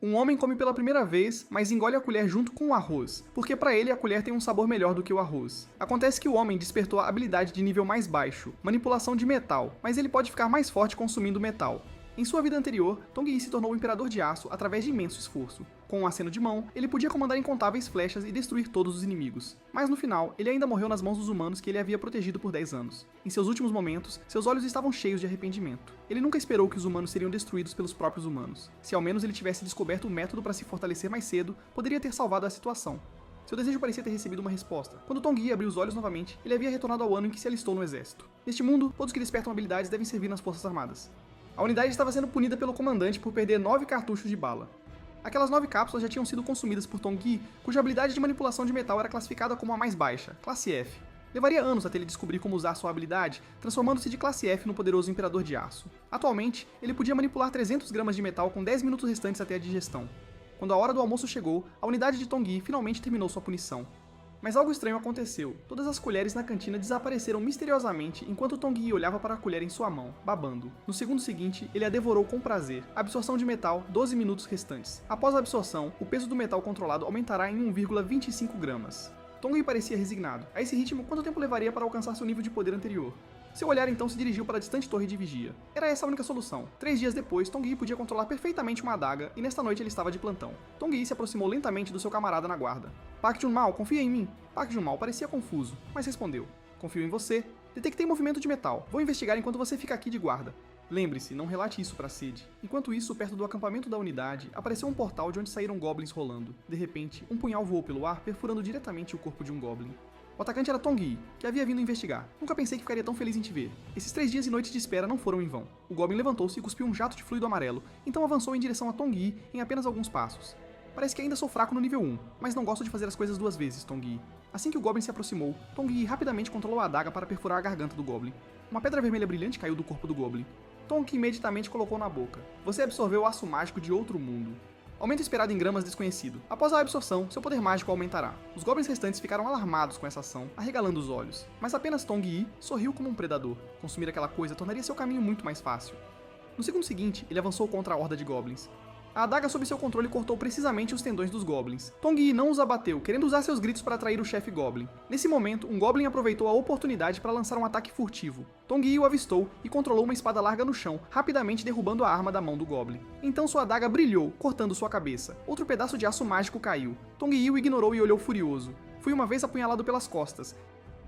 Um homem come pela primeira vez, mas engole a colher junto com o arroz, porque para ele a colher tem um sabor melhor do que o arroz. Acontece que o homem despertou a habilidade de nível mais baixo, manipulação de metal, mas ele pode ficar mais forte consumindo metal. Em sua vida anterior, Tong-Yi se tornou o Imperador de Aço através de imenso esforço. Com um aceno de mão, ele podia comandar incontáveis flechas e destruir todos os inimigos. Mas no final, ele ainda morreu nas mãos dos humanos que ele havia protegido por 10 anos. Em seus últimos momentos, seus olhos estavam cheios de arrependimento. Ele nunca esperou que os humanos seriam destruídos pelos próprios humanos. Se ao menos ele tivesse descoberto o método para se fortalecer mais cedo, poderia ter salvado a situação. Seu desejo parecia ter recebido uma resposta. Quando Tong-Yi abriu os olhos novamente, ele havia retornado ao ano em que se alistou no exército. Neste mundo, todos que despertam habilidades devem servir nas forças armadas. A unidade estava sendo punida pelo comandante por perder 9 cartuchos de bala. Aquelas 9 cápsulas já tinham sido consumidas por Tong-Yi, cuja habilidade de manipulação de metal era classificada como a mais baixa, classe F. Levaria anos até ele descobrir como usar sua habilidade, transformando-se de classe F no poderoso Imperador de Aço. Atualmente, ele podia manipular 300 gramas de metal com 10 minutos restantes até a digestão. Quando a hora do almoço chegou, a unidade de Tong-Yi finalmente terminou sua punição. Mas algo estranho aconteceu. Todas as colheres na cantina desapareceram misteriosamente enquanto Tong-Yi olhava para a colher em sua mão, babando. No segundo seguinte, ele a devorou com prazer. Absorção de metal, 12 minutos restantes. Após a absorção, o peso do metal controlado aumentará em 1,25 gramas. Tong-Yi parecia resignado. A esse ritmo, quanto tempo levaria para alcançar seu nível de poder anterior? Seu olhar então se dirigiu para a distante torre de vigia. Era essa a única solução. 3 dias depois, Tong-Yi podia controlar perfeitamente uma adaga e nesta noite ele estava de plantão. Tong-Yi se aproximou lentamente do seu camarada na guarda. Park Jun-mal, confia em mim. Park Jun-mal parecia confuso, mas respondeu. Confio em você. Detectei movimento de metal. Vou investigar enquanto você fica aqui de guarda. Lembre-se, não relate isso para Sid. Enquanto isso, perto do acampamento da unidade, apareceu um portal de onde saíram goblins rolando. De repente, um punhal voou pelo ar, perfurando diretamente o corpo de um goblin. O atacante era Tong-Yi, que havia vindo investigar. Nunca pensei que ficaria tão feliz em te ver. Esses 3 dias e noites de espera não foram em vão. O Goblin levantou-se e cuspiu um jato de fluido amarelo, então avançou em direção a Tong-Yi em apenas alguns passos. Parece que ainda sou fraco no nível 1, mas não gosto de fazer as coisas 2 vezes, Tong-Yi. Assim que o Goblin se aproximou, Tong-Yi rapidamente controlou a adaga para perfurar a garganta do Goblin. Uma pedra vermelha brilhante caiu do corpo do Goblin. Tong-Yi imediatamente colocou na boca. Você absorveu o aço mágico de outro mundo. Aumento esperado em gramas desconhecido. Após a absorção, seu poder mágico aumentará. Os goblins restantes ficaram alarmados com essa ação, arregalando os olhos. Mas apenas Tong-Yi sorriu como um predador. Consumir aquela coisa tornaria seu caminho muito mais fácil. No segundo seguinte, ele avançou contra a horda de goblins. A adaga sob seu controle cortou precisamente os tendões dos goblins. Tong-Yi não os abateu, querendo usar seus gritos para atrair o chefe goblin. Nesse momento, um goblin aproveitou a oportunidade para lançar um ataque furtivo. Tong-Yi o avistou e controlou uma espada larga no chão, rapidamente derrubando a arma da mão do goblin. Então sua adaga brilhou, cortando sua cabeça. Outro pedaço de aço mágico caiu. Tong-Yi o ignorou e olhou furioso. Fui uma vez apunhalado pelas costas.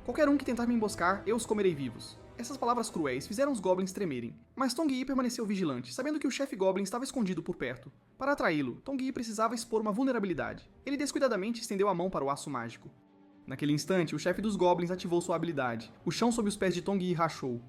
Qualquer um que tentar me emboscar, eu os comerei vivos. Essas palavras cruéis fizeram os goblins tremerem, mas Tong-Yi permaneceu vigilante, sabendo que o chefe goblin estava escondido por perto. Para atraí-lo, Tong-Yi precisava expor uma vulnerabilidade. Ele descuidadamente estendeu a mão para o aço mágico. Naquele instante, o chefe dos goblins ativou sua habilidade. O chão sob os pés de Tong-Yi rachou.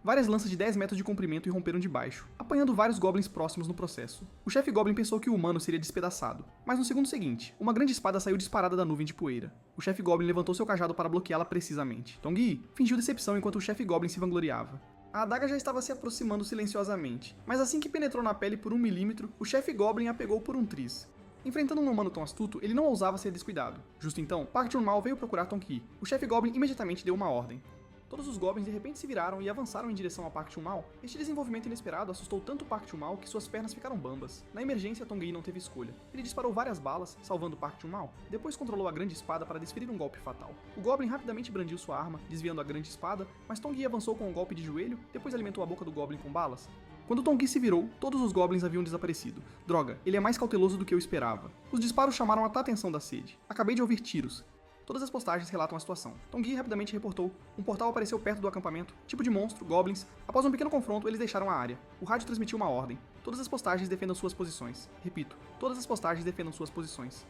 Várias lanças de 10 metros de comprimento irromperam de baixo, apanhando vários goblins próximos no processo. O chefe goblin pensou que o humano seria despedaçado, mas no segundo seguinte, uma grande espada saiu disparada da nuvem de poeira. O chefe goblin levantou seu cajado para bloqueá-la precisamente. Tong-Yi fingiu decepção enquanto o chefe goblin se vangloriava. A adaga já estava se aproximando silenciosamente, mas assim que penetrou na pele por 1 milímetro, o chefe goblin a pegou por um triz. Enfrentando um humano tão astuto, ele não ousava ser descuidado. Justo então, Park Jun-mal veio procurar Tong-Yi. O chefe goblin imediatamente deu uma ordem. Todos os goblins de repente se viraram e avançaram em direção a Park Jun-mal. Este desenvolvimento inesperado assustou tanto Park Jun-mal que suas pernas ficaram bambas. Na emergência, Tong-Yi não teve escolha. Ele disparou várias balas, salvando Park Jun-mal, depois controlou a grande espada para desferir um golpe fatal. O goblin rapidamente brandiu sua arma, desviando a grande espada, mas Tong-Yi avançou com um golpe de joelho, depois alimentou a boca do goblin com balas. Quando Tong-Yi se virou, todos os goblins haviam desaparecido. Droga, ele é mais cauteloso do que eu esperava. Os disparos chamaram a atenção da Sid. Acabei de ouvir tiros. Todas as postagens relatam a situação. Tong-Yi rapidamente reportou. Um portal apareceu perto do acampamento, tipo de monstro, goblins. Após um pequeno confronto, eles deixaram a área. O rádio transmitiu uma ordem. Todas as postagens defendam suas posições. Repito, todas as postagens defendam suas posições.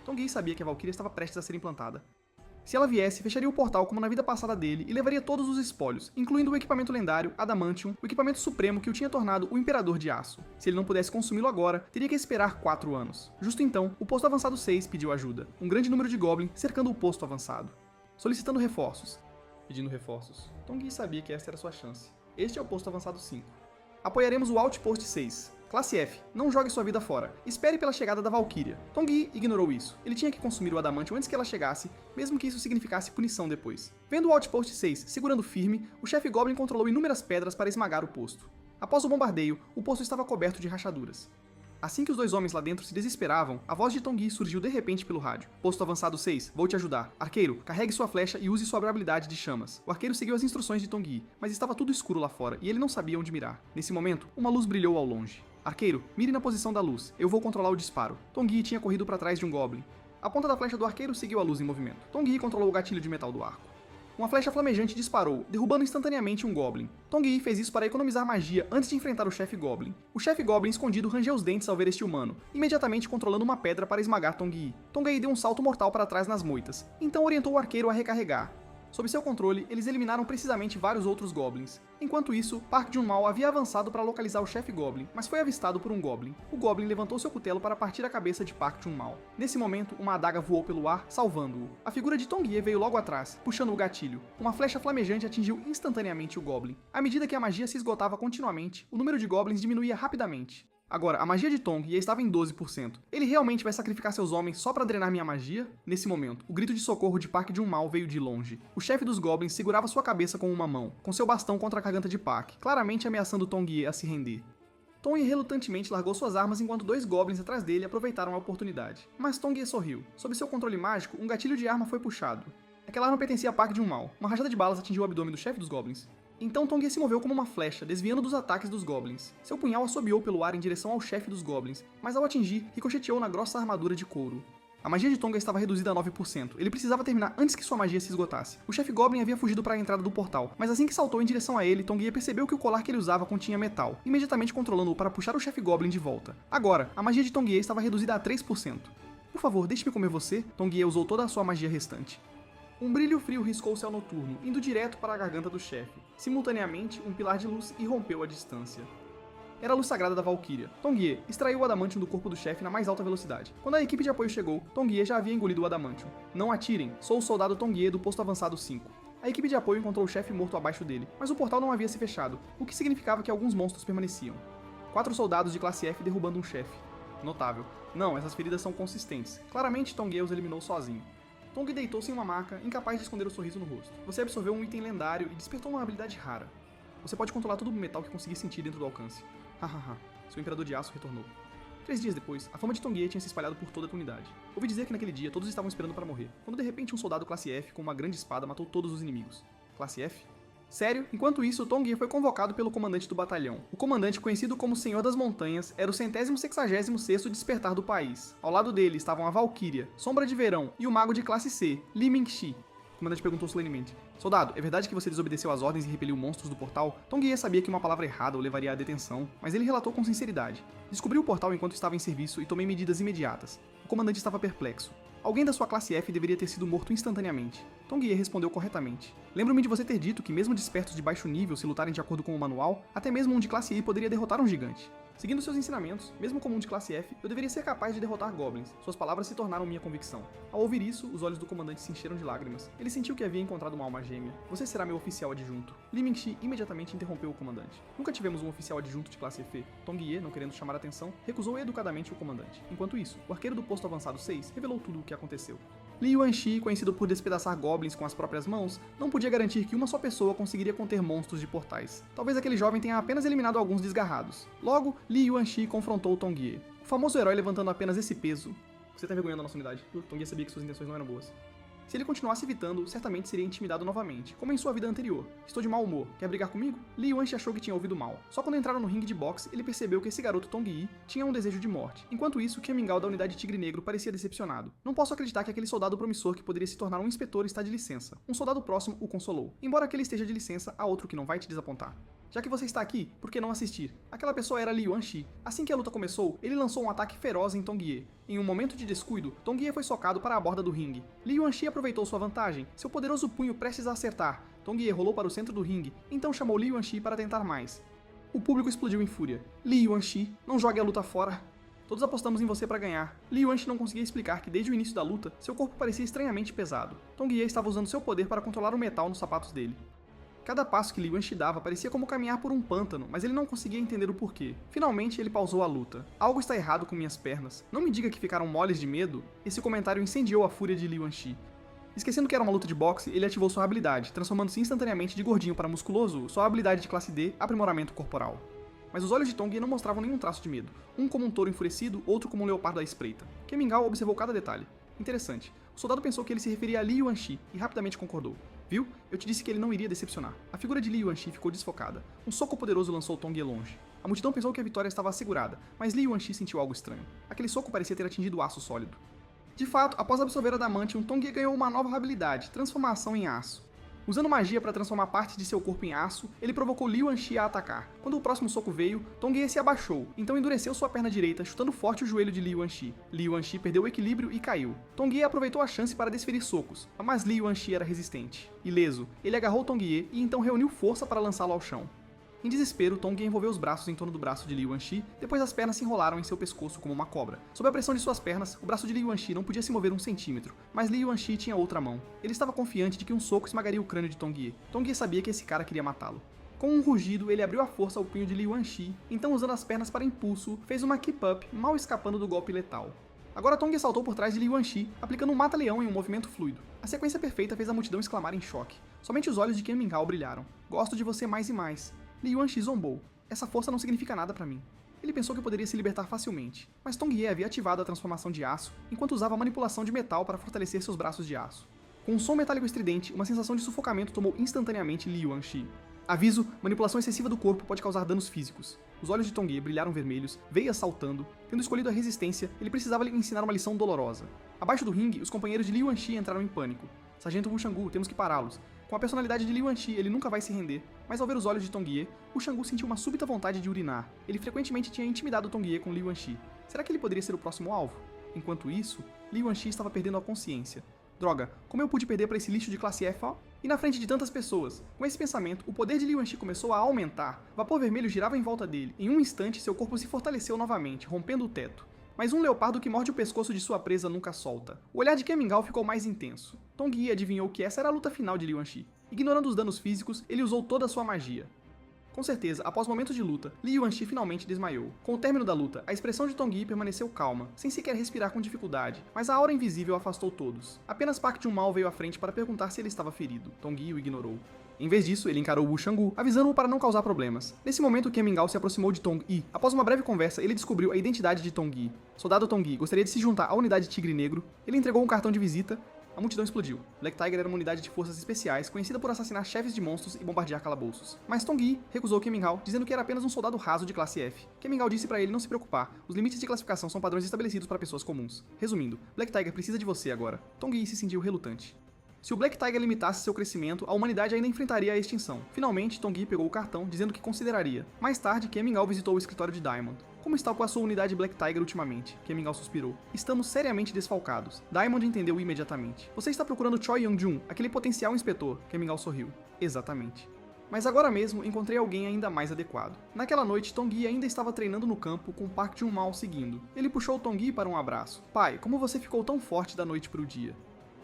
Tong-Yi sabia que a Valkyria estava prestes a ser implantada. Se ela viesse, fecharia o portal como na vida passada dele e levaria todos os espólios, incluindo o equipamento lendário, Adamantium, o equipamento supremo que o tinha tornado o Imperador de Aço. Se ele não pudesse consumi-lo agora, teria que esperar 4 anos. Justo então, o posto avançado 6 pediu ajuda. Um grande número de goblins cercando o posto avançado. Solicitando reforços. Pedindo reforços. Tong-Yi sabia que esta era sua chance. Este é o posto avançado 5. Apoiaremos o Outpost 6. Classe F, não jogue sua vida fora. Espere pela chegada da Valkyria. Tong-Yi ignorou isso. Ele tinha que consumir o Adamantium antes que ela chegasse, mesmo que isso significasse punição depois. Vendo o Outpost 6 segurando firme, o chefe Goblin controlou inúmeras pedras para esmagar o posto. Após o bombardeio, o posto estava coberto de rachaduras. Assim que os dois homens lá dentro se desesperavam, a voz de Tongyi surgiu de repente pelo rádio. Posto avançado 6, vou te ajudar. Arqueiro, carregue sua flecha e use sua habilidade de chamas. O arqueiro seguiu as instruções de Tongyi, mas estava tudo escuro lá fora e ele não sabia onde mirar. Nesse momento, uma luz brilhou ao longe. Arqueiro, mire na posição da luz, eu vou controlar o disparo. Tongyi tinha corrido para trás de um goblin. A ponta da flecha do arqueiro seguiu a luz em movimento. Tongyi controlou o gatilho de metal do arco. Uma flecha flamejante disparou, derrubando instantaneamente um Goblin. Tongyi fez isso para economizar magia antes de enfrentar o chefe Goblin. O chefe Goblin escondido rangeu os dentes ao ver este humano, imediatamente controlando uma pedra para esmagar Tongyi. Tongyi deu um salto mortal para trás nas moitas, então orientou o arqueiro a recarregar. Sob seu controle, eles eliminaram precisamente vários outros Goblins. Enquanto isso, Park Jun-mal havia avançado para localizar o chefe Goblin, mas foi avistado por um Goblin. O Goblin levantou seu cutelo para partir a cabeça de Park Jun-mal. Nesse momento, uma adaga voou pelo ar, salvando-o. A figura de Tongyi veio logo atrás, puxando o gatilho. Uma flecha flamejante atingiu instantaneamente o Goblin. À medida que a magia se esgotava continuamente, o número de Goblins diminuía rapidamente. Agora, a magia de Tongyi estava em 12%. Ele realmente vai sacrificar seus homens só para drenar minha magia? Nesse momento, o grito de socorro de Park Jun-mal veio de longe. O chefe dos Goblins segurava sua cabeça com uma mão, com seu bastão contra a garganta de Park, claramente ameaçando Tongyi a se render. Tongyi relutantemente largou suas armas enquanto dois Goblins atrás dele aproveitaram a oportunidade. Mas Tongyi sorriu. Sob seu controle mágico, um gatilho de arma foi puxado. Aquela arma pertencia a Park Jun-mal. Uma rajada de balas atingiu o abdômen do chefe dos Goblins. Então Tongyi se moveu como uma flecha, desviando dos ataques dos Goblins. Seu punhal assobiou pelo ar em direção ao chefe dos Goblins, mas ao atingir, ricocheteou na grossa armadura de couro. A magia de Tongyi estava reduzida a 9%. Ele precisava terminar antes que sua magia se esgotasse. O chefe Goblin havia fugido para a entrada do portal, mas assim que saltou em direção a ele, Tongyi percebeu que o colar que ele usava continha metal, imediatamente controlando-o para puxar o chefe Goblin de volta. Agora, a magia de Tongyi estava reduzida a 3%. Por favor, deixe-me comer você. Tongyi usou toda a sua magia restante. Um brilho frio riscou o céu noturno, indo direto para a garganta do chefe. Simultaneamente, um pilar de luz irrompeu a distância. Era a luz sagrada da Valkyria. Tongyi extraiu o adamantium do corpo do chefe na mais alta velocidade. Quando a equipe de apoio chegou, Tongyi já havia engolido o adamantium. Não atirem, sou o soldado Tongyi do posto avançado 5. A equipe de apoio encontrou o chefe morto abaixo dele, mas o portal não havia se fechado, o que significava que alguns monstros permaneciam. 4 soldados de classe F derrubando um chefe. Notável. Não, essas feridas são consistentes. Claramente Tongyi os eliminou sozinho. Tongyi deitou-se em uma maca, incapaz de esconder o sorriso no rosto. Você absorveu um item lendário e despertou uma habilidade rara. Você pode controlar todo o metal que conseguir sentir dentro do alcance. Hahaha, seu Imperador de Aço retornou. 3 dias depois, a fama de Tongyi tinha se espalhado por toda a unidade. Ouvi dizer que naquele dia todos estavam esperando para morrer, quando de repente um soldado classe F com uma grande espada matou todos os inimigos. Classe F? Sério? Enquanto isso, Tongyi foi convocado pelo comandante do batalhão. O comandante, conhecido como Senhor das Montanhas, era o 166º despertar do país. Ao lado dele estavam a Valkyria, Sombra de Verão e o mago de classe C, Li Mingxi. O comandante perguntou solenemente: Soldado, é verdade que você desobedeceu às ordens e repeliu monstros do portal? Tongyi sabia que uma palavra errada o levaria à detenção, mas ele relatou com sinceridade. Descobri o portal enquanto estava em serviço e tomei medidas imediatas. O comandante estava perplexo. Alguém da sua classe F deveria ter sido morto instantaneamente. Tongyi respondeu corretamente. Lembro-me de você ter dito que mesmo despertos de baixo nível, se lutarem de acordo com o manual, até mesmo um de classe I poderia derrotar um gigante. Seguindo seus ensinamentos, mesmo como um de classe F, eu deveria ser capaz de derrotar goblins. Suas palavras se tornaram minha convicção. Ao ouvir isso, os olhos do comandante se encheram de lágrimas. Ele sentiu que havia encontrado uma alma gêmea. Você será meu oficial adjunto. Li Mingxi imediatamente interrompeu o comandante. Nunca tivemos um oficial adjunto de classe F. Tongyi, não querendo chamar atenção, recusou educadamente o comandante. Enquanto isso, o arqueiro do posto avançado 6 revelou tudo o que aconteceu. Li Yuanxi, conhecido por despedaçar goblins com as próprias mãos, não podia garantir que uma só pessoa conseguiria conter monstros de portais. Talvez aquele jovem tenha apenas eliminado alguns desgarrados. Logo, Li Yuanxi confrontou Tongyi. O famoso herói levantando apenas esse peso. Você tá envergonhando a nossa unidade. Tongyi sabia que suas intenções não eram boas. Se ele continuasse evitando, certamente seria intimidado novamente, como em sua vida anterior. Estou de mau humor, quer brigar comigo? Li Yuanxi achou que tinha ouvido mal. Só quando entraram no ringue de boxe, ele percebeu que esse garoto Tongyi tinha um desejo de morte. Enquanto isso, Qian Mingao da unidade Tigre Negro parecia decepcionado. Não posso acreditar que aquele soldado promissor que poderia se tornar um inspetor está de licença. Um soldado próximo o consolou. Embora aquele esteja de licença, há outro que não vai te desapontar. Já que você está aqui, por que não assistir? Aquela pessoa era Li Yuanxi. Assim que a luta começou, ele lançou um ataque feroz em Tongyi. Em um momento de descuido, Tongyi foi socado para a borda do ringue. Li Yuanxi aproveitou sua vantagem, seu poderoso punho prestes a acertar. Tongyi rolou para o centro do ringue, então chamou Li Yuanxi para tentar mais. O público explodiu em fúria. Li Yuanxi, não jogue a luta fora. Todos apostamos em você para ganhar. Li Yuanxi não conseguia explicar que desde o início da luta, seu corpo parecia estranhamente pesado. Tongyi estava usando seu poder para controlar o metal nos sapatos dele. Cada passo que Li Yuanxi dava parecia como caminhar por um pântano, mas ele não conseguia entender o porquê. Finalmente, ele pausou a luta. Algo está errado com minhas pernas. Não me diga que ficaram moles de medo. Esse comentário incendiou a fúria de Li Yuanxi. Esquecendo que era uma luta de boxe, ele ativou sua habilidade, transformando-se instantaneamente de gordinho para musculoso, sua habilidade de classe D, aprimoramento corporal. mas os olhos de Tong Yi não mostravam nenhum traço de medo, um como um touro enfurecido, outro como um leopardo à espreita. Kemingao observou cada detalhe. Interessante. O soldado pensou que ele se referia a Li Yuanxi e rapidamente concordou. Viu? Eu te disse que ele não iria decepcionar. A figura de Li Yuanxi ficou desfocada. Um soco poderoso lançou Tong Yi longe. A multidão pensou que a vitória estava assegurada, mas Li Yuanxi sentiu algo estranho. Aquele soco parecia ter atingido o aço sólido. De fato, após absorver Adamantium, Tong Yi ganhou uma nova habilidade, transformação em aço. Usando magia para transformar partes de seu corpo em aço, ele provocou Li Yuanxi a atacar. Quando o próximo soco veio, Tong Yi se abaixou, então endureceu sua perna direita, chutando forte o joelho de Li Yuanxi. Li Yuanxi perdeu o equilíbrio e caiu. Tong Yi aproveitou a chance para desferir socos, mas Li Yuanxi era resistente. Ileso, ele agarrou Tong Yi e então reuniu força para lançá-lo ao chão. Em desespero, Tong Yi envolveu os braços em torno do braço de Li Yuanxi, depois as pernas se enrolaram em seu pescoço como uma cobra. Sob a pressão de suas pernas, o braço de Li Yuanxi não podia se mover 1 centímetro, mas Li Yuanxi tinha outra mão. Ele estava confiante de que um soco esmagaria o crânio de Tong Yi. Tong Yi sabia que esse cara queria matá-lo. Com um rugido, ele abriu à força o punho de Li Yuanxi, então usando as pernas para impulso, fez uma keep-up, mal escapando do golpe letal. Agora Tong Yi saltou por trás de Li Yuanxi, aplicando um mata-leão em um movimento fluido. A sequência perfeita fez a multidão exclamar em choque. Somente os olhos de Kemingao brilharam. Gosto de você mais e mais. Li Yuanxi zombou. Essa força não significa nada pra mim. Ele pensou que poderia se libertar facilmente, mas Tong Yi havia ativado a transformação de aço, enquanto usava a manipulação de metal para fortalecer seus braços de aço. Com um som metálico estridente, uma sensação de sufocamento tomou instantaneamente Li Yuanxi. Aviso, manipulação excessiva do corpo pode causar danos físicos. Os olhos de Tong Yi brilharam vermelhos, veias saltando. Tendo escolhido a resistência, ele precisava lhe ensinar uma lição dolorosa. Abaixo do ringue, os companheiros de Li Yuanxi entraram em pânico. Sargento Wu Shanggu, temos que pará-los. Com a personalidade de Li Yuanxi, ele nunca vai se render, mas ao ver os olhos de Tong Yi, Wu Shanggu sentiu uma súbita vontade de urinar. Ele frequentemente tinha intimidado Tong Yi com Li Yuanxi. Será que ele poderia ser o próximo alvo? Enquanto isso, Li Yuanxi estava perdendo a consciência. Droga, como eu pude perder para esse lixo de classe F, ó? E na frente de tantas pessoas? Com esse pensamento, o poder de Li Yuanxi começou a aumentar. O vapor vermelho girava em volta dele. Em um instante, seu corpo se fortaleceu novamente, rompendo o teto. Mas um leopardo que morde o pescoço de sua presa nunca solta. O olhar de Kemingao ficou mais intenso. Tong Yi adivinhou que essa era a luta final de Li Yuanxi. Ignorando os danos físicos, ele usou toda a sua magia. Com certeza, após momentos de luta, Li Yuanxi finalmente desmaiou. Com o término da luta, a expressão de Tong Yi permaneceu calma, sem sequer respirar com dificuldade, mas a aura invisível afastou todos. Apenas Pak Junmao veio à frente para perguntar se ele estava ferido. Tong Yi o ignorou. Em vez disso, ele encarou Wu Shanggu, avisando-o para não causar problemas. Nesse momento, Kemingao se aproximou de Tong Yi. Após uma breve conversa, ele descobriu a identidade de Tong Yi. Soldado Tong Yi gostaria de se juntar à unidade Tigre Negro. Ele entregou um cartão de visita. A multidão explodiu. Black Tiger era uma unidade de forças especiais conhecida por assassinar chefes de monstros e bombardear calabouços. Mas Tong Yi recusou Kemingao, dizendo que era apenas um soldado raso de classe F. Kemingao disse para ele não se preocupar, os limites de classificação são padrões estabelecidos para pessoas comuns. Resumindo, Black Tiger precisa de você agora. Tong Yi se sentiu relutante. Se o Black Tiger limitasse seu crescimento, a humanidade ainda enfrentaria a extinção. Finalmente, Tong Yi pegou o cartão, dizendo que consideraria. Mais tarde, Kemingao visitou o escritório de Diamond. Como está com a sua unidade Black Tiger ultimamente? Kemingao suspirou. Estamos seriamente desfalcados. Diamond entendeu imediatamente. Você está procurando Choi Young-jun, aquele potencial inspetor. Kemingao sorriu. Exatamente. Mas agora mesmo encontrei alguém ainda mais adequado. Naquela noite, Tong Yi ainda estava treinando no campo com Pak Junmao seguindo. Ele puxou Tong Yi para um abraço. Pai, como você ficou tão forte da noite para o dia?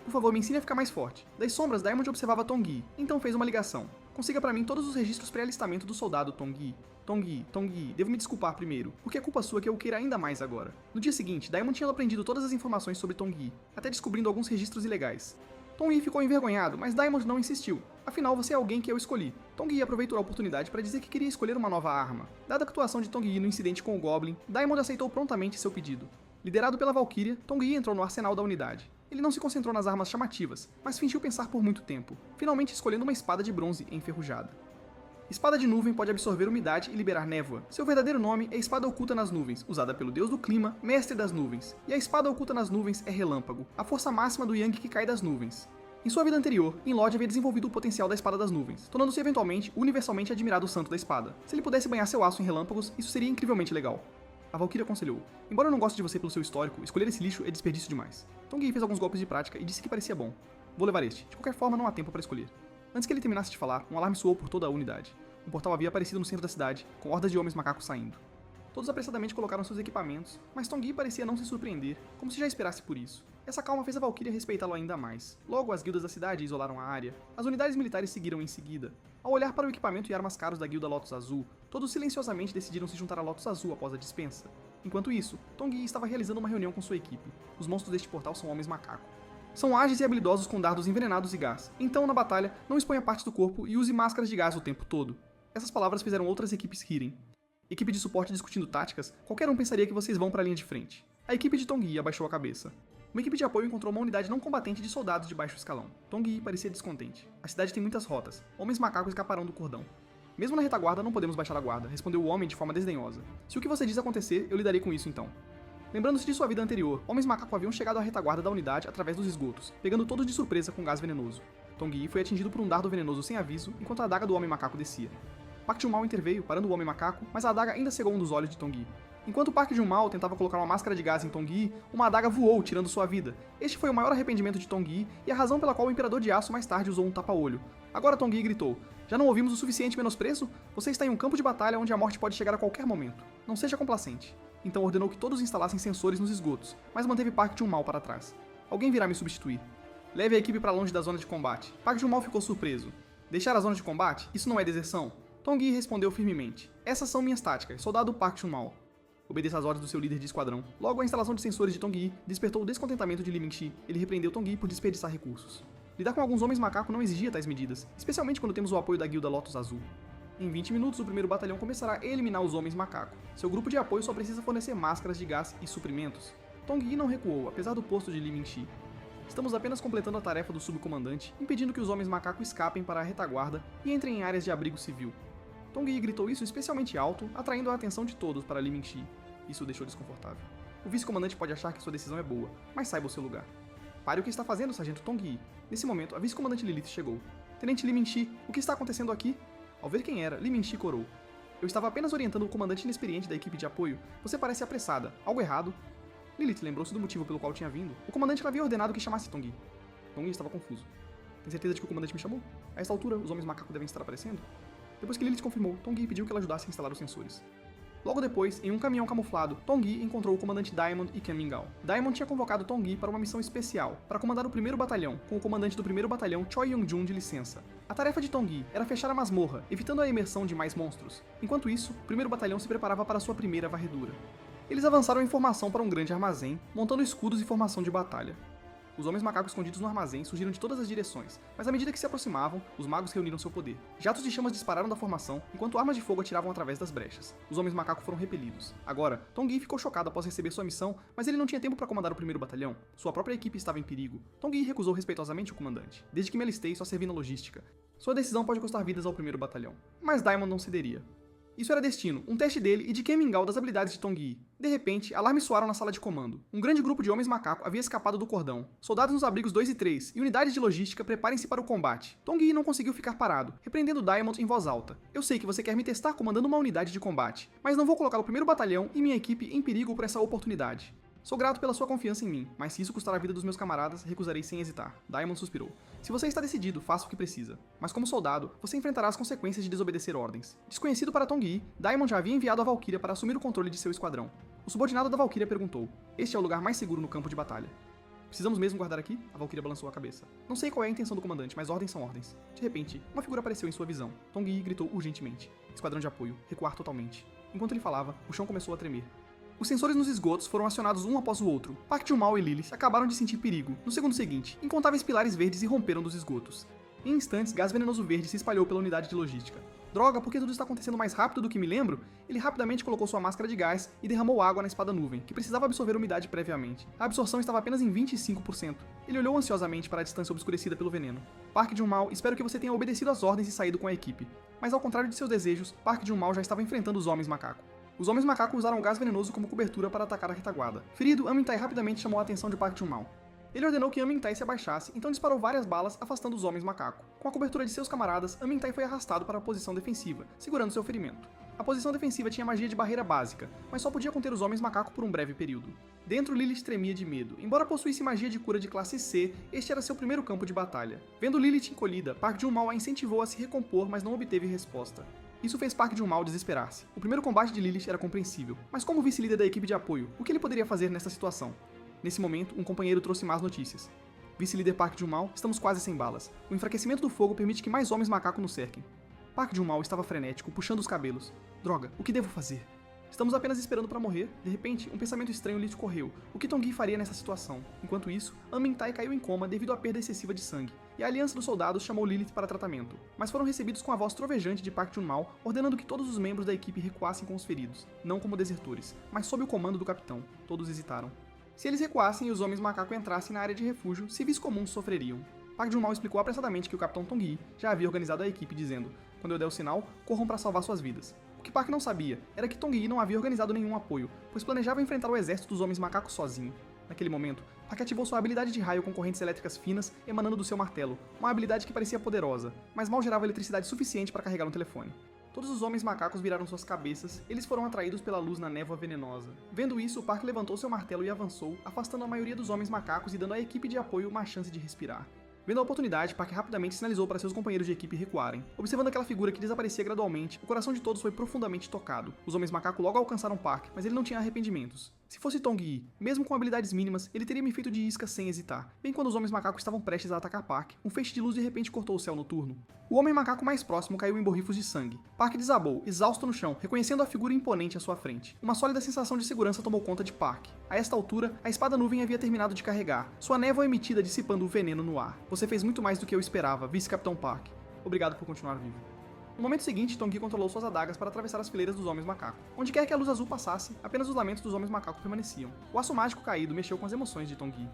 Por favor, me ensine a ficar mais forte. Das sombras, Diamond observava Tong Yi, então fez uma ligação. Consiga para mim todos os registros pré-alistamento do soldado Tong Yi. Tong Yi, devo me desculpar primeiro, porque é culpa sua que eu o queira ainda mais agora. No dia seguinte, Diamond tinha aprendido todas as informações sobre Tong Yi, até descobrindo alguns registros ilegais. Tong Yi ficou envergonhado, mas Diamond não insistiu. Afinal, você é alguém que eu escolhi. Tong Yi aproveitou a oportunidade para dizer que queria escolher uma nova arma. Dada a atuação de Tong Yi no incidente com o Goblin, Diamond aceitou prontamente seu pedido. Liderado pela Valkyria, Tong Yi entrou no arsenal da unidade. Ele não se concentrou nas armas chamativas, mas fingiu pensar por muito tempo, finalmente escolhendo uma espada de bronze enferrujada. Espada de nuvem pode absorver umidade e liberar névoa. Seu verdadeiro nome é Espada Oculta nas Nuvens, usada pelo deus do clima, mestre das nuvens. E a Espada Oculta nas Nuvens é Relâmpago, a força máxima do Yang que cai das nuvens. Em sua vida anterior, Inlod havia desenvolvido o potencial da Espada das Nuvens, tornando-se eventualmente universalmente admirado santo da espada. Se ele pudesse banhar seu aço em relâmpagos, isso seria incrivelmente legal. A Valkyria aconselhou. Embora eu não goste de você pelo seu histórico, escolher esse lixo é desperdício demais. Tong Yi fez alguns golpes de prática e disse que parecia bom. Vou levar este. De qualquer forma, não há tempo para escolher. Antes que ele terminasse de falar, um alarme soou por toda a unidade. Um portal havia aparecido no centro da cidade, com hordas de homens macacos saindo. Todos apressadamente colocaram seus equipamentos, mas Tong Yi parecia não se surpreender, como se já esperasse por isso. Essa calma fez a Valkyria respeitá-lo ainda mais. Logo, as guildas da cidade isolaram a área. As unidades militares seguiram em seguida. Ao olhar para o equipamento e armas caros da guilda Lotus Azul, todos silenciosamente decidiram se juntar a Lotus Azul após a dispensa. Enquanto isso, Tong Yi estava realizando uma reunião com sua equipe. Os monstros deste portal são homens macaco. São ágeis e habilidosos com dardos envenenados e gás. Então, na batalha, não exponha partes do corpo e use máscaras de gás o tempo todo. Essas palavras fizeram outras equipes rirem. Equipe de suporte discutindo táticas, qualquer um pensaria que vocês vão para a linha de frente. A equipe de Tongyi abaixou a cabeça. Uma equipe de apoio encontrou uma unidade não combatente de soldados de baixo escalão. Tongyi parecia descontente. A cidade tem muitas rotas. Homens macacos escaparão do cordão. Mesmo na retaguarda, não podemos baixar a guarda, respondeu o homem de forma desdenhosa. Se o que você diz acontecer, eu lidarei com isso então. Lembrando-se de sua vida anterior, homens macaco haviam chegado à retaguarda da unidade através dos esgotos, pegando todos de surpresa com gás venenoso. Tongyi foi atingido por um dardo venenoso sem aviso, enquanto a adaga do homem macaco descia. Park Jun-mal interveio, parando o homem macaco, mas a adaga ainda cegou um dos olhos de Tongyi. Enquanto Park Jun-mal tentava colocar uma máscara de gás em Tongyi, uma adaga voou, tirando sua vida. Este foi o maior arrependimento de Tongyi e a razão pela qual o Imperador de Aço mais tarde usou um tapa-olho. Agora Tongyi gritou: "Já não ouvimos o suficiente menosprezo? Você está em um campo de batalha onde a morte pode chegar a qualquer momento. Não seja complacente." Então ordenou que todos instalassem sensores nos esgotos, mas manteve Park Jun-mal para trás. "Alguém virá me substituir. Leve a equipe para longe da zona de combate." Park Jun-mal ficou surpreso. "Deixar a zona de combate? Isso não é deserção?" Tongyi respondeu firmemente: "Essas são minhas táticas, soldado Park Jun-mal." Obedeça às ordens do seu líder de esquadrão. Logo, a instalação de sensores de Tongyi despertou o descontentamento de Li Mingxi. Ele repreendeu Tongyi por desperdiçar recursos. Lidar com alguns homens macaco não exigia tais medidas, especialmente quando temos o apoio da guilda Lotus Azul. Em 20 minutos, o primeiro batalhão começará a eliminar os homens macaco. Seu grupo de apoio só precisa fornecer máscaras de gás e suprimentos. Tongyi não recuou, apesar do posto de Li Mingxi. Estamos apenas completando a tarefa do subcomandante, impedindo que os homens macaco escapem para a retaguarda e entrem em áreas de abrigo civil. Tongyi gritou isso especialmente alto, atraindo a atenção de todos para Li Mingxi. Isso o deixou desconfortável. O vice-comandante pode achar que sua decisão é boa, mas saiba o seu lugar. "Pare o que está fazendo, sargento Tongyi." Nesse momento, a vice-comandante Lilith chegou. "Tenente Li Mingxi, o que está acontecendo aqui?" Ao ver quem era, Li Mingxi corou. "Eu estava apenas orientando o comandante inexperiente da equipe de apoio. Você parece apressada. Algo errado?" Lilith lembrou-se do motivo pelo qual tinha vindo. O comandante havia ordenado que chamasse Tongyi. Tongyi estava confuso. "Tem certeza de que o comandante me chamou? A esta altura, os homens macacos devem estar aparecendo?" Depois que Lilith confirmou, Tongyi pediu que ela ajudasse a instalar os sensores. Logo depois, em um caminhão camuflado, Tongyi encontrou o comandante Diamond e Ken Mingao. Diamond tinha convocado Tongyi para uma missão especial, para comandar o primeiro batalhão, com o comandante do primeiro batalhão Choi Young-jun de licença. A tarefa de Tongyi era fechar a masmorra, evitando a imersão de mais monstros. Enquanto isso, o primeiro batalhão se preparava para sua primeira varredura. Eles avançaram em formação para um grande armazém, montando escudos e formação de batalha. Os homens macacos escondidos no armazém surgiram de todas as direções, mas à medida que se aproximavam, os magos reuniram seu poder. Jatos de chamas dispararam da formação, enquanto armas de fogo atiravam através das brechas. Os homens macacos foram repelidos. Agora, Tongyi ficou chocado após receber sua missão, mas ele não tinha tempo para comandar o primeiro batalhão. Sua própria equipe estava em perigo. Tongyi recusou respeitosamente o comandante. "Desde que me alistei, só servi na logística. Sua decisão pode custar vidas ao primeiro batalhão." Mas Diamond não cederia. Isso era destino, um teste dele e de Ken Mingao das habilidades de Tongyi. De repente, alarmes soaram na sala de comando. Um grande grupo de homens macaco havia escapado do cordão. Soldados nos abrigos 2 e 3 e unidades de logística preparem-se para o combate. Tongyi não conseguiu ficar parado, repreendendo Diamond em voz alta. "Eu sei que você quer me testar comandando uma unidade de combate, mas não vou colocar o primeiro batalhão e minha equipe em perigo por essa oportunidade. Sou grato pela sua confiança em mim, mas se isso custar a vida dos meus camaradas, recusarei sem hesitar." Diamond suspirou. "Se você está decidido, faça o que precisa. Mas como soldado, você enfrentará as consequências de desobedecer ordens." Desconhecido para Tongyi, Diamond já havia enviado a Valkyria para assumir o controle de seu esquadrão. O subordinado da Valkyria perguntou: "Este é o lugar mais seguro no campo de batalha?" "Precisamos mesmo guardar aqui?" A Valkyria balançou a cabeça. "Não sei qual é a intenção do comandante, mas ordens são ordens." De repente, uma figura apareceu em sua visão. Tongyi gritou urgentemente: "Esquadrão de apoio, recuar totalmente." Enquanto ele falava, o chão começou a tremer. Os sensores nos esgotos foram acionados um após o outro. Park Jun-mal e Lilith acabaram de sentir perigo. No segundo seguinte, incontáveis pilares verdes irromperam dos esgotos. Em instantes, gás venenoso verde se espalhou pela unidade de logística. "Droga, por que tudo está acontecendo mais rápido do que me lembro?" Ele rapidamente colocou sua máscara de gás e derramou água na espada nuvem, que precisava absorver umidade previamente. A absorção estava apenas em 25%. Ele olhou ansiosamente para a distância obscurecida pelo veneno. "Park Jun-mal, espero que você tenha obedecido às ordens e saído com a equipe." Mas ao contrário de seus desejos, Park Jun-mal já estava enfrentando os homens macaco. Os homens macaco usaram gás venenoso como cobertura para atacar a retaguarda. Ferido, Amintai rapidamente chamou a atenção de Park Jun-mal. Ele ordenou que Amintai se abaixasse, então disparou várias balas, afastando os homens macaco. Com a cobertura de seus camaradas, Amintai foi arrastado para a posição defensiva, segurando seu ferimento. A posição defensiva tinha magia de barreira básica, mas só podia conter os homens macaco por um breve período. Dentro, Lilith tremia de medo. Embora possuísse magia de cura de classe C, este era seu primeiro campo de batalha. Vendo Lilith encolhida, Park Jun-mal a incentivou a se recompor, mas não obteve resposta. Isso fez Park Jun-mal desesperar-se. O primeiro combate de Lilith era compreensível, mas como vice-líder da equipe de apoio, o que ele poderia fazer nessa situação? Nesse momento, um companheiro trouxe más notícias. "Vice-líder Park Jun-mal, estamos quase sem balas. O enfraquecimento do fogo permite que mais homens macaco nos cerquem." Park Jun-mal estava frenético, puxando os cabelos. "Droga, o que devo fazer? Estamos apenas esperando para morrer." De repente, um pensamento estranho lhe ocorreu. O que Tongyi faria nessa situação? Enquanto isso, Amintai caiu em coma devido à perda excessiva de sangue. e a Aliança dos Soldados chamou Lilith para tratamento, mas foram recebidos com a voz trovejante de Park Jun-mal, ordenando que todos os membros da equipe recuassem com os feridos, não como desertores, mas sob o comando do capitão. Todos hesitaram. Se eles recuassem e os homens macaco entrassem na área de refúgio, civis comuns sofreriam. Park Jun-mal explicou apressadamente que o capitão Tong-yi já havia organizado a equipe dizendo: "Quando eu der o sinal, corram para salvar suas vidas." O que Park não sabia era que Tong-yi não havia organizado nenhum apoio, pois planejava enfrentar o exército dos homens macacos sozinho. Naquele momento, Park ativou sua habilidade de raio com correntes elétricas finas emanando do seu martelo, uma habilidade que parecia poderosa, mas mal gerava eletricidade suficiente para carregar um telefone. Todos os homens macacos viraram suas cabeças, eles foram atraídos pela luz na névoa venenosa. Vendo isso, Park levantou seu martelo e avançou, afastando a maioria dos homens macacos e dando à equipe de apoio uma chance de respirar. Vendo a oportunidade, Park rapidamente sinalizou para seus companheiros de equipe recuarem. Observando aquela figura que desaparecia gradualmente, o coração de todos foi profundamente tocado. Os homens macaco logo alcançaram Park, mas ele não tinha arrependimentos. Se fosse Tong-yi, mesmo com habilidades mínimas, ele teria me feito de isca sem hesitar. Bem quando os homens macacos estavam prestes a atacar Park, um feixe de luz de repente cortou o céu noturno. O homem macaco mais próximo caiu em borrifos de sangue. Park desabou, exausto no chão, reconhecendo a figura imponente à sua frente. Uma sólida sensação de segurança tomou conta de Park. A esta altura, a espada nuvem havia terminado de carregar, sua névoa emitida dissipando o veneno no ar. Você fez muito mais do que eu esperava, vice-capitão Park. Obrigado por continuar vivo. No momento seguinte, Tong-yi controlou suas adagas para atravessar as fileiras dos homens macaco. Onde quer que a luz azul passasse, apenas os lamentos dos homens macaco permaneciam. O aço mágico caído mexeu com as emoções de Tong-yi.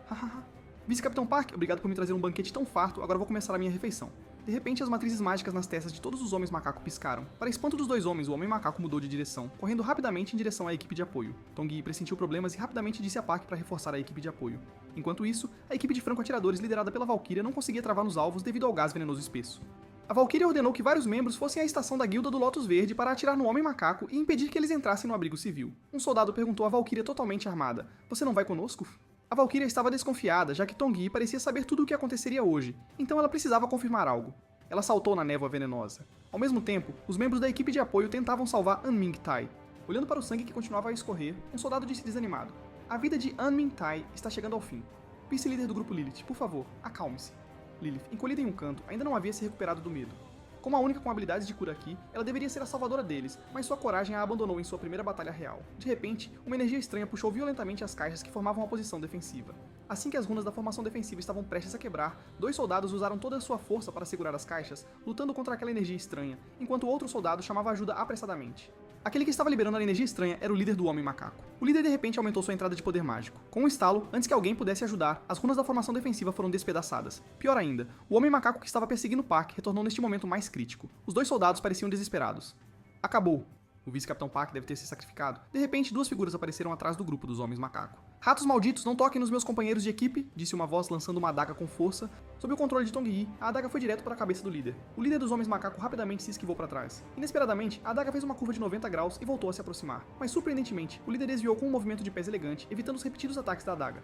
Hahaha. Vice-capitão Park, obrigado por me trazer um banquete tão farto, agora vou começar a minha refeição. De repente, as matrizes mágicas nas testas de todos os homens macaco piscaram. Para espanto dos dois homens, o homem macaco mudou de direção, correndo rapidamente em direção à equipe de apoio. Tong-yi pressentiu problemas e rapidamente disse a Park para reforçar a equipe de apoio. Enquanto isso, a equipe de franco-atiradores liderada pela Valkyria não conseguia travar nos alvos devido ao gás venenoso espesso. A Valkyria ordenou que vários membros fossem à estação da Guilda do Lotus Verde para atirar no homem macaco e impedir que eles entrassem no abrigo civil. Um soldado perguntou à Valkyria totalmente armada: "Você não vai conosco?" A Valkyria estava desconfiada, já que Tong-yi parecia saber tudo o que aconteceria hoje, então ela precisava confirmar algo. Ela saltou na névoa venenosa. Ao mesmo tempo, os membros da equipe de apoio tentavam salvar An Ming-tai. Olhando para o sangue que continuava a escorrer, um soldado disse desanimado: "A vida de An Ming-tai está chegando ao fim. Vice-líder do grupo Lilith, por favor, acalme-se." Lilith, encolhida em um canto, ainda não havia se recuperado do medo. Como a única com habilidades de cura aqui, ela deveria ser a salvadora deles, mas sua coragem a abandonou em sua primeira batalha real. De repente, uma energia estranha puxou violentamente as caixas que formavam a posição defensiva. Assim que as runas da formação defensiva estavam prestes a quebrar, dois soldados usaram toda a sua força para segurar as caixas, lutando contra aquela energia estranha, enquanto outro soldado chamava ajuda apressadamente. Aquele que estava liberando a energia estranha era o líder do Homem Macaco. O líder de repente aumentou sua entrada de poder mágico. Com um estalo, antes que alguém pudesse ajudar, as runas da formação defensiva foram despedaçadas. Pior ainda, o Homem Macaco que estava perseguindo Park retornou neste momento mais crítico. Os dois soldados pareciam desesperados. Acabou. O vice-capitão Park deve ter se sacrificado. De repente, duas figuras apareceram atrás do grupo dos Homens Macaco. "Ratos malditos, não toquem nos meus companheiros de equipe", disse uma voz lançando uma adaga com força. Sob o controle de Tong-yi, a adaga foi direto para a cabeça do líder. O líder dos Homens Macaco rapidamente se esquivou para trás. Inesperadamente, a adaga fez uma curva de 90 graus e voltou a se aproximar. Mas surpreendentemente, o líder desviou com um movimento de pés elegante, evitando os repetidos ataques da adaga.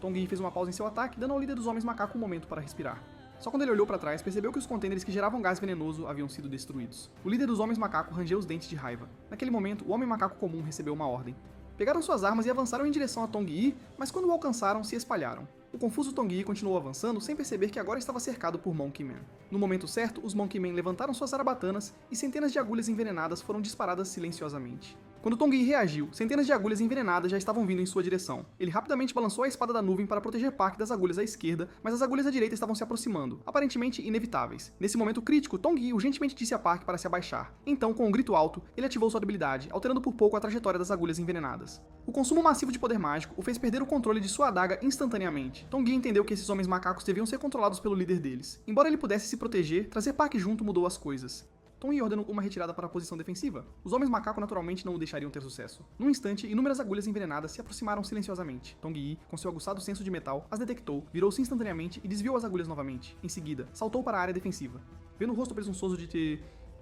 Tong-yi fez uma pausa em seu ataque, dando ao líder dos Homens Macaco um momento para respirar. Só quando ele olhou para trás, percebeu que os contêineres que geravam gás venenoso haviam sido destruídos. O líder dos Homens Macaco rangeu os dentes de raiva. Naquele momento, o Homem Macaco comum recebeu uma ordem. Pegaram suas armas e avançaram em direção a Tong-yi, mas quando o alcançaram, se espalharam. O confuso Tong-yi continuou avançando sem perceber que agora estava cercado por Monkey Man. No momento certo, os Monkey Man levantaram suas zarabatanas e centenas de agulhas envenenadas foram disparadas silenciosamente. Quando Tong-yi reagiu, centenas de agulhas envenenadas já estavam vindo em sua direção. Ele rapidamente balançou a espada da nuvem para proteger Park das agulhas à esquerda, mas as agulhas à direita estavam se aproximando, aparentemente inevitáveis. Nesse momento crítico, Tong-yi urgentemente disse a Park para se abaixar. Então, com um grito alto, ele ativou sua habilidade, alterando por pouco a trajetória das agulhas envenenadas. O consumo massivo de poder mágico o fez perder o controle de sua adaga instantaneamente. Tong-yi entendeu que esses homens macacos deviam ser controlados pelo líder deles. Embora ele pudesse se proteger, trazer Park junto mudou as coisas. Tong-yi ordenou uma retirada para a posição defensiva. Os homens macaco naturalmente não o deixariam ter sucesso. Num instante, inúmeras agulhas envenenadas se aproximaram silenciosamente. Tong-yi, com seu aguçado senso de metal, as detectou, virou-se instantaneamente e desviou as agulhas novamente. Em seguida, saltou para a área defensiva. Vendo o rosto presunçoso de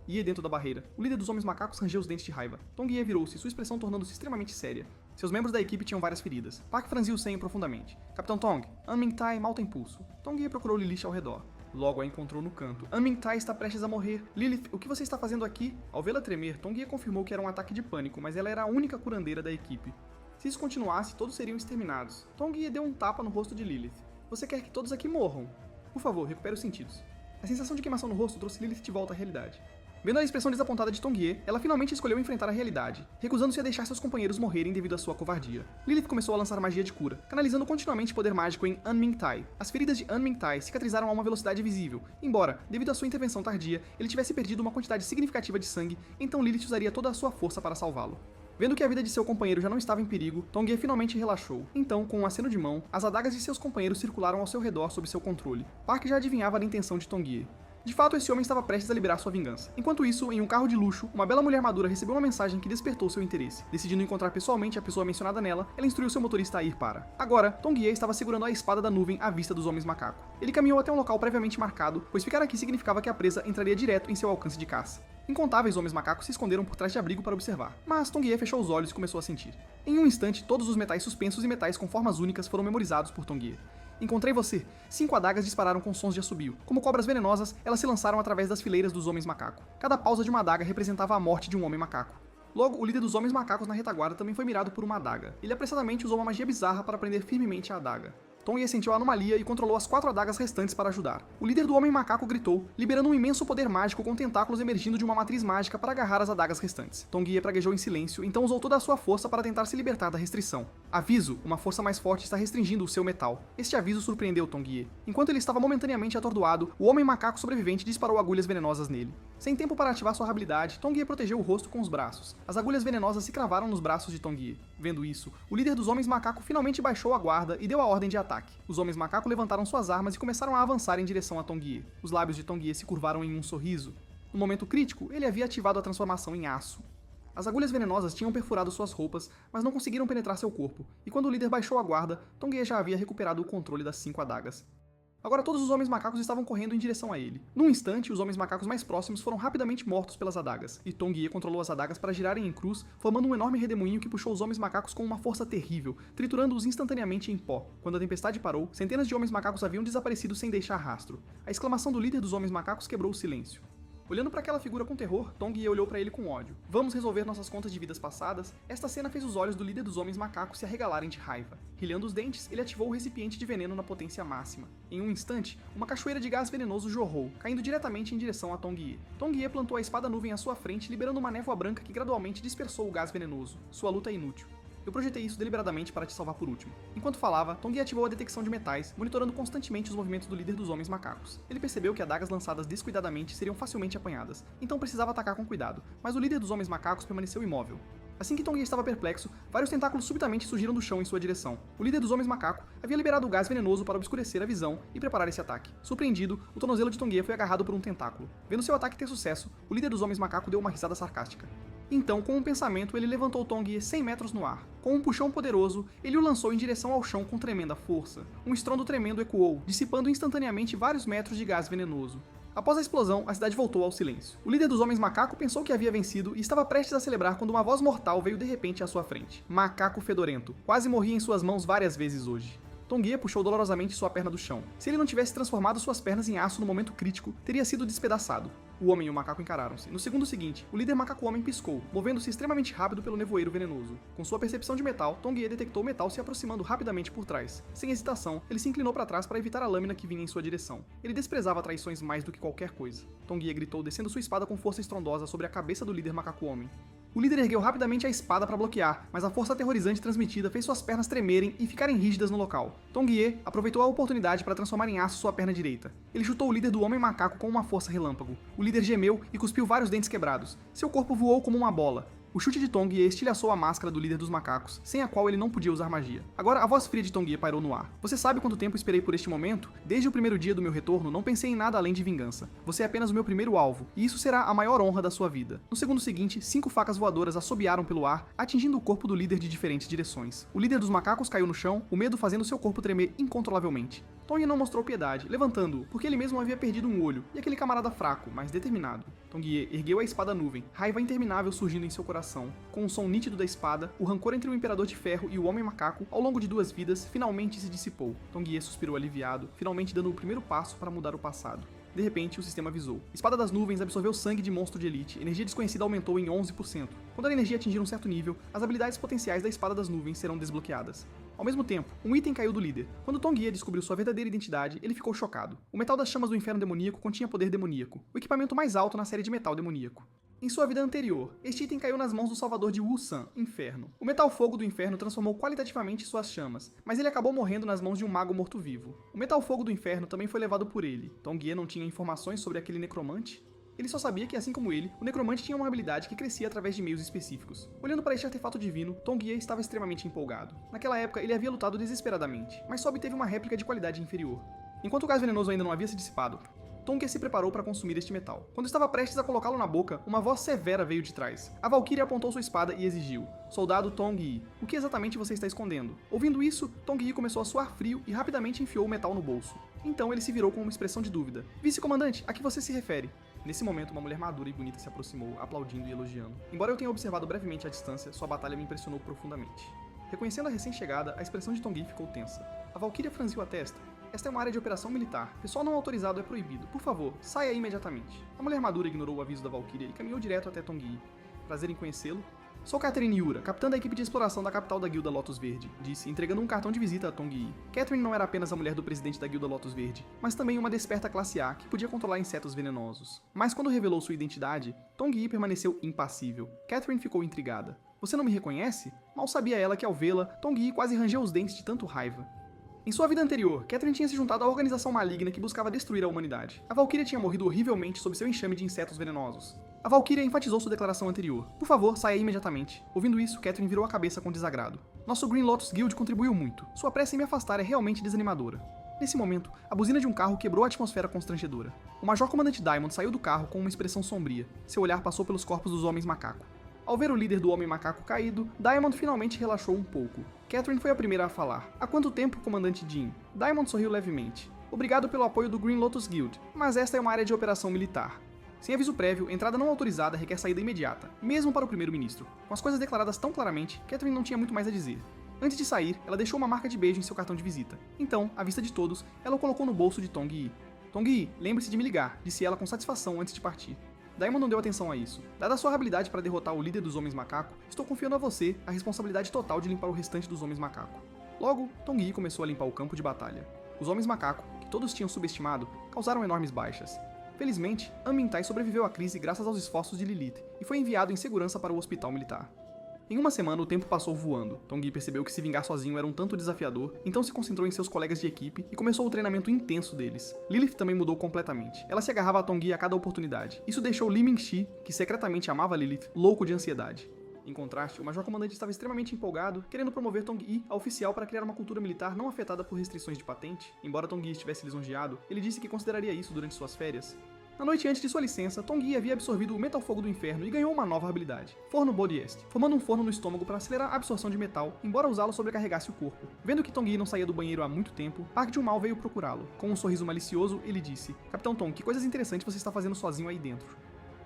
Ye dentro da barreira, o líder dos homens macacos rangeu os dentes de raiva. Tong-yi virou-se, sua expressão tornando-se extremamente séria. Seus membros da equipe tinham várias feridas. Park franziu o senho profundamente. "Capitão Tong, An Ming-tai mal tem pulso." Tong-yi procurou Lilith ao redor. Logo a encontrou no canto. "An Ming-tai está prestes a morrer. Lilith, o que você está fazendo aqui?" Ao vê-la tremer, Tong-yi confirmou que era um ataque de pânico, mas ela era a única curandeira da equipe. Se isso continuasse, todos seriam exterminados. Tong-yi deu um tapa no rosto de Lilith. "Você quer que todos aqui morram? Por favor, recupere os sentidos." A sensação de queimação no rosto trouxe Lilith de volta à realidade. Vendo a expressão desapontada de Tongue, ela finalmente escolheu enfrentar a realidade, recusando-se a deixar seus companheiros morrerem devido à sua covardia. Lilith começou a lançar magia de cura, canalizando continuamente poder mágico em An-Ming-Tai. As feridas de An-Ming-Tai cicatrizaram a uma velocidade visível, embora, devido à sua intervenção tardia, ele tivesse perdido uma quantidade significativa de sangue, então Lilith usaria toda a sua força para salvá-lo. Vendo que a vida de seu companheiro já não estava em perigo, Tongue finalmente relaxou. Então, com um aceno de mão, as adagas de seus companheiros circularam ao seu redor sob seu controle. Park já adivinhava a intenção de Tongue. De fato, esse homem estava prestes a liberar sua vingança. Enquanto isso, em um carro de luxo, uma bela mulher madura recebeu uma mensagem que despertou seu interesse. Decidindo encontrar pessoalmente a pessoa mencionada nela, ela instruiu seu motorista a ir para. Agora, Tongue estava segurando a espada da nuvem à vista dos homens macaco. Ele caminhou até um local previamente marcado, pois ficar aqui significava que a presa entraria direto em seu alcance de caça. Incontáveis homens macacos se esconderam por trás de abrigo para observar, mas Tongue fechou os olhos e começou a sentir. Em um instante, todos os metais suspensos e metais com formas únicas foram memorizados por Tongue. Encontrei você. 5 adagas dispararam com sons de assobio. Como cobras venenosas, elas se lançaram através das fileiras dos homens macaco. Cada pausa de uma adaga representava a morte de um homem macaco. Logo, o líder dos homens macacos na retaguarda também foi mirado por uma adaga. Ele apressadamente usou uma magia bizarra para prender firmemente a adaga. Tongue sentiu a anomalia e controlou as 4 adagas restantes para ajudar. O líder do homem macaco gritou, liberando um imenso poder mágico com tentáculos emergindo de uma matriz mágica para agarrar as adagas restantes. Tongue praguejou em silêncio, então usou toda a sua força para tentar se libertar da restrição. Aviso, uma força mais forte está restringindo o seu metal. Este aviso surpreendeu Tongue. Enquanto ele estava momentaneamente atordoado, o homem macaco sobrevivente disparou agulhas venenosas nele. Sem tempo para ativar sua habilidade, Tongue protegeu o rosto com os braços. As agulhas venenosas se cravaram nos braços de Tongue. Vendo isso, o líder dos homens macaco finalmente baixou a guarda e deu a ordem de ataque. Os homens macaco levantaram suas armas e começaram a avançar em direção a Tongue. Os lábios de Tongue se curvaram em um sorriso. No momento crítico, ele havia ativado a transformação em aço. As agulhas venenosas tinham perfurado suas roupas, mas não conseguiram penetrar seu corpo, e quando o líder baixou a guarda, Tongue já havia recuperado o controle das 5 adagas. Agora todos os homens macacos estavam correndo em direção a ele. Num instante, os homens macacos mais próximos foram rapidamente mortos pelas adagas, e Tongue controlou as adagas para girarem em cruz, formando um enorme redemoinho que puxou os homens macacos com uma força terrível, triturando-os instantaneamente em pó. Quando a tempestade parou, centenas de homens macacos haviam desaparecido sem deixar rastro. A exclamação do líder dos homens macacos quebrou o silêncio. Olhando para aquela figura com terror, Tongue olhou para ele com ódio. Vamos resolver nossas contas de vidas passadas? Esta cena fez os olhos do líder dos homens macacos se arregalarem de raiva. Rilhando os dentes, ele ativou o recipiente de veneno na potência máxima. Em um instante, uma cachoeira de gás venenoso jorrou, caindo diretamente em direção a Tongue. Tongue plantou a espada nuvem à sua frente, liberando uma névoa branca que gradualmente dispersou o gás venenoso. Sua luta é inútil. Eu projetei isso deliberadamente para te salvar por último. Enquanto falava, Tongue ativou a detecção de metais, monitorando constantemente os movimentos do líder dos homens macacos. Ele percebeu que adagas lançadas descuidadamente seriam facilmente apanhadas, então precisava atacar com cuidado, mas o líder dos homens macacos permaneceu imóvel. Assim que Tongue estava perplexo, vários tentáculos subitamente surgiram do chão em sua direção. O líder dos homens macaco havia liberado o gás venenoso para obscurecer a visão e preparar esse ataque. Surpreendido, o tornozelo de Tongue foi agarrado por um tentáculo. Vendo seu ataque ter sucesso, o líder dos homens macaco deu uma risada sarcástica. Então, com um pensamento, ele levantou Tongue 100 metros no ar. Com um puxão poderoso, ele o lançou em direção ao chão com tremenda força. Um estrondo tremendo ecoou, dissipando instantaneamente vários metros de gás venenoso. Após a explosão, a cidade voltou ao silêncio. O líder dos homens macaco pensou que havia vencido e estava prestes a celebrar quando uma voz mortal veio de repente à sua frente. Macaco fedorento. Quase morri em suas mãos várias vezes hoje. Tongue puxou dolorosamente sua perna do chão. Se ele não tivesse transformado suas pernas em aço no momento crítico, teria sido despedaçado. O homem e o macaco encararam-se. No segundo seguinte, o líder macaco-homem piscou, movendo-se extremamente rápido pelo nevoeiro venenoso. Com sua percepção de metal, Tongue detectou o metal se aproximando rapidamente por trás. Sem hesitação, ele se inclinou para trás para evitar a lâmina que vinha em sua direção. Ele desprezava traições mais do que qualquer coisa. Tongue gritou, descendo sua espada com força estrondosa sobre a cabeça do líder macaco-homem. O líder ergueu rapidamente a espada para bloquear, mas a força aterrorizante transmitida fez suas pernas tremerem e ficarem rígidas no local. Tongue aproveitou a oportunidade para transformar em aço sua perna direita. Ele chutou o líder do homem macaco com uma força relâmpago. O líder gemeu e cuspiu vários dentes quebrados. Seu corpo voou como uma bola. O chute de Tongue estilhaçou a máscara do líder dos macacos, sem a qual ele não podia usar magia. Agora a voz fria de Tongue pairou no ar. Você sabe quanto tempo esperei por este momento? Desde o primeiro dia do meu retorno, não pensei em nada além de vingança. Você é apenas o meu primeiro alvo, e isso será a maior honra da sua vida. No segundo seguinte, 5 facas voadoras assobiaram pelo ar, atingindo o corpo do líder de diferentes direções. O líder dos macacos caiu no chão, o medo fazendo seu corpo tremer incontrolavelmente. Tongue não mostrou piedade, levantando-o, porque ele mesmo havia perdido um olho, e aquele camarada fraco, mas determinado. Tongue ergueu a espada nuvem, raiva interminável surgindo em seu coração. Com o som nítido da espada, o rancor entre o Imperador de Ferro e o Homem Macaco, ao longo de 2 vidas, finalmente se dissipou. Tongue suspirou aliviado, finalmente dando o primeiro passo para mudar o passado. De repente, o sistema avisou. Espada das Nuvens absorveu sangue de monstro de elite, energia desconhecida aumentou em 11%. Quando a energia atingir um certo nível, as habilidades potenciais da Espada das Nuvens serão desbloqueadas. Ao mesmo tempo, um item caiu do líder. Quando Tong-Yi descobriu sua verdadeira identidade, ele ficou chocado. O metal das chamas do inferno demoníaco continha poder demoníaco, o equipamento mais alto na série de metal demoníaco. Em sua vida anterior, este item caiu nas mãos do salvador de Wu-San, Inferno. O metal fogo do inferno transformou qualitativamente suas chamas, mas ele acabou morrendo nas mãos de um mago morto-vivo. O metal fogo do inferno também foi levado por ele. Tong-Yi não tinha informações sobre aquele necromante? Ele só sabia que, assim como ele, o necromante tinha uma habilidade que crescia através de meios específicos. Olhando para este artefato divino, Tong-Yi estava extremamente empolgado. Naquela época, ele havia lutado desesperadamente, mas só obteve uma réplica de qualidade inferior. Enquanto o gás venenoso ainda não havia se dissipado, Tong-Yi se preparou para consumir este metal. Quando estava prestes a colocá-lo na boca, uma voz severa veio de trás. A Valkyria apontou sua espada e exigiu: "Soldado Tong-Yi, o que exatamente você está escondendo?" Ouvindo isso, Tong-Yi começou a suar frio e rapidamente enfiou o metal no bolso. Então ele se virou com uma expressão de dúvida. "Vice-comandante, a que você se refere?" Nesse momento, uma mulher madura e bonita se aproximou, aplaudindo e elogiando. Embora eu tenha observado brevemente à distância, sua batalha me impressionou profundamente. Reconhecendo a recém-chegada, a expressão de Tong-Yi ficou tensa. A Valkyria franziu a testa. "Esta é uma área de operação militar. Pessoal não autorizado é proibido. Por favor, saia imediatamente." A mulher madura ignorou o aviso da Valkyria e caminhou direto até Tong-Yi. "Prazer em conhecê-lo." "Sou Catherine Yura, capitã da equipe de exploração da capital da Guilda Lotus Verde", disse, entregando um cartão de visita a Tong-Yi. Catherine não era apenas a mulher do presidente da Guilda Lotus Verde, mas também uma desperta classe A que podia controlar insetos venenosos. Mas quando revelou sua identidade, Tong-Yi permaneceu impassível. Catherine ficou intrigada. "Você não me reconhece?" Mal sabia ela que, ao vê-la, Tong-Yi quase rangeu os dentes de tanto raiva. Em sua vida anterior, Catherine tinha se juntado à organização maligna que buscava destruir a humanidade. A Valkyria tinha morrido horrivelmente sob seu enxame de insetos venenosos. A Valkyria enfatizou sua declaração anterior: "Por favor, saia imediatamente." Ouvindo isso, Catherine virou a cabeça com desagrado. "Nosso Green Lotus Guild contribuiu muito. Sua pressa em me afastar é realmente desanimadora." Nesse momento, a buzina de um carro quebrou a atmosfera constrangedora. O Major Comandante Diamond saiu do carro com uma expressão sombria. Seu olhar passou pelos corpos dos homens macaco. Ao ver o líder do Homem Macaco caído, Diamond finalmente relaxou um pouco. Catherine foi a primeira a falar. "Há quanto tempo, Comandante Jin?" Diamond sorriu levemente. "Obrigado pelo apoio do Green Lotus Guild, mas esta é uma área de operação militar. Sem aviso prévio, entrada não autorizada requer saída imediata, mesmo para o primeiro-ministro." Com as coisas declaradas tão claramente, Catherine não tinha muito mais a dizer. Antes de sair, ela deixou uma marca de beijo em seu cartão de visita. Então, à vista de todos, ela o colocou no bolso de Tong-Yi. "Tong-Yi, lembre-se de me ligar", disse ela com satisfação antes de partir. Diamond não deu atenção a isso. "Dada sua habilidade para derrotar o líder dos Homens Macaco, estou confiando a você a responsabilidade total de limpar o restante dos Homens Macaco." Logo, Tong-Yi começou a limpar o campo de batalha. Os Homens Macaco, que todos tinham subestimado, causaram enormes baixas. Felizmente, Amintai sobreviveu à crise graças aos esforços de Lilith e foi enviado em segurança para o hospital militar. Em uma semana, o tempo passou voando. Tong-Yi percebeu que se vingar sozinho era um tanto desafiador, então se concentrou em seus colegas de equipe e começou o treinamento intenso deles. Lilith também mudou completamente. Ela se agarrava a Tong-Yi a cada oportunidade. Isso deixou Li Mingxi, que secretamente amava Lilith, louco de ansiedade. Em contraste, o Major Comandante estava extremamente empolgado, querendo promover Tong-Yi a oficial para criar uma cultura militar não afetada por restrições de patente. Embora Tong-Yi estivesse lisonjeado, ele disse que consideraria isso durante suas férias. Na noite antes de sua licença, Tong-Yi havia absorvido o Metal Fogo do Inferno e ganhou uma nova habilidade, Forno Bodiest, formando um forno no estômago para acelerar a absorção de metal, embora usá-lo sobrecarregasse o corpo. Vendo que Tong-Yi não saía do banheiro há muito tempo, Park Jun-mal veio procurá-lo. Com um sorriso malicioso, ele disse: "Capitão Tong, que coisas interessantes você está fazendo sozinho aí dentro."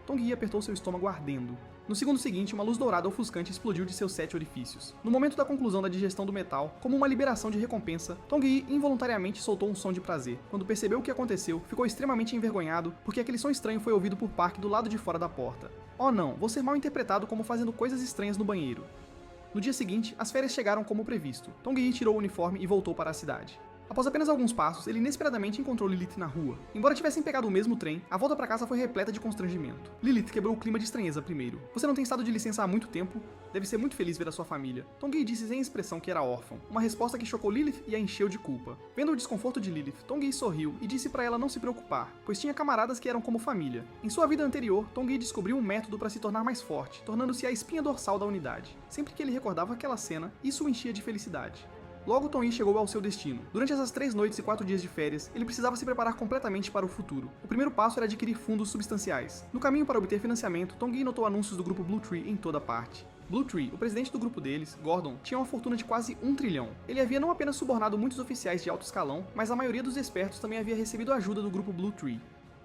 Tong-Yi apertou seu estômago ardendo. No segundo seguinte, uma luz dourada ofuscante explodiu de seus 7 orifícios. No momento da conclusão da digestão do metal, como uma liberação de recompensa, Tong-Yi involuntariamente soltou um som de prazer. Quando percebeu o que aconteceu, ficou extremamente envergonhado, porque aquele som estranho foi ouvido por Park do lado de fora da porta. "Oh não, vou ser mal interpretado como fazendo coisas estranhas no banheiro." No dia seguinte, as férias chegaram como previsto. Tong-Yi tirou o uniforme e voltou para a cidade. Após apenas alguns passos, ele inesperadamente encontrou Lilith na rua. Embora tivessem pegado o mesmo trem, a volta para casa foi repleta de constrangimento. Lilith quebrou o clima de estranheza primeiro. "Você não tem estado de licença há muito tempo? Deve ser muito feliz ver a sua família." Tong-Yi disse sem expressão que era órfão, uma resposta que chocou Lilith e a encheu de culpa. Vendo o desconforto de Lilith, Tong-Yi sorriu e disse para ela não se preocupar, pois tinha camaradas que eram como família. Em sua vida anterior, Tong-Yi descobriu um método para se tornar mais forte, tornando-se a espinha dorsal da unidade. Sempre que ele recordava aquela cena, isso o enchia de felicidade. Logo, Tong-Yi chegou ao seu destino. Durante essas 3 noites e 4 dias de férias, ele precisava se preparar completamente para o futuro. O primeiro passo era adquirir fundos substanciais. No caminho para obter financiamento, Tong-Yi notou anúncios do grupo Blue Tree em toda parte. Blue Tree, o presidente do grupo deles, Gordon, tinha uma fortuna de quase 1 trilhão. Ele havia não apenas subornado muitos oficiais de alto escalão, mas a maioria dos espertos também havia recebido ajuda do grupo Blue Tree.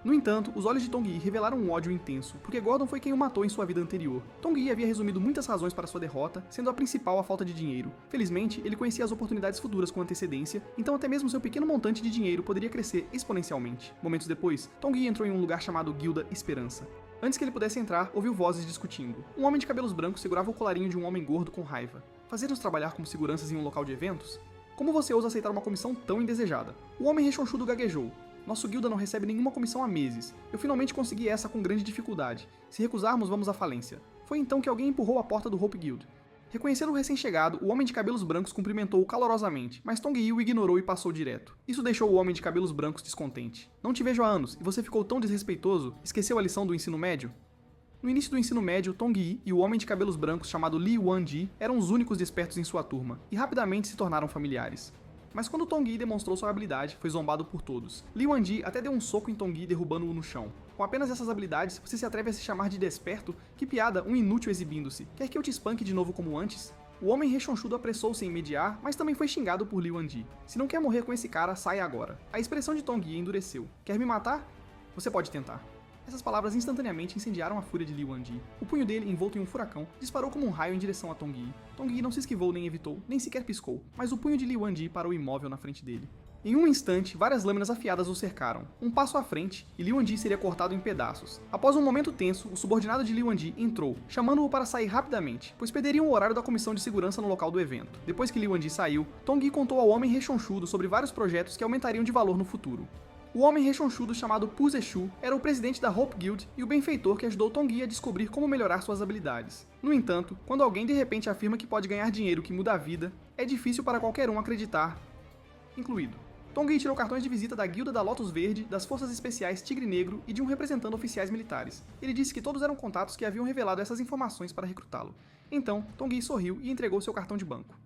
No entanto, os olhos de Tong-Yi revelaram um ódio intenso, porque Gordon foi quem o matou em sua vida anterior. Tong-Yi havia resumido muitas razões para sua derrota, sendo a principal a falta de dinheiro. Felizmente, ele conhecia as oportunidades futuras com antecedência, então até mesmo seu pequeno montante de dinheiro poderia crescer exponencialmente. Momentos depois, Tong-Yi entrou em um lugar chamado Guilda Esperança. Antes que ele pudesse entrar, ouviu vozes discutindo. Um homem de cabelos brancos segurava o colarinho de um homem gordo com raiva. Fazer-nos trabalhar como seguranças em um local de eventos? Como você ousa aceitar uma comissão tão indesejada? O homem rechonchudo gaguejou. Nosso guilda não recebe nenhuma comissão há meses. Eu finalmente consegui essa com grande dificuldade. Se recusarmos, vamos à falência. Foi então que alguém empurrou a porta do Hope Guild. Reconhecendo o recém-chegado, o homem de cabelos brancos cumprimentou-o calorosamente, mas Tong-Yi o ignorou e passou direto. Isso deixou o homem de cabelos brancos descontente. Não te vejo há anos, e você ficou tão desrespeitoso? Esqueceu a lição do ensino médio? No início do ensino médio, Tong-Yi e o homem de cabelos brancos chamado Li Wan-ji eram os únicos despertos em sua turma, e rapidamente se tornaram familiares. Mas quando Tong-Yi demonstrou sua habilidade, foi zombado por todos. Li Wan-ji até deu um soco em Tong-Yi, derrubando-o no chão. Com apenas essas habilidades, você se atreve a se chamar de desperto? Que piada, um inútil exibindo-se. Quer que eu te espanque de novo como antes? O homem rechonchudo apressou-se em mediar, mas também foi xingado por Li Wan-ji. Se não quer morrer com esse cara, saia agora. A expressão de Tong-Yi endureceu. Quer me matar? Você pode tentar. Essas palavras instantaneamente incendiaram a fúria de Li Wan-ji. O punho dele, envolto em um furacão, disparou como um raio em direção a Tong-Yi. Tong-Yi não se esquivou nem evitou, nem sequer piscou, mas o punho de Li Wan-ji parou imóvel na frente dele. Em um instante, várias lâminas afiadas o cercaram. Um passo à frente, e Li Wan-ji seria cortado em pedaços. Após um momento tenso, o subordinado de Li Wan-ji entrou, chamando-o para sair rapidamente, pois perderiam o horário da comissão de segurança no local do evento. Depois que Li Wan-ji saiu, Tong-Yi contou ao homem rechonchudo sobre vários projetos que aumentariam de valor no futuro. O homem rechonchudo chamado Pu Zexu era o presidente da Hope Guild e o benfeitor que ajudou Tong-Yi a descobrir como melhorar suas habilidades. No entanto, quando alguém de repente afirma que pode ganhar dinheiro que muda a vida, é difícil para qualquer um acreditar, incluído. Tong-Yi tirou cartões de visita da Guilda da Lotus Verde, das Forças Especiais Tigre Negro e de um representante oficiais militares. Ele disse que todos eram contatos que haviam revelado essas informações para recrutá-lo. Então, Tong-Yi sorriu e entregou seu cartão de banco.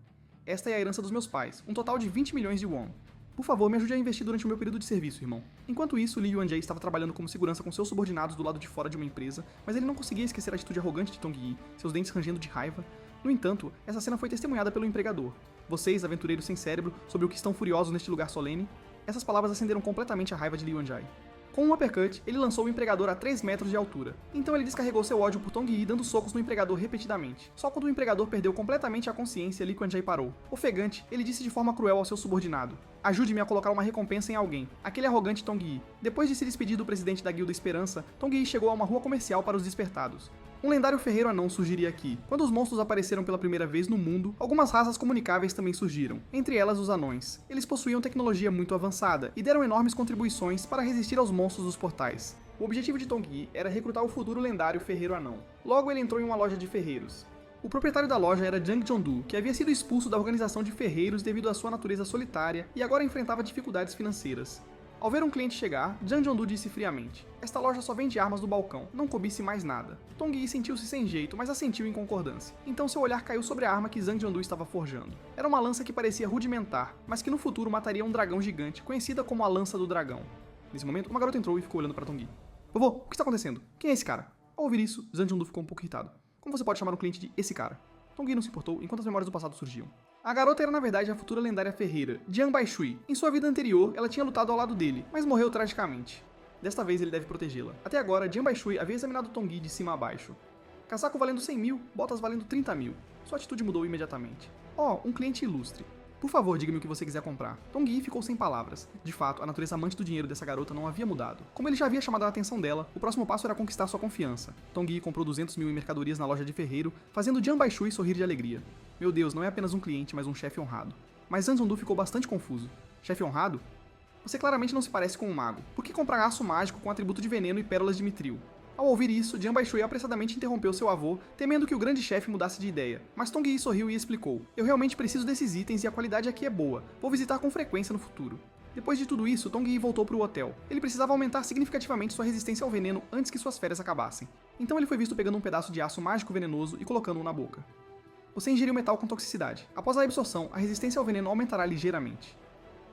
Esta é a herança dos meus pais, um total de 20 milhões de won. Por favor, me ajude a investir durante o meu período de serviço, irmão. Enquanto isso, Li Yuanjie estava trabalhando como segurança com seus subordinados do lado de fora de uma empresa, mas ele não conseguia esquecer a atitude arrogante de Tong-Yi, seus dentes rangendo de raiva. No entanto, essa cena foi testemunhada pelo empregador. Vocês, aventureiros sem cérebro, sobre o que estão furiosos neste lugar solene? Essas palavras acenderam completamente a raiva de Li Yuanjie. Com um uppercut, ele lançou o empregador a 3 metros de altura. Então ele descarregou seu ódio por Tong-Yi dando socos no empregador repetidamente. Só quando o empregador perdeu completamente a consciência, Li Yuanjie parou. Ofegante, ele disse de forma cruel ao seu subordinado: ajude-me a colocar uma recompensa em alguém. Aquele arrogante Tong-Yi. Depois de se despedir do presidente da Guilda Esperança, Tong-Yi chegou a uma rua comercial para os despertados. Um lendário ferreiro anão surgiria aqui. Quando os monstros apareceram pela primeira vez no mundo, algumas raças comunicáveis também surgiram, entre elas os anões. Eles possuíam tecnologia muito avançada e deram enormes contribuições para resistir aos monstros dos portais. O objetivo de Tong-Yi era recrutar o futuro lendário ferreiro anão. Logo ele entrou em uma loja de ferreiros. O proprietário da loja era Jang Jong-du, que havia sido expulso da organização de ferreiros devido à sua natureza solitária e agora enfrentava dificuldades financeiras. Ao ver um cliente chegar, Jang Jong-du disse friamente: esta loja só vende armas do balcão, não cobice mais nada. Tong-Yi sentiu-se sem jeito, mas assentiu em concordância. Então seu olhar caiu sobre a arma que Jang Jong-du estava forjando. Era uma lança que parecia rudimentar, mas que no futuro mataria um dragão gigante, conhecida como a Lança do Dragão. Nesse momento, uma garota entrou e ficou olhando para Tong-Yi. Vovô, o que está acontecendo? Quem é esse cara? Ao ouvir isso, Jang Jong-du ficou um pouco irritado. Como você pode chamar um cliente de esse cara? Tong-Yi não se importou enquanto as memórias do passado surgiam. A garota era na verdade a futura lendária ferreira, Jiang Baishui. Em sua vida anterior, ela tinha lutado ao lado dele, mas morreu tragicamente. Desta vez ele deve protegê-la. Até agora, Jiang Baishui havia examinado Tong-Yi de cima a baixo. Casaco valendo 100 mil, botas valendo 30 mil. Sua atitude mudou imediatamente. Oh, um cliente ilustre. Por favor, diga-me o que você quiser comprar. Tong-Yi ficou sem palavras. De fato, a natureza amante do dinheiro dessa garota não havia mudado. Como ele já havia chamado a atenção dela, o próximo passo era conquistar sua confiança. Tong-Yi comprou 200 mil em mercadorias na loja de ferreiro, fazendo Jiang Baishui sorrir de alegria. Meu Deus, não é apenas um cliente, mas um chefe honrado. Mas Jang Jong-du ficou bastante confuso. Chefe honrado? Você claramente não se parece com um mago. Por que comprar aço mágico com atributo de veneno e pérolas de mitril? Ao ouvir isso, Jiang Baishui apressadamente interrompeu seu avô, temendo que o grande chefe mudasse de ideia. Mas Tong-Yi sorriu e explicou: eu realmente preciso desses itens e a qualidade aqui é boa. Vou visitar com frequência no futuro. Depois de tudo isso, Tong-Yi voltou para o hotel. Ele precisava aumentar significativamente sua resistência ao veneno antes que suas férias acabassem. Então ele foi visto pegando um pedaço de aço mágico venenoso e colocando-o na boca. Você ingeriu metal com toxicidade. Após a absorção, a resistência ao veneno aumentará ligeiramente.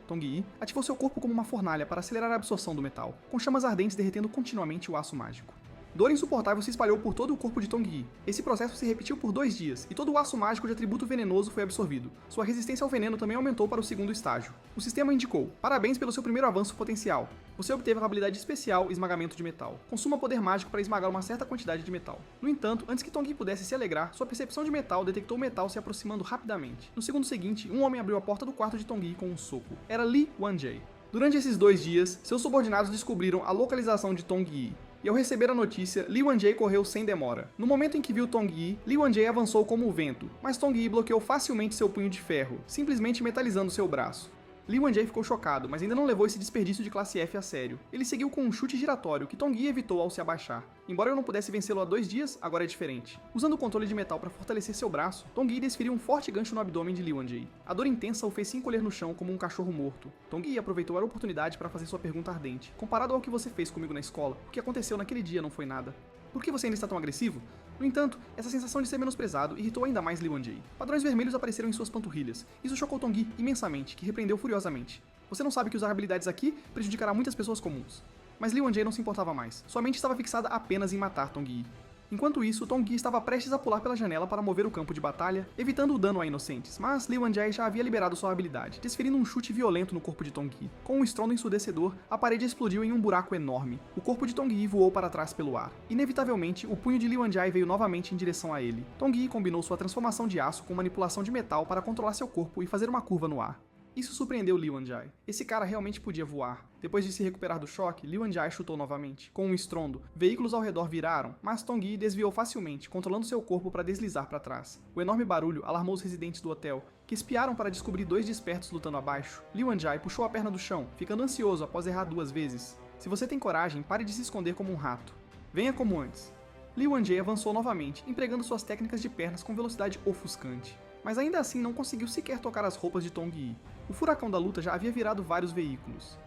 Tong-Yi ativou seu corpo como uma fornalha para acelerar a absorção do metal, com chamas ardentes derretendo continuamente o aço mágico. Dor insuportável se espalhou por todo o corpo de Tong-Yi. Esse processo se repetiu por 2 dias, e todo o aço mágico de atributo venenoso foi absorvido. Sua resistência ao veneno também aumentou para o segundo estágio. O sistema indicou: parabéns pelo seu primeiro avanço potencial. Você obteve a habilidade especial Esmagamento de Metal. Consuma poder mágico para esmagar uma certa quantidade de metal. No entanto, antes que Tong-Yi pudesse se alegrar, sua percepção de metal detectou o metal se aproximando rapidamente. No segundo seguinte, um homem abriu a porta do quarto de Tong-Yi com um soco. Era Li Wan-Jie. Durante esses 2 dias, seus subordinados descobriram a localização de Tong-Yi. E ao receber a notícia, Li Wanjie correu sem demora. No momento em que viu Tong Yi, Li Wanjie avançou como o vento, mas Tong Yi bloqueou facilmente seu punho de ferro, simplesmente metalizando seu braço. Li Wanjie ficou chocado, mas ainda não levou esse desperdício de classe F a sério. Ele seguiu com um chute giratório que Tong Yi evitou ao se abaixar. Embora eu não pudesse vencê-lo há 2 dias, agora é diferente. Usando o controle de metal para fortalecer seu braço, Tong Yi desferiu um forte gancho no abdômen de Li Wanjie. A dor intensa o fez se encolher no chão como um cachorro morto. Tong Yi aproveitou a oportunidade para fazer sua pergunta ardente. Comparado ao que você fez comigo na escola, o que aconteceu naquele dia não foi nada. Por que você ainda está tão agressivo? No entanto, essa sensação de ser menosprezado irritou ainda mais Li Wanjie. Padrões vermelhos apareceram em suas panturrilhas. Isso chocou Tong Yi imensamente, que repreendeu furiosamente. Você não sabe que usar habilidades aqui prejudicará muitas pessoas comuns. Mas Li Wanjie não se importava mais. Sua mente estava fixada apenas em matar Tong Yi. Enquanto isso, Tong Yi estava prestes a pular pela janela para mover o campo de batalha, evitando o dano a inocentes, mas Li Wanjie já havia liberado sua habilidade, desferindo um chute violento no corpo de Tong Yi. Com um estrondo ensurdecedor, a parede explodiu em um buraco enorme. O corpo de Tong Yi voou para trás pelo ar. Inevitavelmente, o punho de Li Wanjie veio novamente em direção a ele. Tong Yi combinou sua transformação de aço com manipulação de metal para controlar seu corpo e fazer uma curva no ar. Isso surpreendeu Li Wanjie. Esse cara realmente podia voar. Depois de se recuperar do choque, Li Wanjie chutou novamente. Com um estrondo, veículos ao redor viraram, mas Tong Yi desviou facilmente, controlando seu corpo para deslizar para trás. O enorme barulho alarmou os residentes do hotel, que espiaram para descobrir 2 despertos lutando abaixo. Li Wanjie puxou a perna do chão, ficando ansioso após errar 2 vezes. Se você tem coragem, pare de se esconder como um rato. Venha como antes. Li Wanjie avançou novamente, empregando suas técnicas de pernas com velocidade ofuscante. Mas ainda assim não conseguiu sequer tocar as roupas de Tong Yi. O furacão da luta já havia virado vários veículos.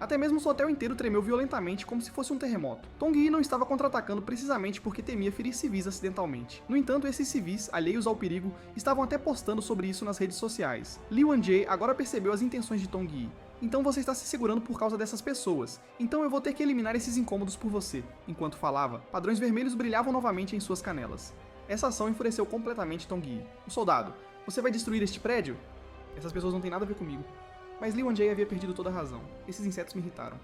Até mesmo o hotel inteiro tremeu violentamente como se fosse um terremoto. Tong Yi não estava contra-atacando precisamente porque temia ferir civis acidentalmente. No entanto, esses civis, alheios ao perigo, estavam até postando sobre isso nas redes sociais. Li Wanjie agora percebeu as intenções de Tong Yi. Então você está se segurando por causa dessas pessoas. Então eu vou ter que eliminar esses incômodos por você. Enquanto falava, padrões vermelhos brilhavam novamente em suas canelas. Essa ação enfureceu completamente Tong Yi. O soldado, você vai destruir este prédio? Essas pessoas não têm nada a ver comigo. Mas Li Wanjie havia perdido toda a razão. Esses insetos me irritaram.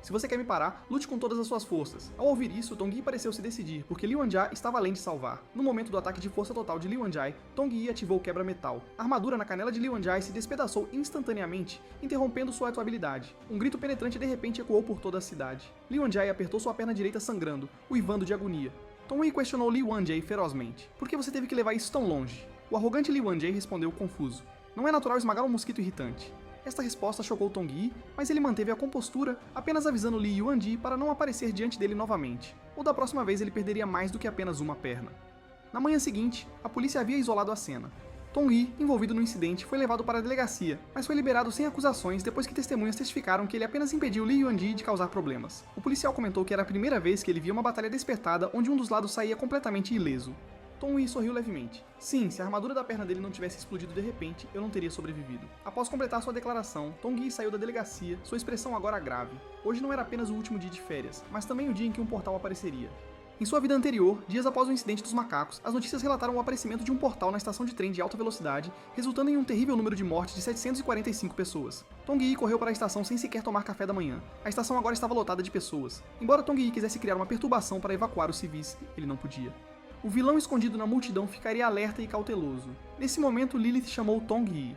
Se você quer me parar, lute com todas as suas forças. Ao ouvir isso, Tong Yi pareceu se decidir, porque Li Wanjie estava além de salvar. No momento do ataque de força total de Li Wanjie, Tong Yi ativou o quebra-metal. A armadura na canela de Li Wanjie se despedaçou instantaneamente, interrompendo sua atuabilidade. Um grito penetrante de repente ecoou por toda a cidade. Li Wanjie apertou sua perna direita sangrando, uivando de agonia. Tong Yi questionou Li Wanjie ferozmente. Por que você teve que levar isso tão longe? O arrogante Li Wanjie respondeu confuso. Não é natural esmagar um mosquito irritante. Esta resposta chocou Tong Yi, mas ele manteve a compostura, apenas avisando Li Wanjie para não aparecer diante dele novamente, ou da próxima vez ele perderia mais do que apenas uma perna. Na manhã seguinte, a polícia havia isolado a cena. Tong Yi, envolvido no incidente, foi levado para a delegacia, mas foi liberado sem acusações depois que testemunhas testificaram que ele apenas impediu Li Wanjie de causar problemas. O policial comentou que era a primeira vez que ele via uma batalha despertada onde um dos lados saía completamente ileso. Tong Yi sorriu levemente. Sim, se a armadura da perna dele não tivesse explodido de repente, eu não teria sobrevivido. Após completar sua declaração, Tong Yi saiu da delegacia, sua expressão agora grave. Hoje não era apenas o último dia de férias, mas também o dia em que um portal apareceria. Em sua vida anterior, dias após o incidente dos macacos, as notícias relataram o aparecimento de um portal na estação de trem de alta velocidade, resultando em um terrível número de mortes de 745 pessoas. Tong Yi correu para a estação sem sequer tomar café da manhã. A estação agora estava lotada de pessoas. Embora Tong Yi quisesse criar uma perturbação para evacuar os civis, ele não podia. O vilão escondido na multidão ficaria alerta e cauteloso. Nesse momento, Lilith chamou Tong Yi.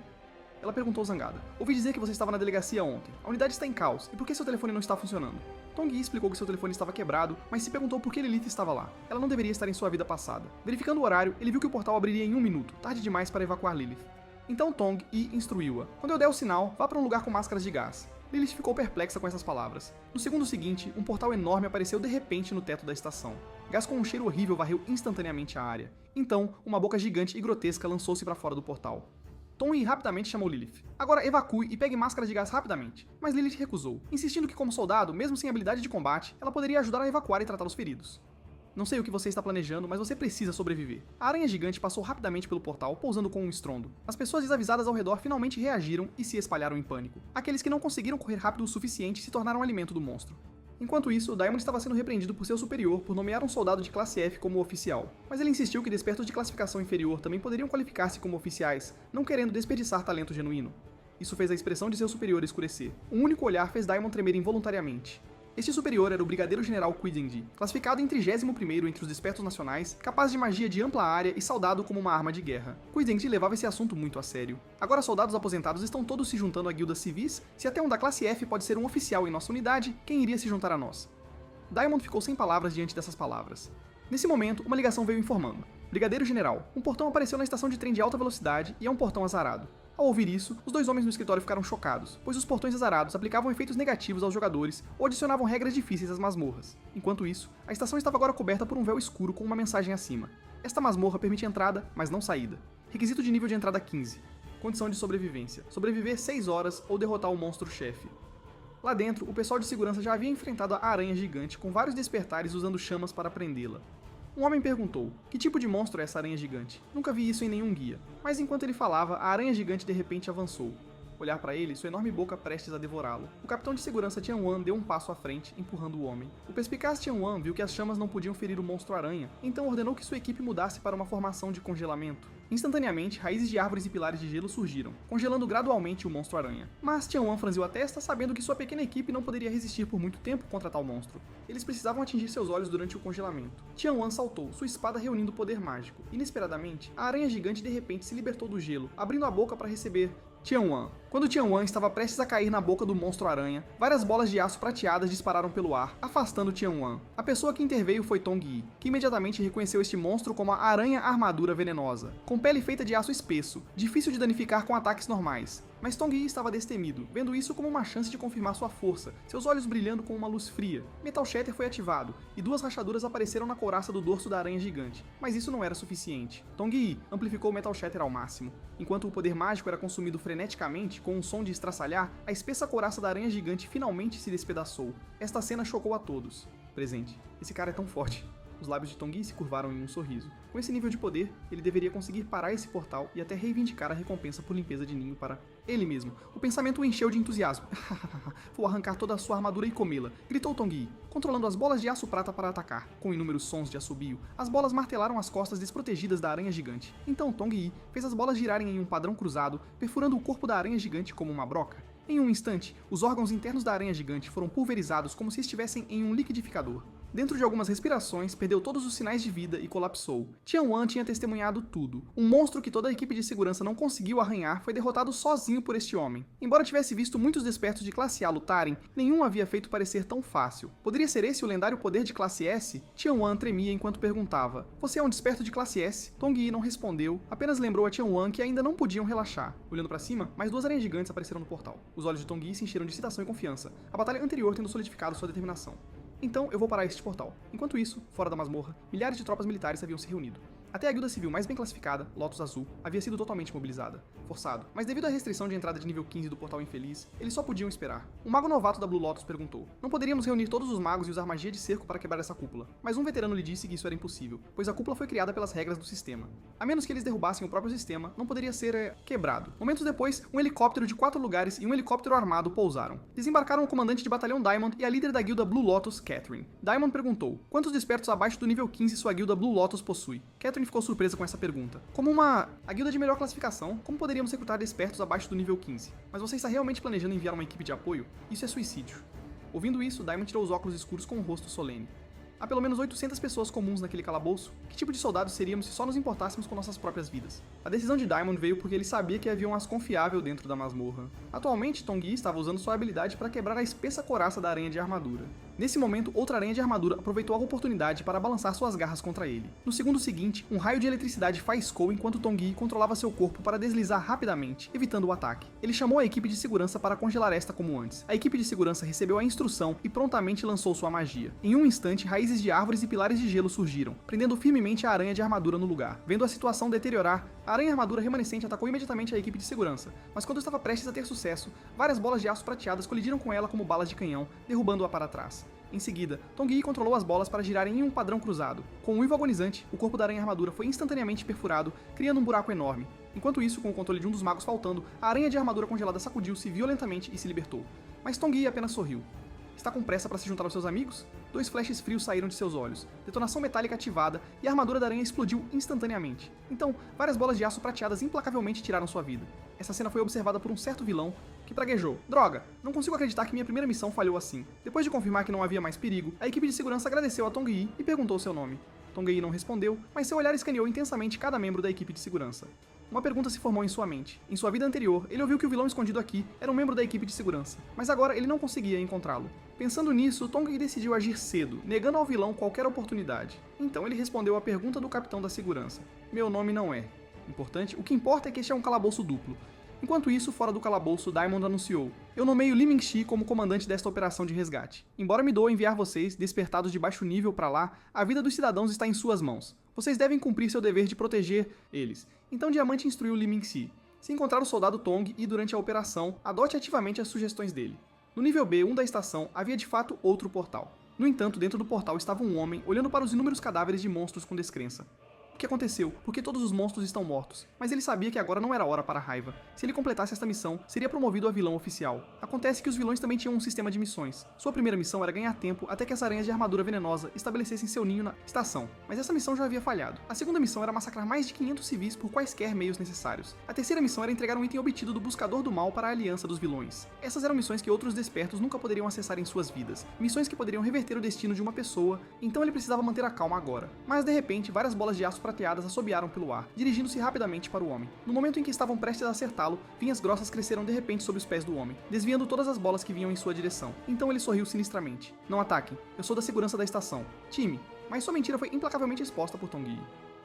Ela perguntou zangada. Ouvi dizer que você estava na delegacia ontem. A unidade está em caos. E por que seu telefone não está funcionando? Tong Yi explicou que seu telefone estava quebrado, mas se perguntou por que Lilith estava lá. Ela não deveria estar em sua vida passada. Verificando o horário, ele viu que o portal abriria em 1 minuto, tarde demais para evacuar Lilith. Então Tong Yi instruiu-a. Quando eu der o sinal, vá para um lugar com máscaras de gás. Lilith ficou perplexa com essas palavras. No segundo seguinte, um portal enorme apareceu de repente no teto da estação. Gás com um cheiro horrível varreu instantaneamente a área. Então, uma boca gigante e grotesca lançou-se para fora do portal. Tong Yi rapidamente chamou Lilith. Agora evacue e pegue máscaras de gás rapidamente. Mas Lilith recusou, insistindo que como soldado, mesmo sem habilidade de combate, ela poderia ajudar a evacuar e tratar os feridos. Não sei o que você está planejando, mas você precisa sobreviver. A aranha gigante passou rapidamente pelo portal, pousando com um estrondo. As pessoas desavisadas ao redor finalmente reagiram e se espalharam em pânico. Aqueles que não conseguiram correr rápido o suficiente se tornaram alimento do monstro. Enquanto isso, Diamond estava sendo repreendido por seu superior por nomear um soldado de classe F como oficial. Mas ele insistiu que despertos de classificação inferior também poderiam qualificar-se como oficiais, não querendo desperdiçar talento genuíno. Isso fez a expressão de seu superior escurecer. Um único olhar fez Diamond tremer involuntariamente. Este superior era o Brigadeiro General Qui Dengdi, classificado em 31º entre os despertos nacionais, capaz de magia de ampla área e saudado como uma arma de guerra. Qui Dengdi levava esse assunto muito a sério. Agora soldados aposentados estão todos se juntando a guildas civis, se até um da classe F pode ser um oficial em nossa unidade, quem iria se juntar a nós? Diamond ficou sem palavras diante dessas palavras. Nesse momento, uma ligação veio informando. Brigadeiro General, um portão apareceu na estação de trem de alta velocidade e é um portão azarado. Ao ouvir isso, os dois homens no escritório ficaram chocados, pois os portões azarados aplicavam efeitos negativos aos jogadores ou adicionavam regras difíceis às masmorras. Enquanto isso, a estação estava agora coberta por um véu escuro com uma mensagem acima. Esta masmorra permite entrada, mas não saída. Requisito de nível de entrada 15. Condição de sobrevivência. Sobreviver 6 horas ou derrotar o monstro-chefe. Lá dentro, o pessoal de segurança já havia enfrentado a aranha gigante com vários despertares usando chamas para prendê-la. Um homem perguntou, que tipo de monstro é essa aranha gigante? Nunca vi isso em nenhum guia. Mas enquanto ele falava, a aranha gigante de repente avançou. Olhar para ele, sua enorme boca prestes a devorá-lo. O capitão de segurança Tianwan deu um passo à frente, empurrando o homem. O perspicaz Tianwan viu que as chamas não podiam ferir o monstro-aranha, então ordenou que sua equipe mudasse para uma formação de congelamento. Instantaneamente, raízes de árvores e pilares de gelo surgiram, congelando gradualmente o monstro-aranha. Mas Tianwan franziu a testa, sabendo que sua pequena equipe não poderia resistir por muito tempo contra tal monstro. Eles precisavam atingir seus olhos durante o congelamento. Tianwan saltou, sua espada reunindo poder mágico. Inesperadamente, a aranha gigante de repente se libertou do gelo, abrindo a boca para receber Tianwan. Quando Tianwan estava prestes a cair na boca do monstro-aranha, várias bolas de aço prateadas dispararam pelo ar, afastando Tianwan. A pessoa que interveio foi Tong Yi, que imediatamente reconheceu este monstro como a Aranha Armadura Venenosa, com pele feita de aço espesso, difícil de danificar com ataques normais. Mas Tong Yi estava destemido, vendo isso como uma chance de confirmar sua força, seus olhos brilhando com uma luz fria. Metal Shatter foi ativado, e 2 rachaduras apareceram na couraça do dorso da aranha gigante, mas isso não era suficiente. Tong Yi amplificou o Metal Shatter ao máximo. Enquanto o poder mágico era consumido freneticamente, com um som de estraçalhar, a espessa couraça da aranha gigante finalmente se despedaçou. Esta cena chocou a todos. Presente. Esse cara é tão forte. Os lábios de Tong Yi se curvaram em um sorriso. Com esse nível de poder, ele deveria conseguir parar esse portal e até reivindicar a recompensa por limpeza de ninho para ele mesmo. O pensamento o encheu de entusiasmo. Vou arrancar toda a sua armadura e comê-la, gritou Tong Yi, controlando as bolas de aço prata para atacar. Com inúmeros sons de assobio, as bolas martelaram as costas desprotegidas da aranha gigante. Então Tong Yi fez as bolas girarem em um padrão cruzado, perfurando o corpo da aranha gigante como uma broca. Em um instante, os órgãos internos da aranha gigante foram pulverizados como se estivessem em um liquidificador. Dentro de algumas respirações, perdeu todos os sinais de vida e colapsou. Tianwan tinha testemunhado tudo. Um monstro que toda a equipe de segurança não conseguiu arranhar foi derrotado sozinho por este homem. Embora tivesse visto muitos despertos de classe A lutarem, nenhum havia feito parecer tão fácil. Poderia ser esse o lendário poder de classe S? Tianwan tremia enquanto perguntava. Você é um desperto de classe S? Tong Yi não respondeu, apenas lembrou a Tianwan que ainda não podiam relaxar. Olhando para cima, mais 2 aranhas gigantes apareceram no portal. Os olhos de Tong Yi se encheram de excitação e confiança, a batalha anterior tendo solidificado sua determinação. Então eu vou parar este portal. Enquanto isso, fora da masmorra, milhares de tropas militares haviam se reunido. Até a guilda civil mais bem classificada, Lotus Azul, havia sido totalmente mobilizada. Forçado, mas devido à restrição de entrada de nível 15 do portal infeliz, eles só podiam esperar. Um mago novato da Blue Lotus perguntou: não poderíamos reunir todos os magos e usar magia de cerco para quebrar essa cúpula? Mas um veterano lhe disse que isso era impossível, pois a cúpula foi criada pelas regras do sistema. A menos que eles derrubassem o próprio sistema, não poderia ser quebrado. Momentos depois, um helicóptero de 4 lugares e um helicóptero armado pousaram. Desembarcaram o comandante de batalhão Diamond e a líder da guilda Blue Lotus, Catherine. Diamond perguntou: quantos despertos abaixo do nível 15 sua guilda Blue Lotus possui? Catherine ficou surpresa com essa pergunta. A guilda de melhor classificação, como poderíamos recrutar despertos abaixo do nível 15? Mas você está realmente planejando enviar uma equipe de apoio? Isso é suicídio. Ouvindo isso, Diamond tirou os óculos escuros com um rosto solene. Há pelo menos 800 pessoas comuns naquele calabouço. Que tipo de soldados seríamos se só nos importássemos com nossas próprias vidas? A decisão de Diamond veio porque ele sabia que havia um as confiável dentro da masmorra. Atualmente, Tong Yi estava usando sua habilidade para quebrar a espessa couraça da aranha de armadura. Nesse momento, outra aranha de armadura aproveitou a oportunidade para balançar suas garras contra ele. No segundo seguinte, um raio de eletricidade faiscou enquanto Tong Yi controlava seu corpo para deslizar rapidamente, evitando o ataque. Ele chamou a equipe de segurança para congelar esta como antes. A equipe de segurança recebeu a instrução e prontamente lançou sua magia. Em um instante, raízes de árvores e pilares de gelo surgiram, prendendo firmemente a aranha de armadura no lugar. Vendo a situação deteriorar, a aranha armadura remanescente atacou imediatamente a equipe de segurança, mas quando estava prestes a ter sucesso, várias bolas de aço prateadas colidiram com ela como balas de canhão, derrubando-a para trás. Em seguida, Tong Yi controlou as bolas para girarem em um padrão cruzado. Com um uivo agonizante, o corpo da aranha armadura foi instantaneamente perfurado, criando um buraco enorme. Enquanto isso, com o controle de um dos magos faltando, a aranha de armadura congelada sacudiu-se violentamente e se libertou. Mas Tong Yi apenas sorriu. Está com pressa para se juntar aos seus amigos? 2 flashes frios saíram de seus olhos, detonação metálica ativada e a armadura da aranha explodiu instantaneamente. Então, várias bolas de aço prateadas implacavelmente tiraram sua vida. Essa cena foi observada por um certo vilão que praguejou: droga, não consigo acreditar que minha primeira missão falhou assim. Depois de confirmar que não havia mais perigo, a equipe de segurança agradeceu a Tong Yi e perguntou seu nome. Tong Yi não respondeu, mas seu olhar escaneou intensamente cada membro da equipe de segurança. Uma pergunta se formou em sua mente. Em sua vida anterior, ele ouviu que o vilão escondido aqui era um membro da equipe de segurança, mas agora ele não conseguia encontrá-lo. Pensando nisso, Tong decidiu agir cedo, negando ao vilão qualquer oportunidade. Então ele respondeu à pergunta do capitão da segurança. Meu nome não é importante, o que importa é que este é um calabouço duplo. Enquanto isso, fora do calabouço, Diamond anunciou: eu nomeio Li Mingxi como comandante desta operação de resgate. Embora me doa enviar vocês, despertados de baixo nível para lá, a vida dos cidadãos está em suas mãos. Vocês devem cumprir seu dever de proteger eles. Então Diamante instruiu Li Mingxi. Se encontrar o soldado Tong e durante a operação, adote ativamente as sugestões dele. No nível B1 da estação, havia de fato outro portal. No entanto, dentro do portal estava um homem olhando para os inúmeros cadáveres de monstros com descrença. O que aconteceu? Porque todos os monstros estão mortos, mas ele sabia que agora não era hora para a raiva. Se ele completasse esta missão, seria promovido a vilão oficial. Acontece que os vilões também tinham um sistema de missões. Sua primeira missão era ganhar tempo até que as aranhas de armadura venenosa estabelecessem seu ninho na estação, mas essa missão já havia falhado. A segunda missão era massacrar mais de 500 civis por quaisquer meios necessários. A terceira missão era entregar um item obtido do Buscador do Mal para a Aliança dos Vilões. Essas eram missões que outros despertos nunca poderiam acessar em suas vidas, missões que poderiam reverter o destino de uma pessoa, então ele precisava manter a calma agora. Mas de repente, várias bolas de aço prateadas assobiaram pelo ar, dirigindo-se rapidamente para o homem. No momento em que estavam prestes a acertá-lo, vinhas grossas cresceram de repente sob os pés do homem, desviando todas as bolas que vinham em sua direção. Então ele sorriu sinistramente. Não ataquem, eu sou da segurança da estação. Time. Mas sua mentira foi implacavelmente exposta por Tong Yi.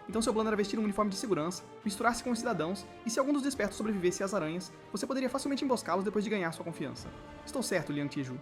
Então seu plano era vestir um uniforme de segurança, misturar-se com os cidadãos, e se algum dos despertos sobrevivesse às aranhas, você poderia facilmente emboscá-los depois de ganhar sua confiança. Estou certo, Liang Tieju.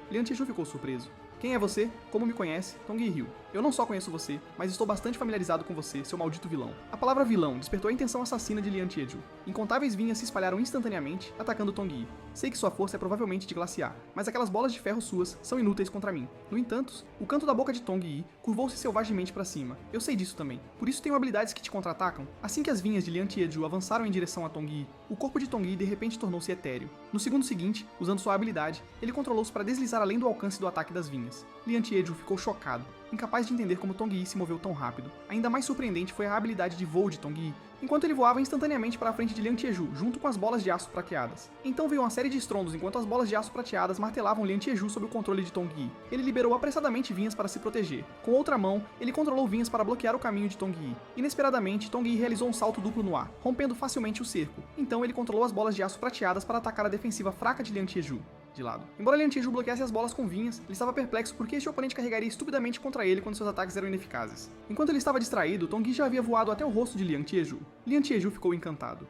Liang Tieju ficou surpreso. Quem é você? Como me conhece? Tong Yi riu. Eu não só conheço você, mas estou bastante familiarizado com você, seu maldito vilão. A palavra vilão despertou a intenção assassina de Liang Tieju. Incontáveis vinhas se espalharam instantaneamente, atacando Tong Yi. Sei que sua força é provavelmente de classe A, mas aquelas bolas de ferro suas são inúteis contra mim. No entanto, o canto da boca de Tong Yi curvou-se selvagemente para cima. Eu sei disso também. Por isso tenho habilidades que te contra-atacam. Assim que as vinhas de Liang Tieju avançaram em direção a Tong Yi, o corpo de Tong Yi de repente tornou-se etéreo. No segundo seguinte, usando sua habilidade, ele controlou-se para deslizar além do alcance do ataque das vinhas. Liang Tieju ficou chocado, incapaz de entender como Tong Yi se moveu tão rápido. Ainda mais surpreendente foi a habilidade de voo de Tong Yi, enquanto ele voava instantaneamente para a frente de Liang Tieju, junto com as bolas de aço prateadas. Então veio uma série de estrondos enquanto as bolas de aço prateadas martelavam Liang Tieju sob o controle de Tong Yi. Ele liberou apressadamente vinhas para se proteger. Com outra mão, ele controlou vinhas para bloquear o caminho de Tong Yi. Inesperadamente, Tong Yi realizou um salto duplo no ar, rompendo facilmente o cerco. Então ele controlou as bolas de aço prateadas para atacar a defensiva fraca de Liang Tieju. De lado. Embora Liang Tieju bloqueasse as bolas com vinhas, ele estava perplexo porque este oponente carregaria estupidamente contra ele quando seus ataques eram ineficazes. Enquanto ele estava distraído, Tong Yi já havia voado até o rosto de Liang Tieju. Liang Tieju ficou encantado.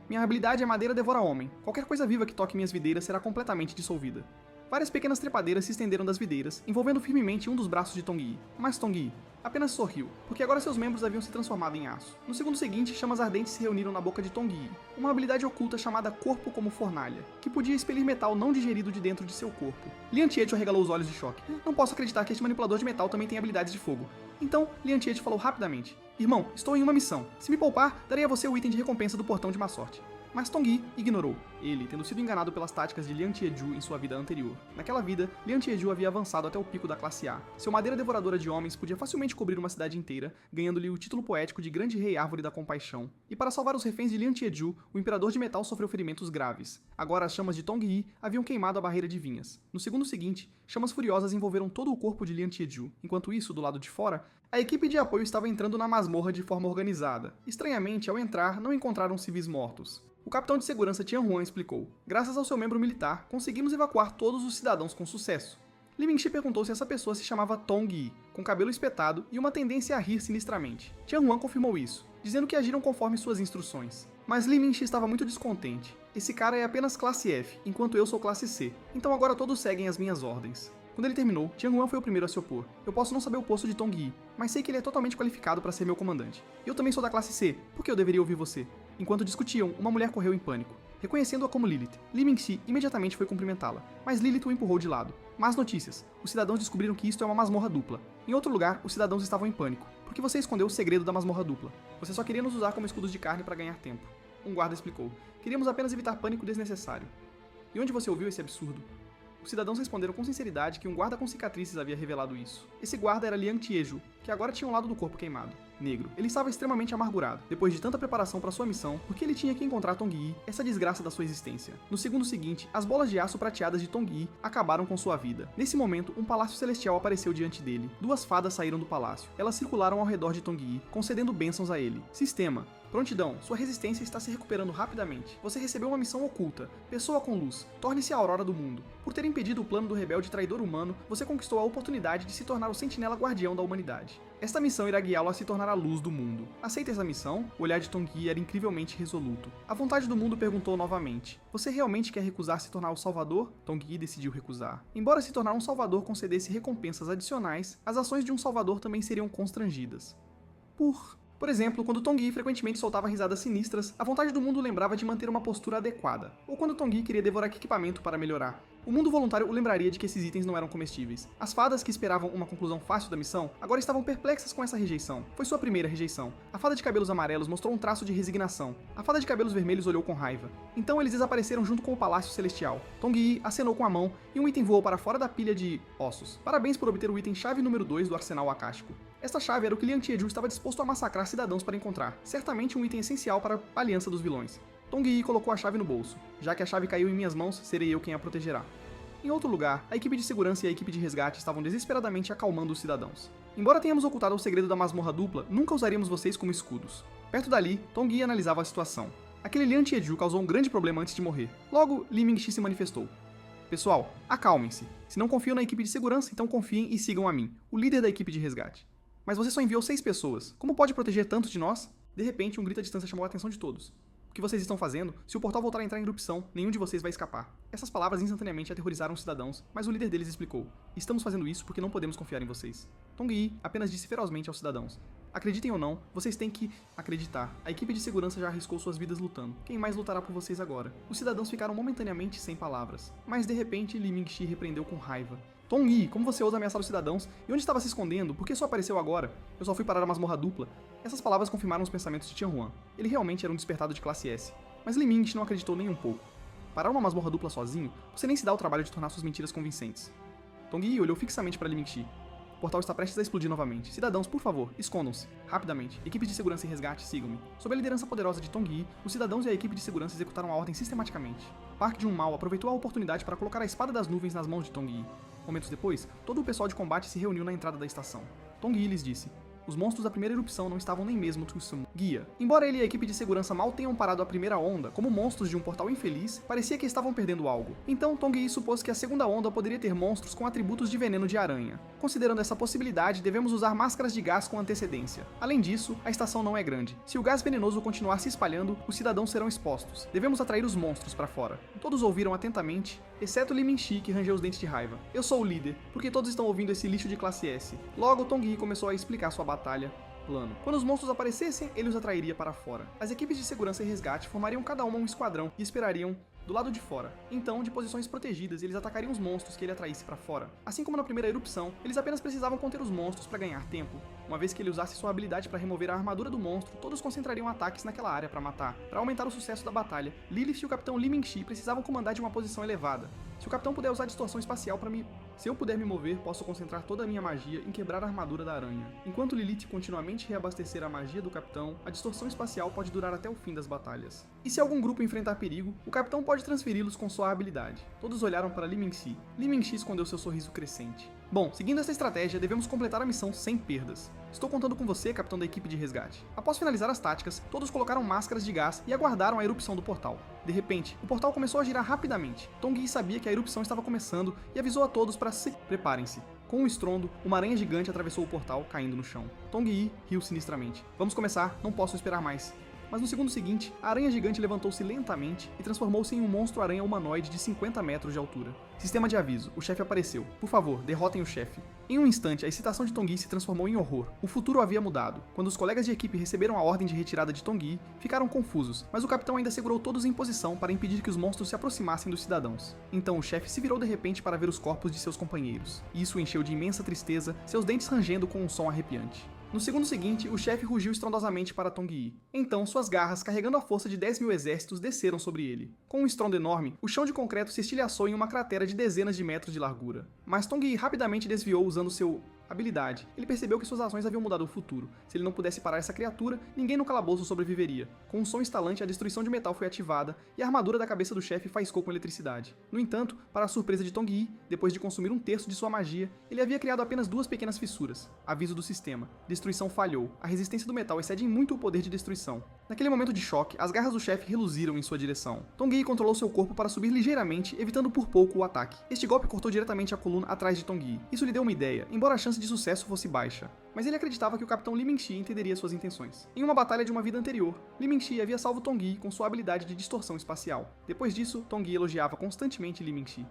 Minha habilidade é madeira devora homem. Qualquer coisa viva que toque minhas videiras será completamente dissolvida. Várias pequenas trepadeiras se estenderam das videiras, envolvendo firmemente um dos braços de Tong Yi. Mas Tong Yi apenas sorriu, porque agora seus membros haviam se transformado em aço. No segundo seguinte, chamas ardentes se reuniram na boca de Tong Yi, uma habilidade oculta chamada Corpo como Fornalha, que podia expelir metal não digerido de dentro de seu corpo. Liang Tieju arregalou os olhos de choque. Não posso acreditar que este manipulador de metal também tem habilidades de fogo. Então, Liang Tieju falou rapidamente: Irmão, estou em uma missão. Se me poupar, darei a você o item de recompensa do portão de má sorte. Mas Tong Yi ignorou, ele tendo sido enganado pelas táticas de Liang Tieju em sua vida anterior. Naquela vida, Liang Tieju havia avançado até o pico da classe A. Seu madeira devoradora de homens podia facilmente cobrir uma cidade inteira, ganhando-lhe o título poético de Grande Rei Árvore da Compaixão. E para salvar os reféns de Liang Tieju, o Imperador de Metal sofreu ferimentos graves. Agora as chamas de Tong Yi haviam queimado a barreira de vinhas. No segundo seguinte, chamas furiosas envolveram todo o corpo de Liang Tieju. Enquanto isso, do lado de fora, a equipe de apoio estava entrando na masmorra de forma organizada. Estranhamente, ao entrar, não encontraram civis mortos. O capitão de segurança Tian Huan explicou: graças ao seu membro militar, conseguimos evacuar todos os cidadãos com sucesso. Li Mingxi perguntou se essa pessoa se chamava Tong Yi, com cabelo espetado e uma tendência a rir sinistramente. Tian Huan confirmou isso, dizendo que agiram conforme suas instruções. Mas Li Mingxi estava muito descontente. Esse cara é apenas classe F, enquanto eu sou classe C, então agora todos seguem as minhas ordens. Quando ele terminou, Tian Huan foi o primeiro a se opor. Eu posso não saber o posto de Tong Yi, mas sei que ele é totalmente qualificado para ser meu comandante. Eu também sou da classe C, por que eu deveria ouvir você? Enquanto discutiam, uma mulher correu em pânico. Reconhecendo-a como Lilith, Li Mingxi imediatamente foi cumprimentá-la, mas Lilith o empurrou de lado. Más notícias. Os cidadãos descobriram que isto é uma masmorra dupla. Em outro lugar, os cidadãos estavam em pânico, porque você escondeu o segredo da masmorra dupla. Você só queria nos usar como escudos de carne para ganhar tempo. Um guarda explicou: queríamos apenas evitar pânico desnecessário. E onde você ouviu esse absurdo? Os cidadãos responderam com sinceridade que um guarda com cicatrizes havia revelado isso. Esse guarda era Liang Tieju, que agora tinha um lado do corpo queimado. Negro. Ele estava extremamente amargurado, depois de tanta preparação para sua missão, porque ele tinha que encontrar Tong Yi, essa desgraça da sua existência. No segundo seguinte, as bolas de aço prateadas de Tong Yi acabaram com sua vida. Nesse momento, um palácio celestial apareceu diante dele. Duas fadas saíram do palácio. Elas circularam ao redor de Tong Yi, concedendo bênçãos a ele. Sistema: Prontidão, sua resistência está se recuperando rapidamente. Você recebeu uma missão oculta. Pessoa com luz, torne-se a aurora do mundo. Por ter impedido o plano do rebelde traidor humano, você conquistou a oportunidade de se tornar o sentinela guardião da humanidade. Esta missão irá guiá-lo a se tornar a luz do mundo. Aceita essa missão? O olhar de Tongyi era incrivelmente resoluto. A vontade do mundo perguntou novamente. Você realmente quer recusar se tornar o salvador? Tongyi decidiu recusar. Embora se tornar um salvador concedesse recompensas adicionais, as ações de um salvador também seriam constrangidas. Por exemplo, quando Tongyi frequentemente soltava risadas sinistras, a vontade do mundo lembrava de manter uma postura adequada, ou quando Tongyi queria devorar equipamento para melhorar. O mundo voluntário o lembraria de que esses itens não eram comestíveis. As fadas que esperavam uma conclusão fácil da missão agora estavam perplexas com essa rejeição. Foi sua primeira rejeição. A fada de cabelos amarelos mostrou um traço de resignação. A fada de cabelos vermelhos olhou com raiva. Então eles desapareceram junto com o Palácio Celestial. Tongyi acenou com a mão e um item voou para fora da pilha de ossos. Parabéns por obter o item chave número 2 do arsenal akáshico. Esta chave era o que Liang Tieju estava disposto a massacrar cidadãos para encontrar. Certamente um item essencial para a aliança dos vilões. Tongyi colocou a chave no bolso. Já que a chave caiu em minhas mãos, serei eu quem a protegerá. Em outro lugar, a equipe de segurança e a equipe de resgate estavam desesperadamente acalmando os cidadãos. Embora tenhamos ocultado o segredo da masmorra dupla, nunca usaríamos vocês como escudos. Perto dali, Tongyi analisava a situação. Aquele Liang Tieju causou um grande problema antes de morrer. Logo, Li Mingxi se manifestou. Pessoal, acalmem-se. Se não confiam na equipe de segurança, então confiem e sigam a mim, o líder da equipe de resgate. Mas você só enviou 6 pessoas. Como pode proteger tanto de nós? De repente, um grito à distância chamou a atenção de todos. O que vocês estão fazendo? Se o portal voltar a entrar em erupção, nenhum de vocês vai escapar. Essas palavras instantaneamente aterrorizaram os cidadãos, mas o líder deles explicou. Estamos fazendo isso porque não podemos confiar em vocês. Tongyi apenas disse ferozmente aos cidadãos. Acreditem ou não, vocês têm que acreditar. A equipe de segurança já arriscou suas vidas lutando. Quem mais lutará por vocês agora? Os cidadãos ficaram momentaneamente sem palavras. Mas de repente, Li Mingxi repreendeu com raiva. Tongyi, como você ousa ameaçar os cidadãos? E onde estava se escondendo? Por que só apareceu agora? Eu só fui parar a masmorra dupla. Essas palavras confirmaram os pensamentos de Tianhuan. Ele realmente era um despertado de classe S. Mas Li Mingxi não acreditou nem um pouco. Parar uma masmorra dupla sozinho, você nem se dá o trabalho de tornar suas mentiras convincentes. Tongyi olhou fixamente para Li Mingxi. O portal está prestes a explodir novamente. Cidadãos, por favor, escondam-se. Rapidamente. Equipes de segurança e resgate, sigam-me. Sob a liderança poderosa de Tongyi, os cidadãos e a equipe de segurança executaram a ordem sistematicamente. Park Jun-mal aproveitou a oportunidade para colocar a espada das nuvens nas mãos de Tongyi. Momentos depois, todo o pessoal de combate se reuniu na entrada da estação. Tongyi lhes disse. Os monstros da primeira erupção não estavam nem mesmo Tsusumu. Guia. Embora ele e a equipe de segurança mal tenham parado a primeira onda, como monstros de um portal infeliz, parecia que estavam perdendo algo. Então Tongyi supôs que a segunda onda poderia ter monstros com atributos de veneno de aranha. Considerando essa possibilidade, devemos usar máscaras de gás com antecedência. Além disso, a estação não é grande. Se o gás venenoso continuar se espalhando, os cidadãos serão expostos. Devemos atrair os monstros para fora. Todos ouviram atentamente, exceto Li Mingxi, que rangeu os dentes de raiva. Eu sou o líder, porque todos estão ouvindo esse lixo de classe S. Logo, Tongyi começou a explicar sua batalha. Plano. Quando os monstros aparecessem, ele os atrairia para fora. As equipes de segurança e resgate formariam cada uma um esquadrão e esperariam do lado de fora. Então, de posições protegidas, eles atacariam os monstros que ele atraísse para fora. Assim como na primeira erupção, eles apenas precisavam conter os monstros para ganhar tempo. Uma vez que ele usasse sua habilidade para remover a armadura do monstro, todos concentrariam ataques naquela área para matar. Para aumentar o sucesso da batalha, Lilith e o capitão Li Mingxi precisavam comandar de uma posição elevada. Se o capitão puder usar distorção espacial para me... Se eu puder me mover, posso concentrar toda a minha magia em quebrar a armadura da aranha. Enquanto Lilith continuamente reabastecer a magia do capitão, a distorção espacial pode durar até o fim das batalhas. E se algum grupo enfrentar perigo, o capitão pode transferi-los com sua habilidade. Todos olharam para Li Mingxi. Li Mingxi escondeu seu sorriso crescente. Bom, seguindo essa estratégia, devemos completar a missão sem perdas. Estou contando com você, capitão da equipe de resgate. Após finalizar as táticas, todos colocaram máscaras de gás e aguardaram a erupção do portal. De repente, o portal começou a girar rapidamente. Tongyi sabia que a erupção estava começando e avisou a todos para se preparem-se. Com um estrondo, uma aranha gigante atravessou o portal, caindo no chão. Tongyi riu sinistramente. Vamos começar, não posso esperar mais. Mas no segundo seguinte, a aranha gigante levantou-se lentamente e transformou-se em um monstro-aranha humanoide de 50 metros de altura. Sistema de aviso, o chefe apareceu. Por favor, derrotem o chefe. Em um instante, a excitação de Tongyi se transformou em horror. O futuro havia mudado. Quando os colegas de equipe receberam a ordem de retirada de Tongyi, ficaram confusos, mas o capitão ainda segurou todos em posição para impedir que os monstros se aproximassem dos cidadãos. Então o chefe se virou de repente para ver os corpos de seus companheiros. E isso o encheu de imensa tristeza, seus dentes rangendo com um som arrepiante. No segundo seguinte, o chefe rugiu estrondosamente para Tongyi. Então, suas garras, carregando a força de 10.000 exércitos, desceram sobre ele. Com um estrondo enorme, o chão de concreto se estilhaçou em uma cratera de dezenas de metros de largura. Mas Tongyi rapidamente desviou usando seu Habilidade. Ele percebeu que suas ações haviam mudado o futuro. Se ele não pudesse parar essa criatura, ninguém no calabouço sobreviveria. Com um som estalante, a destruição de metal foi ativada e a armadura da cabeça do chefe faiscou com eletricidade. No entanto, para a surpresa de Tong-Yi, depois de consumir um terço de sua magia, ele havia criado apenas 2 pequenas fissuras. Aviso do sistema. Destruição falhou. A resistência do metal excede em muito o poder de destruição. Naquele momento de choque, as garras do chefe reluziram em sua direção. Tong-Yi controlou seu corpo para subir ligeiramente, evitando por pouco o ataque. Este golpe cortou diretamente a coluna atrás de Tong-Yi. Isso lhe deu uma ideia, embora a chance de sucesso fosse baixa. Mas ele acreditava que o capitão Li Mingxi entenderia suas intenções. Em uma batalha de uma vida anterior, Li Mingxi havia salvo Tong-Yi com sua habilidade de distorção espacial. Depois disso, Tong-Yi elogiava constantemente Li Mingxi.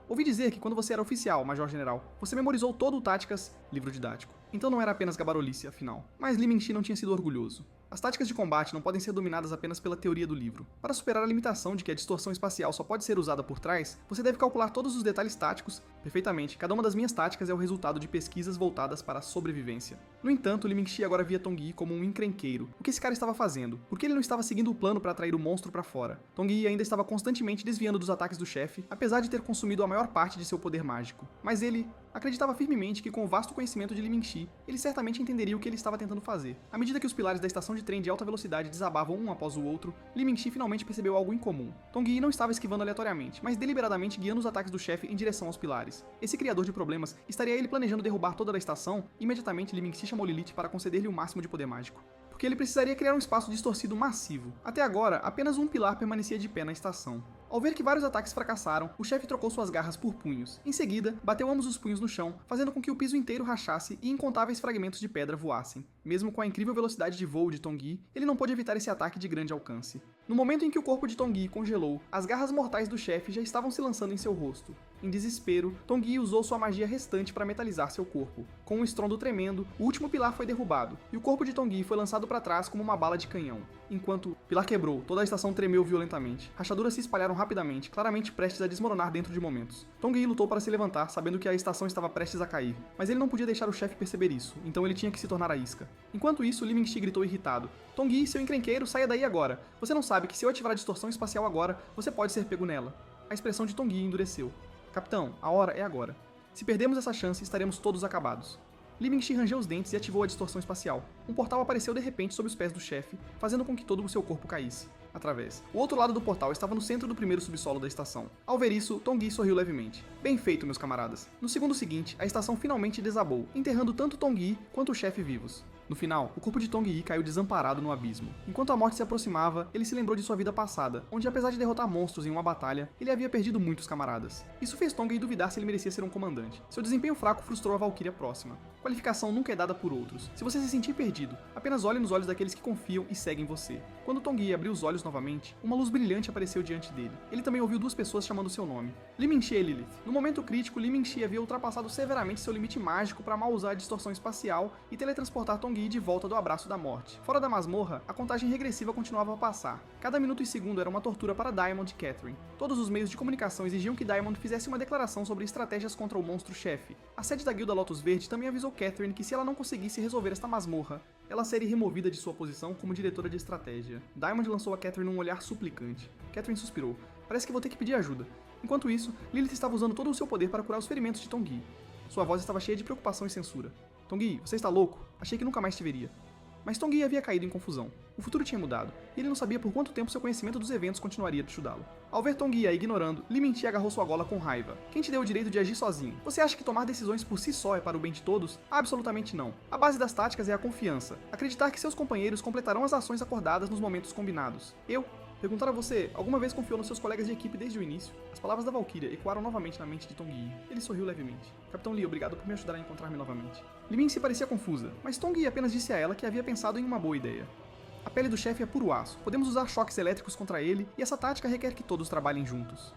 Ouvi dizer que quando você era oficial, Major-General, você memorizou todo o Táticas, livro didático. Então não era apenas gabarolice, afinal. Mas Li Mingxi não tinha sido orgulhoso. As táticas de combate não podem ser dominadas apenas pela teoria do livro. Para superar a limitação de que a distorção espacial só pode ser usada por trás, você deve calcular todos os detalhes táticos perfeitamente. Cada uma das minhas táticas é o resultado de pesquisas voltadas para a sobrevivência. No entanto, Li Mingxi agora via Tong-Yi como um encrenqueiro. O que esse cara estava fazendo? Por que ele não estava seguindo o plano para atrair o monstro para fora? Tong-Yi ainda estava constantemente desviando dos ataques do chefe, apesar de ter consumido a maior parte de seu poder mágico. Mas ele acreditava firmemente que com o vasto conhecimento de Li Mingxi, ele certamente entenderia o que ele estava tentando fazer. À medida que os pilares da estação de trem de alta velocidade desabavam um após o outro, Li Mingxi finalmente percebeu algo incomum. Tong-Yi não estava esquivando aleatoriamente, mas deliberadamente guiando os ataques do chefe em direção aos pilares. Esse criador de problemas estaria ele planejando derrubar toda a estação? Imediatamente Li Mingxi chamou Lilith para conceder-lhe o máximo de poder mágico. Porque ele precisaria criar um espaço distorcido massivo. Até agora, apenas um pilar permanecia de pé na estação. Ao ver que vários ataques fracassaram, o chefe trocou suas garras por punhos. Em seguida, bateu ambos os punhos no chão, fazendo com que o piso inteiro rachasse e incontáveis fragmentos de pedra voassem. Mesmo com a incrível velocidade de voo de Tong-Yi, ele não pôde evitar esse ataque de grande alcance. No momento em que o corpo de Tong-Yi congelou, as garras mortais do chefe já estavam se lançando em seu rosto. Em desespero, Tong-Yi usou sua magia restante para metalizar seu corpo. Com um estrondo tremendo, o último pilar foi derrubado, e o corpo de Tong-Yi foi lançado para trás como uma bala de canhão. Enquanto o pilar quebrou, toda a estação tremeu violentamente. Rachaduras se espalharam rapidamente, claramente prestes a desmoronar dentro de momentos. Tong-Yi lutou para se levantar, sabendo que a estação estava prestes a cair, mas ele não podia deixar o chefe perceber isso, então ele tinha que se tornar a isca. Enquanto isso, Li Mingxi gritou irritado: "Tong-Yi, seu encrenqueiro, saia daí agora! Você não sabe que se eu ativar a distorção espacial agora, você pode ser pego nela." A expressão de Tong-Yi endureceu. "Capitão, a hora é agora. Se perdermos essa chance, estaremos todos acabados." Li Mingxi rangeu os dentes e ativou a distorção espacial. Um portal apareceu de repente sob os pés do chefe, fazendo com que todo o seu corpo caísse. Através. O outro lado do portal estava no centro do primeiro subsolo da estação. Ao ver isso, Tong-Yi sorriu levemente. "Bem feito, meus camaradas." No segundo seguinte, a estação finalmente desabou, enterrando tanto Tong-Yi quanto o chefe vivos. No final, o corpo de Tong-Yi caiu desamparado no abismo. Enquanto a morte se aproximava, ele se lembrou de sua vida passada, onde apesar de derrotar monstros em uma batalha, ele havia perdido muitos camaradas. Isso fez Tong-Yi duvidar se ele merecia ser um comandante. Seu desempenho fraco frustrou a Valquíria próxima. Qualificação nunca é dada por outros. Se você se sentir perdido, apenas olhe nos olhos daqueles que confiam e seguem você. Quando Tong-Yi abriu os olhos novamente, uma luz brilhante apareceu diante dele. Ele também ouviu 2 pessoas chamando seu nome: Li Mingxi e Lilith. No momento crítico, Li Mingxi havia ultrapassado severamente seu limite mágico para mal usar a distorção espacial e teletransportar Tong-Yi de volta do abraço da morte. Fora da masmorra, a contagem regressiva continuava a passar. Cada minuto e segundo era uma tortura para Diamond e Catherine. Todos os meios de comunicação exigiam que Diamond fizesse uma declaração sobre estratégias contra o monstro-chefe. A sede da Guilda Lotus Verde também avisou Catherine que se ela não conseguisse resolver esta masmorra, ela seria removida de sua posição como diretora de estratégia. Diamond lançou a Catherine um olhar suplicante. Catherine suspirou. "Parece que vou ter que pedir ajuda." Enquanto isso, Lilith estava usando todo o seu poder para curar os ferimentos de Tong-Yi. Sua voz estava cheia de preocupação e censura. "Tong-Yi, você está louco? Achei que nunca mais te veria." Mas Tong-Yi havia caído em confusão. O futuro tinha mudado, e ele não sabia por quanto tempo seu conhecimento dos eventos continuaria de estudá-lo. Ao ver Tong-Yi a ignorando, Li Mingxi agarrou sua gola com raiva. "Quem te deu o direito de agir sozinho? Você acha que tomar decisões por si só é para o bem de todos? Absolutamente não. A base das táticas é a confiança. Acreditar que seus companheiros completarão as ações acordadas nos momentos combinados. Perguntar a você, alguma vez confiou nos seus colegas de equipe desde o início?" As palavras da Valquíria ecoaram novamente na mente de Tong-Yi. Ele sorriu levemente. "Capitão Li, obrigado por me ajudar a encontrar-me novamente." Li Mingxi parecia confusa, mas Tong-Yi apenas disse a ela que havia pensado em uma boa ideia. "A pele do chefe é puro aço. Podemos usar choques elétricos contra ele, e essa tática requer que todos trabalhem juntos."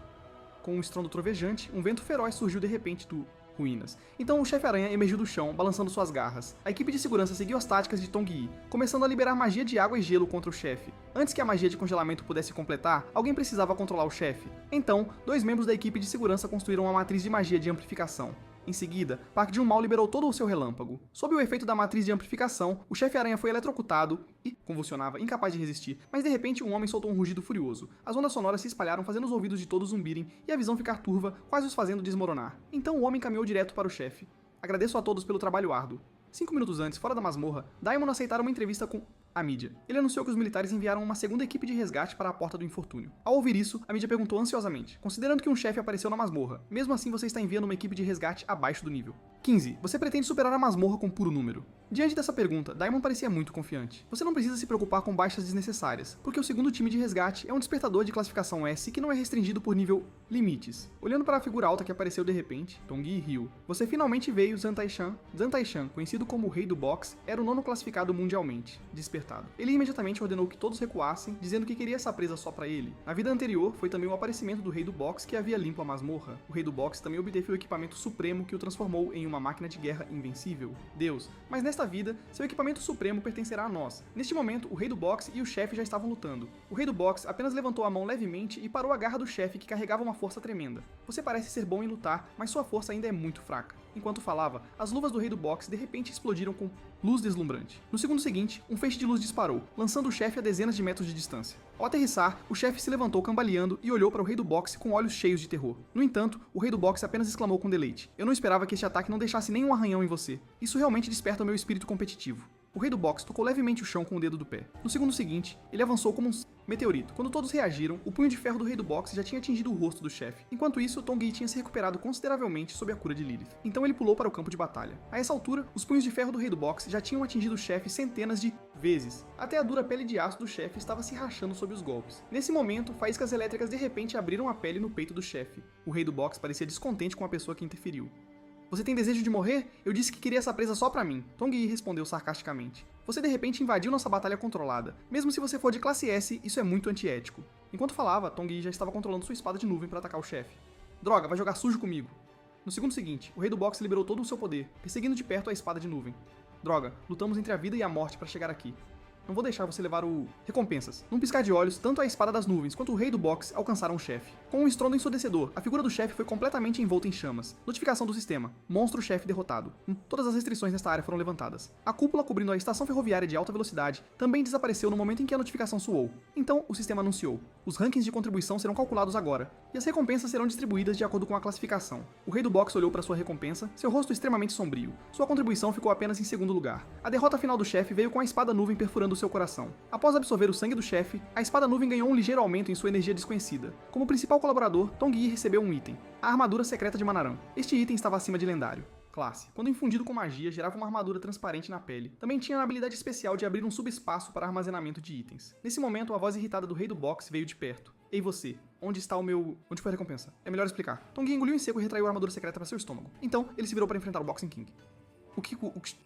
Com um estrondo trovejante, um vento feroz surgiu de repente do ruínas. Então o chefe-aranha emergiu do chão, balançando suas garras. A equipe de segurança seguiu as táticas de Tong-Yi, começando a liberar magia de água e gelo contra o chefe. Antes que a magia de congelamento pudesse completar, alguém precisava controlar o chefe. Então, 2 membros da equipe de segurança construíram uma matriz de magia de amplificação. Em seguida, Park Jun-mal liberou todo o seu relâmpago. Sob o efeito da matriz de amplificação, o chefe-aranha foi eletrocutado e convulsionava, incapaz de resistir, mas de repente um homem soltou um rugido furioso. As ondas sonoras se espalharam, fazendo os ouvidos de todos zumbirem e a visão ficar turva, quase os fazendo desmoronar. Então o homem caminhou direto para o chefe. Agradeço a todos pelo trabalho árduo. 5 minutos antes, fora da masmorra, Daimon aceitara uma entrevista com a mídia. Ele anunciou que os militares enviaram uma segunda equipe de resgate para a porta do infortúnio. Ao ouvir isso, a mídia perguntou ansiosamente: considerando que um chefe apareceu na masmorra, mesmo assim você está enviando uma equipe de resgate abaixo do nível? 15. Você pretende superar a masmorra com puro número? Diante dessa pergunta, Daimon parecia muito confiante. Você não precisa se preocupar com baixas desnecessárias, porque o segundo time de resgate é um despertador de classificação S que não é restringido por nível limites. Olhando para a figura alta que apareceu de repente, Tongyi riu. Você finalmente veio, Zhang Taishan. Zhang Taishan, conhecido como o Rei do Boxe, era o nono classificado mundialmente, despertado. Ele imediatamente ordenou que todos recuassem, dizendo que queria essa presa só pra ele. Na vida anterior, foi também o aparecimento do Rei do Boxe que havia limpo a masmorra. O Rei do Boxe também obteve o equipamento supremo que o transformou em uma máquina de guerra invencível. Deus. Mas nesta vida, seu equipamento supremo pertencerá a nós. Neste momento, o Rei do Boxe e o chefe já estavam lutando. O Rei do Boxe apenas levantou a mão levemente e parou a garra do chefe que carregava uma força tremenda. Você parece ser bom em lutar, mas sua força ainda é muito fraca. Enquanto falava, as luvas do Rei do Boxe de repente explodiram com luz deslumbrante. No segundo seguinte, um feixe de luz disparou, lançando o chefe a dezenas de metros de distância. Ao aterrissar, o chefe se levantou cambaleando e olhou para o Rei do Boxe com olhos cheios de terror. No entanto, o Rei do Boxe apenas exclamou com deleite: eu não esperava que este ataque não deixasse nenhum arranhão em você. Isso realmente desperta o meu espírito competitivo. O Rei do Boxe tocou levemente o chão com o dedo do pé. No segundo seguinte, ele avançou como um meteorito. Quando todos reagiram, o punho de ferro do Rei do Boxe já tinha atingido o rosto do chefe. Enquanto isso, Tongyi tinha se recuperado consideravelmente sob a cura de Lilith. Então ele pulou para o campo de batalha. A essa altura, os punhos de ferro do Rei do Boxe já tinham atingido o chefe centenas de vezes. Até a dura pele de aço do chefe estava se rachando sob os golpes. Nesse momento, faíscas elétricas de repente abriram a pele no peito do chefe. O Rei do Boxe parecia descontente com a pessoa que interferiu. Você tem desejo de morrer? Eu disse que queria essa presa só pra mim. Tongyi respondeu sarcasticamente. Você de repente invadiu nossa batalha controlada. Mesmo se você for de classe S, isso é muito antiético. Enquanto falava, Tongyi já estava controlando sua espada de nuvem para atacar o chefe. Droga, vai jogar sujo comigo. No segundo seguinte, o Rei do Boxe liberou todo o seu poder, perseguindo de perto a espada de nuvem. Droga, lutamos entre a vida e a morte para chegar aqui. Não vou deixar você levar o... Recompensas. Num piscar de olhos, tanto a espada das nuvens quanto o Rei do Boxe alcançaram o chefe. Com um estrondo ensurdecedor, a figura do chefe foi completamente envolta em chamas. Notificação do sistema. Monstro-chefe derrotado. Todas as restrições nesta área foram levantadas. A cúpula cobrindo a estação ferroviária de alta velocidade também desapareceu no momento em que a notificação soou. Então, o sistema anunciou: os rankings de contribuição serão calculados agora, e as recompensas serão distribuídas de acordo com a classificação. O Rei do Boxe olhou para sua recompensa, seu rosto extremamente sombrio. Sua contribuição ficou apenas em segundo lugar. A derrota final do chefe veio com a espada nuvem perfurando seu coração. Após absorver o sangue do chefe, a espada nuvem ganhou um ligeiro aumento em sua energia desconhecida. Como principal colaborador, Tongyi recebeu um item: a armadura secreta de Manaran. Este item estava acima de lendário. Classe. Quando infundido com magia, gerava uma armadura transparente na pele. Também tinha a habilidade especial de abrir um subespaço para armazenamento de itens. Nesse momento, a voz irritada do Rei do Boxe veio de perto. Ei você, onde está o meu... Onde foi a recompensa? É melhor explicar. Tongyi engoliu em seco e retraiu a armadura secreta para seu estômago. Então, ele se virou para enfrentar o Boxing King.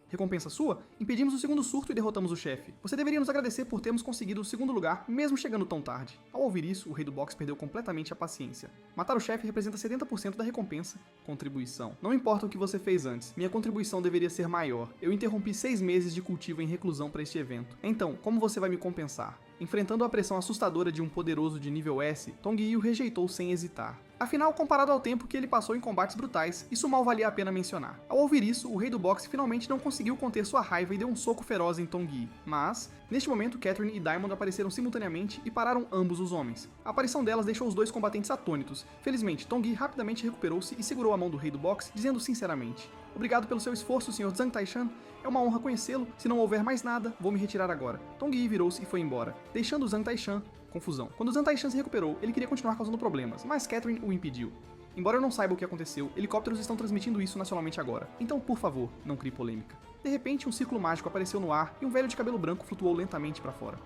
Recompensa sua? Impedimos o segundo surto e derrotamos o chefe. Você deveria nos agradecer por termos conseguido o segundo lugar, mesmo chegando tão tarde. Ao ouvir isso, o Rei do Boxe perdeu completamente a paciência. Matar o chefe representa 70% da recompensa. Contribuição. Não importa o que você fez antes, minha contribuição deveria ser maior. Eu interrompi 6 meses de cultivo em reclusão para este evento. Então, como você vai me compensar? Enfrentando a pressão assustadora de um poderoso de nível S, Tongyi o rejeitou sem hesitar. Afinal, comparado ao tempo que ele passou em combates brutais, isso mal valia a pena mencionar. Ao ouvir isso, o Rei do Boxe finalmente não conseguiu conter sua raiva e deu um soco feroz em Tongyi. Mas, neste momento, Catherine e Daimon apareceram simultaneamente e pararam ambos os homens. A aparição delas deixou os dois combatentes atônitos. Felizmente, Tongyi rapidamente recuperou-se e segurou a mão do Rei do Boxe, dizendo sinceramente: obrigado pelo seu esforço, Sr. Zhang Taishan. É uma honra conhecê-lo. Se não houver mais nada, vou me retirar agora. Tongyi virou-se e foi embora, deixando Zhang Taishan confusão. Quando Zhang Taishan se recuperou, ele queria continuar causando problemas, mas Catherine o impediu. Embora eu não saiba o que aconteceu, helicópteros estão transmitindo isso nacionalmente agora. Então, por favor, não crie polêmica. De repente, um círculo mágico apareceu no ar e um velho de cabelo branco flutuou lentamente para fora.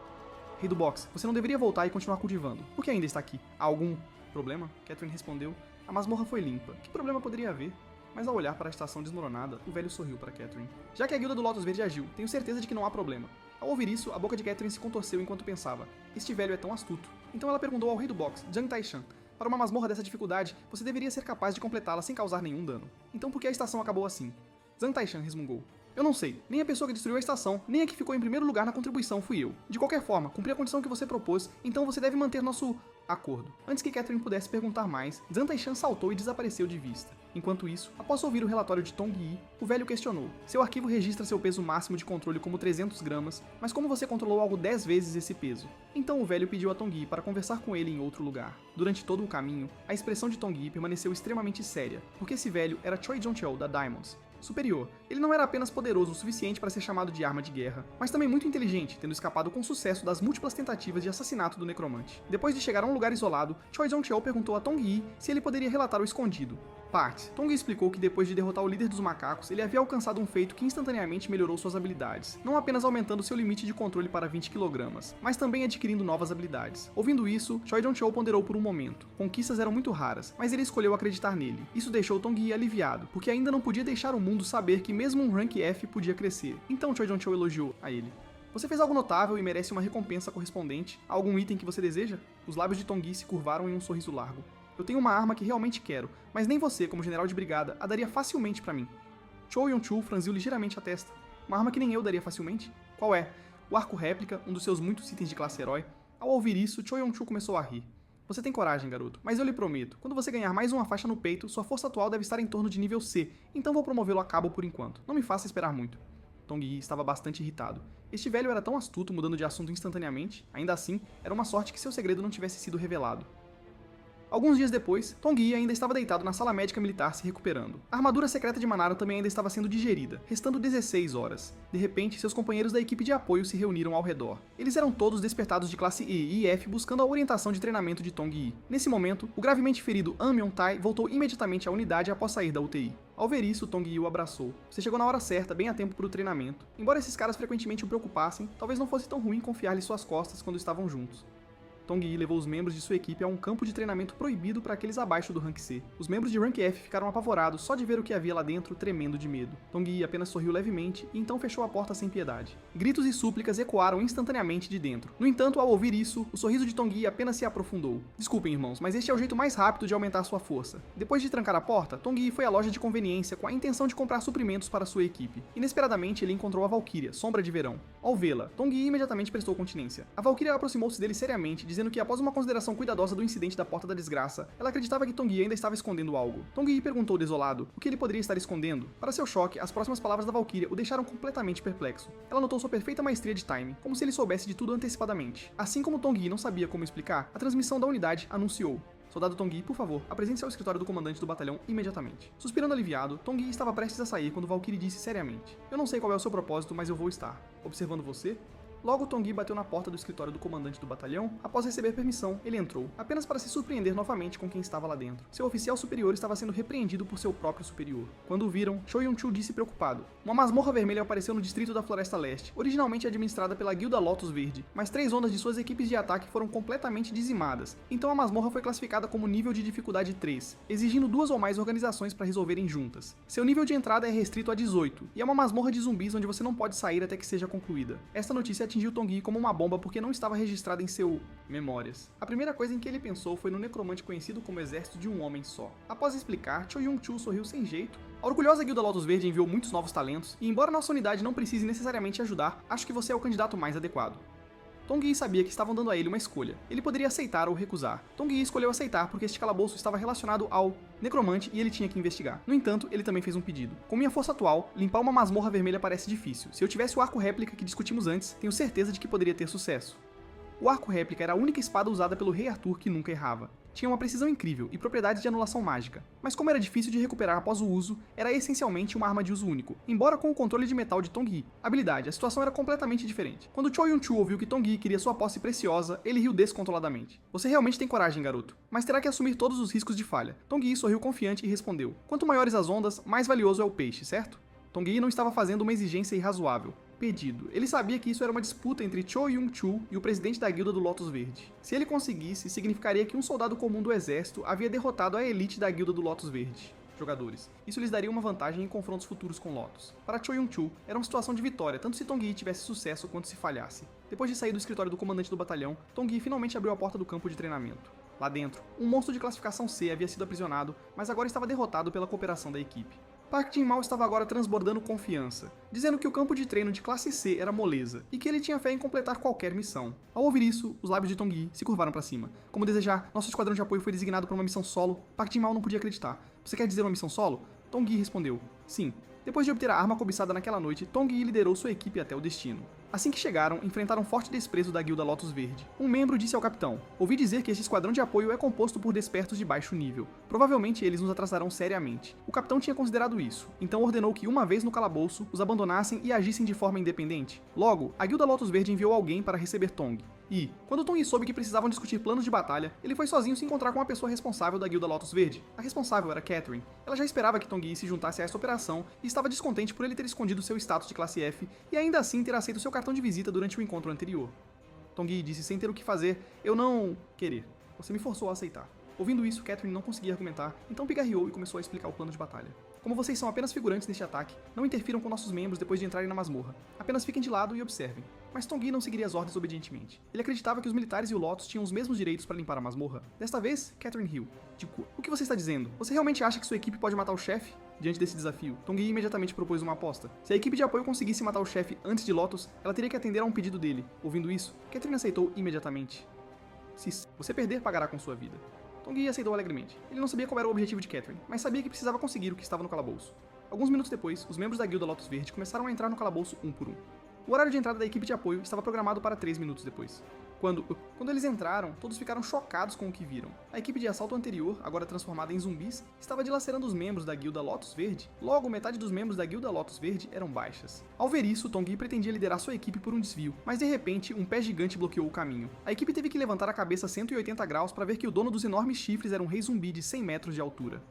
Rei do Boxe, você não deveria voltar e continuar cultivando. Por que ainda está aqui? Há algum problema? Catherine respondeu. A masmorra foi limpa. Que problema poderia haver? Mas ao olhar para a estação desmoronada, o velho sorriu para Catherine. Já que a guilda do Lotus Verde agiu, tenho certeza de que não há problema. Ao ouvir isso, a boca de Catherine se contorceu enquanto pensava: este velho é tão astuto. Então ela perguntou ao Rei do Boxe, Zhang Taishan: para uma masmorra dessa dificuldade, você deveria ser capaz de completá-la sem causar nenhum dano. Então por que a estação acabou assim? Zhang Taishan resmungou. Eu não sei, nem a pessoa que destruiu a estação, nem a que ficou em primeiro lugar na contribuição fui eu. De qualquer forma, cumpri a condição que você propôs, então você deve manter nosso acordo. Antes que Catherine pudesse perguntar mais, Zhang Taishan saltou e desapareceu de vista. Enquanto isso, após ouvir o relatório de Tongyi, o velho questionou. Seu arquivo registra seu peso máximo de controle como 300 gramas, mas como você controlou algo 10 vezes esse peso? Então o velho pediu a Tongyi para conversar com ele em outro lugar. Durante todo o caminho, a expressão de Tongyi permaneceu extremamente séria, porque esse velho era Choi Jong-chul da Diamonds. superior. Ele não era apenas poderoso o suficiente para ser chamado de arma de guerra, mas também muito inteligente, tendo escapado com sucesso das múltiplas tentativas de assassinato do necromante. Depois de chegar a um lugar isolado, Choi Jong-chul perguntou a Tong-yi se ele poderia relatar o escondido. Parte. Tong-yi explicou que depois de derrotar o líder dos macacos, ele havia alcançado um feito que instantaneamente melhorou suas habilidades, não apenas aumentando seu limite de controle para 20 kg, mas também adquirindo novas habilidades. Ouvindo isso, Choi Jong-chul ponderou por um momento. Conquistas eram muito raras, mas ele escolheu acreditar nele. Isso deixou Tong-yi aliviado, porque ainda não podia deixar o mundo saber que mesmo um rank F podia crescer. Então Choi Jong-chul elogiou a ele. Você fez algo notável e merece uma recompensa correspondente a algum item que você deseja? Os lábios de Tong-yi se curvaram em um sorriso largo. Eu tenho uma arma que realmente quero, mas nem você, como general de brigada, a daria facilmente pra mim. Choi Jong-chul franziu ligeiramente a testa. Uma arma que nem eu daria facilmente? Qual é? O arco réplica, um dos seus muitos itens de classe herói. Ao ouvir isso, Choi Jong-chul começou a rir. Você tem coragem, garoto, mas eu lhe prometo, quando você ganhar mais uma faixa no peito, sua força atual deve estar em torno de nível C, então vou promovê-lo a cabo por enquanto. Não me faça esperar muito. Tong-yi estava bastante irritado. Este velho era tão astuto, mudando de assunto instantaneamente. Ainda assim, era uma sorte que seu segredo não tivesse sido revelado. Alguns dias depois, Tong-yi ainda estava deitado na sala médica militar se recuperando. A armadura secreta de Manara também ainda estava sendo digerida, restando 16 horas. De repente, seus companheiros da equipe de apoio se reuniram ao redor. Eles eram todos despertados de classe E e F buscando a orientação de treinamento de Tong-yi. Nesse momento, o gravemente ferido An Myung-tae voltou imediatamente à unidade após sair da UTI. Ao ver isso, Tong-yi o abraçou. Você chegou na hora certa, bem a tempo para o treinamento. Embora esses caras frequentemente o preocupassem, talvez não fosse tão ruim confiar-lhe suas costas quando estavam juntos. Tong-yi levou os membros de sua equipe a um campo de treinamento proibido para aqueles abaixo do Rank C. Os membros de Rank F ficaram apavorados só de ver o que havia lá dentro, tremendo de medo. Tong-yi apenas sorriu levemente e então fechou a porta sem piedade. Gritos e súplicas ecoaram instantaneamente de dentro. No entanto, ao ouvir isso, o sorriso de Tong-yi apenas se aprofundou. Desculpem, irmãos, mas este é o jeito mais rápido de aumentar sua força. Depois de trancar a porta, Tong-yi foi à loja de conveniência com a intenção de comprar suprimentos para sua equipe. Inesperadamente, ele encontrou a Valkyria, Sombra de Verão. Ao vê-la, Tong-yi imediatamente prestou continência. A Valkyria aproximou-se dele seriamente, dizendo que após uma consideração cuidadosa do incidente da Porta da Desgraça, ela acreditava que Tong-yi ainda estava escondendo algo. Tong-yi perguntou desolado o que ele poderia estar escondendo. Para seu choque, as próximas palavras da Valkyria o deixaram completamente perplexo. Ela notou sua perfeita maestria de timing, como se ele soubesse de tudo antecipadamente. Assim como Tong-yi não sabia como explicar, a transmissão da unidade anunciou: Soldado Tong-yi, por favor, apresente-se ao escritório do comandante do batalhão imediatamente. Suspirando aliviado, Tong-yi estava prestes a sair quando Valkyrie disse seriamente: Eu não sei qual é o seu propósito, mas eu vou estar. Observando você? Logo, Tong-yi bateu na porta do escritório do comandante do batalhão. Após receber permissão, ele entrou, apenas para se surpreender novamente com quem estava lá dentro. Seu oficial superior estava sendo repreendido por seu próprio superior. Quando o viram, Choi Jong-chul disse preocupado: Uma masmorra vermelha apareceu no distrito da Floresta Leste, originalmente administrada pela Guilda Lotus Verde, mas 3 ondas de suas equipes de ataque foram completamente dizimadas, então a masmorra foi classificada como nível de dificuldade 3, exigindo 2 ou mais organizações para resolverem juntas. Seu nível de entrada é restrito a 18, e é uma masmorra de zumbis onde você não pode sair até que seja concluída. Esta notícia atingiu Tong-yi como uma bomba porque não estava registrada em seu memórias. A primeira coisa em que ele pensou foi no necromante conhecido como Exército de um Homem Só. Após explicar, Choi Jong-chul sorriu sem jeito. A orgulhosa Guilda Lotus Verde enviou muitos novos talentos, e embora nossa unidade não precise necessariamente ajudar, acho que você é o candidato mais adequado. Tong-yi sabia que estavam dando a ele uma escolha. Ele poderia aceitar ou recusar. Tong-yi escolheu aceitar porque este calabouço estava relacionado ao necromante e ele tinha que investigar. No entanto, ele também fez um pedido. Com minha força atual, limpar uma masmorra vermelha parece difícil. Se eu tivesse o arco réplica que discutimos antes, tenho certeza de que poderia ter sucesso. O arco réplica era a única espada usada pelo Rei Arthur que nunca errava. Tinha uma precisão incrível e propriedades de anulação mágica, mas como era difícil de recuperar após o uso, era essencialmente uma arma de uso único, embora com o controle de metal de Tong-yi. Habilidade, a situação era completamente diferente. Quando Choi Jong-chul ouviu que Tong-yi queria sua posse preciosa, ele riu descontroladamente. Você realmente tem coragem, garoto, mas terá que assumir todos os riscos de falha. Tong-yi sorriu confiante e respondeu: Quanto maiores as ondas, mais valioso é o peixe, certo? Tong-yi não estava fazendo uma exigência irrazoável. Pedido. Ele sabia que isso era uma disputa entre Choi Jong-chul e o presidente da Guilda do Lotus Verde. Se ele conseguisse, significaria que um soldado comum do exército havia derrotado a elite da Guilda do Lotus Verde. Jogadores. Isso lhes daria uma vantagem em confrontos futuros com Lotus. Para Choi Jong-chul, era uma situação de vitória, tanto se Tong-yi tivesse sucesso quanto se falhasse. Depois de sair do escritório do comandante do batalhão, Tong-yi finalmente abriu a porta do campo de treinamento. Lá dentro, um monstro de classificação C havia sido aprisionado, mas agora estava derrotado pela cooperação da equipe. Park Jin-mal estava agora transbordando confiança, dizendo que o campo de treino de classe C era moleza, e que ele tinha fé em completar qualquer missão. Ao ouvir isso, os lábios de Tong-yi se curvaram para cima. Como desejar, nosso esquadrão de apoio foi designado para uma missão solo. Park Jin-mal não podia acreditar. Você quer dizer uma missão solo? Tong-yi respondeu: Sim. Depois de obter a arma cobiçada naquela noite, Tong-yi liderou sua equipe até o destino. Assim que chegaram, enfrentaram forte desprezo da Guilda Lotus Verde. Um membro disse ao capitão: Ouvi dizer que este esquadrão de apoio é composto por despertos de baixo nível. Provavelmente eles nos atrasarão seriamente. O capitão tinha considerado isso, então ordenou que uma vez no calabouço, os abandonassem e agissem de forma independente. Logo, a Guilda Lotus Verde enviou alguém para receber Tong. E, quando Tong soube que precisavam discutir planos de batalha, ele foi sozinho se encontrar com a pessoa responsável da Guilda Lotus Verde. A responsável era Catherine. Ela já esperava que Tong se juntasse a essa operação e estava descontente por ele ter escondido seu status de classe F e ainda assim ter aceito seu cartão de visita durante o encontro anterior. Tong disse sem ter o que fazer: "Eu não querer. Você me forçou a aceitar." Ouvindo isso, Catherine não conseguia argumentar, então pigarreou e começou a explicar o plano de batalha. "Como vocês são apenas figurantes neste ataque, não interfiram com nossos membros depois de entrarem na masmorra. Apenas fiquem de lado e observem." Mas Tong não seguiria as ordens obedientemente. Ele acreditava que os militares e o Lotus tinham os mesmos direitos para limpar a masmorra. Desta vez, Catherine riu. "Tipo, o que você está dizendo? Você realmente acha que sua equipe pode matar o chefe?" Diante desse desafio, Tong imediatamente propôs uma aposta. Se a equipe de apoio conseguisse matar o chefe antes de Lotus, ela teria que atender a um pedido dele. Ouvindo isso, Catherine aceitou imediatamente. "Se você perder, pagará com sua vida." Tong aceitou alegremente. Ele não sabia qual era o objetivo de Catherine, mas sabia que precisava conseguir o que estava no calabouço. Alguns minutos depois, os membros da Guilda Lotus Verde começaram a entrar no calabouço um por um. O horário de entrada da equipe de apoio estava programado para 3 minutos depois. Quando eles entraram, todos ficaram chocados com o que viram. A equipe de assalto anterior, agora transformada em zumbis, estava dilacerando os membros da Guilda Lotus Verde. Logo, metade dos membros da Guilda Lotus Verde eram baixas. Ao ver isso, Tong pretendia liderar sua equipe por um desvio, mas de repente, um pé gigante bloqueou o caminho. A equipe teve que levantar a cabeça 180 graus para ver que o dono dos enormes chifres era um rei zumbi de 100 metros de altura.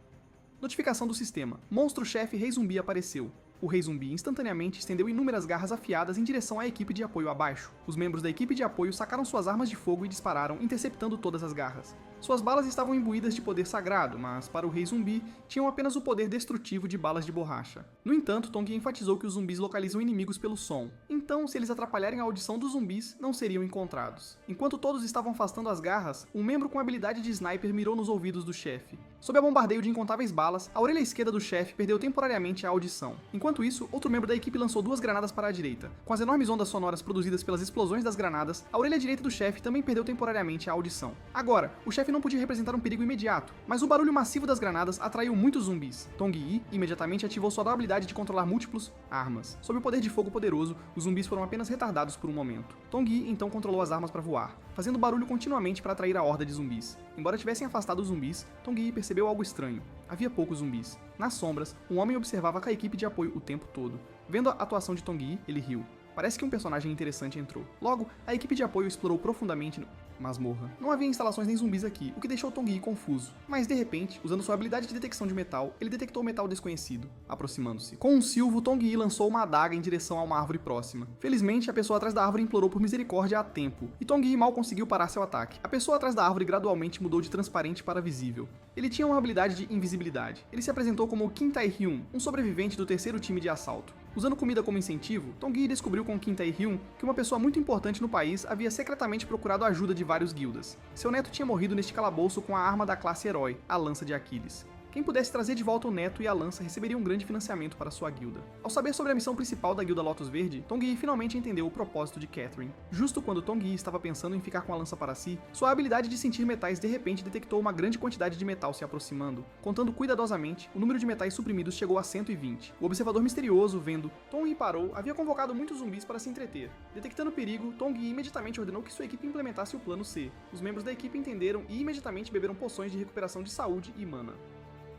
Notificação do sistema. Monstro-chefe Rei Zumbi apareceu. O Rei Zumbi instantaneamente estendeu inúmeras garras afiadas em direção à equipe de apoio abaixo. Os membros da equipe de apoio sacaram suas armas de fogo e dispararam, interceptando todas as garras. Suas balas estavam imbuídas de poder sagrado, mas para o Rei Zumbi, tinham apenas o poder destrutivo de balas de borracha. No entanto, Tong enfatizou que os zumbis localizam inimigos pelo som, então se eles atrapalharem a audição dos zumbis, não seriam encontrados. Enquanto todos estavam afastando as garras, um membro com habilidade de sniper mirou nos ouvidos do chefe. Sob a bombardeio de incontáveis balas, a orelha esquerda do chefe perdeu temporariamente a audição. Enquanto isso, outro membro da equipe lançou 2 granadas para a direita. Com as enormes ondas sonoras produzidas pelas explosões das granadas, a orelha direita do chefe também perdeu temporariamente a audição. Agora, o chefe não podia representar um perigo imediato, mas o barulho massivo das granadas atraiu muitos zumbis. Tong Yi imediatamente ativou sua habilidade de controlar múltiplos armas. Sob o poder de fogo poderoso, os zumbis foram apenas retardados por um momento. Tong Yi então controlou as armas para voar, fazendo barulho continuamente para atrair a horda de zumbis. Embora tivessem afastado os zumbis, Tong Yi percebeu algo estranho. Havia poucos zumbis. Nas sombras, um homem observava a equipe de apoio o tempo todo. Vendo a atuação de Tong Yi, ele riu. Parece que um personagem interessante entrou. Logo, a equipe de apoio explorou profundamente masmorra. Não havia instalações nem zumbis aqui, o que deixou Tong Yi confuso. Mas de repente, usando sua habilidade de detecção de metal, ele detectou um metal desconhecido, aproximando-se. Com um silvo, Tong Yi lançou uma adaga em direção a uma árvore próxima. Felizmente, a pessoa atrás da árvore implorou por misericórdia a tempo, e Tong Yi mal conseguiu parar seu ataque. A pessoa atrás da árvore gradualmente mudou de transparente para visível. Ele tinha uma habilidade de invisibilidade. Ele se apresentou como Kim Tae-hyun, um sobrevivente do 3º time de assalto. Usando comida como incentivo, Tong Yi descobriu com Kim Tae-hyun que uma pessoa muito importante no país havia secretamente procurado a ajuda de vários guildas. Seu neto tinha morrido neste calabouço com a arma da classe herói, a lança de Aquiles. Quem pudesse trazer de volta o neto e a lança receberia um grande financiamento para sua guilda. Ao saber sobre a missão principal da Guilda Lotus Verde, Tong Yi finalmente entendeu o propósito de Catherine. Justo quando Tong Yi estava pensando em ficar com a lança para si, sua habilidade de sentir metais de repente detectou uma grande quantidade de metal se aproximando. Contando cuidadosamente, o número de metais suprimidos chegou a 120. O observador misterioso, vendo Tong Yi parou, havia convocado muitos zumbis para se entreter. Detectando o perigo, Tong Yi imediatamente ordenou que sua equipe implementasse o plano C. Os membros da equipe entenderam e imediatamente beberam poções de recuperação de saúde e mana.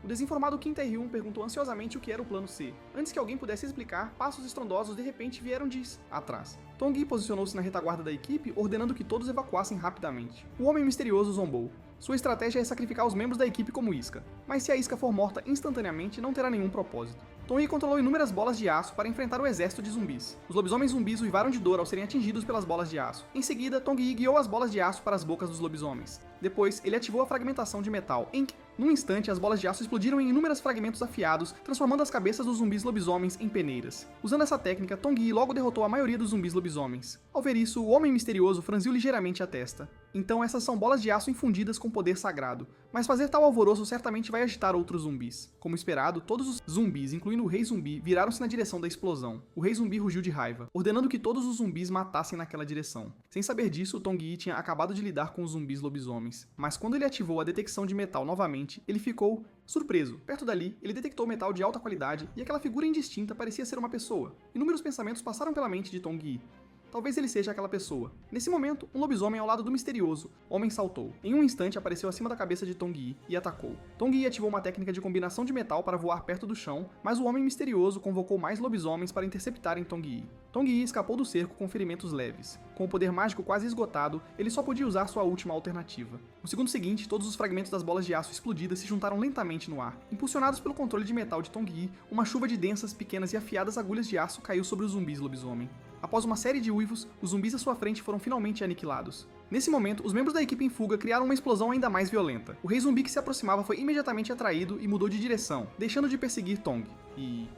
O desinformado Kim Tae-hyun perguntou ansiosamente o que era o plano C. Antes que alguém pudesse explicar, passos estrondosos de repente vieram de atrás. Tong Yi posicionou-se na retaguarda da equipe, ordenando que todos evacuassem rapidamente. O homem misterioso zombou. Sua estratégia é sacrificar os membros da equipe como isca, mas se a isca for morta instantaneamente, não terá nenhum propósito. Tong Yi controlou inúmeras bolas de aço para enfrentar o exército de zumbis. Os lobisomens zumbis uivaram de dor ao serem atingidos pelas bolas de aço. Em seguida, Tong Yi guiou as bolas de aço para as bocas dos lobisomens. Depois, ele ativou a fragmentação de metal. Num instante, as bolas de aço explodiram em inúmeros fragmentos afiados, transformando as cabeças dos zumbis lobisomens em peneiras. Usando essa técnica, Tong Yi logo derrotou a maioria dos zumbis lobisomens. Ao ver isso, o homem misterioso franziu ligeiramente a testa. Então essas são bolas de aço infundidas com poder sagrado, mas fazer tal alvoroço certamente vai agitar outros zumbis. Como esperado, todos os zumbis, incluindo o Rei Zumbi, viraram-se na direção da explosão. O Rei Zumbi rugiu de raiva, ordenando que todos os zumbis matassem naquela direção. Sem saber disso, Tong Yi tinha acabado de lidar com os zumbis lobisomens, mas quando ele ativou a detecção de metal novamente, ele ficou surpreso. Perto dali, ele detectou metal de alta qualidade e aquela figura indistinta parecia ser uma pessoa. Inúmeros pensamentos passaram pela mente de Tong Yi. Talvez ele seja aquela pessoa. Nesse momento, um lobisomem ao lado do misterioso homem saltou. Em um instante, apareceu acima da cabeça de Tong-Yi e atacou. Tong-Yi ativou uma técnica de combinação de metal para voar perto do chão, mas o homem misterioso convocou mais lobisomens para interceptarem Tong-Yi. Tong-Yi escapou do cerco com ferimentos leves. Com o poder mágico quase esgotado, ele só podia usar sua última alternativa. No segundo seguinte, todos os fragmentos das bolas de aço explodidas se juntaram lentamente no ar. Impulsionados pelo controle de metal de Tong-Yi, uma chuva de densas, pequenas e afiadas agulhas de aço caiu sobre os zumbis lobisomem. Após uma série de uivos, os zumbis à sua frente foram finalmente aniquilados. Nesse momento, os membros da equipe em fuga criaram uma explosão ainda mais violenta. O rei zumbi que se aproximava foi imediatamente atraído e mudou de direção, deixando de perseguir Tong. E...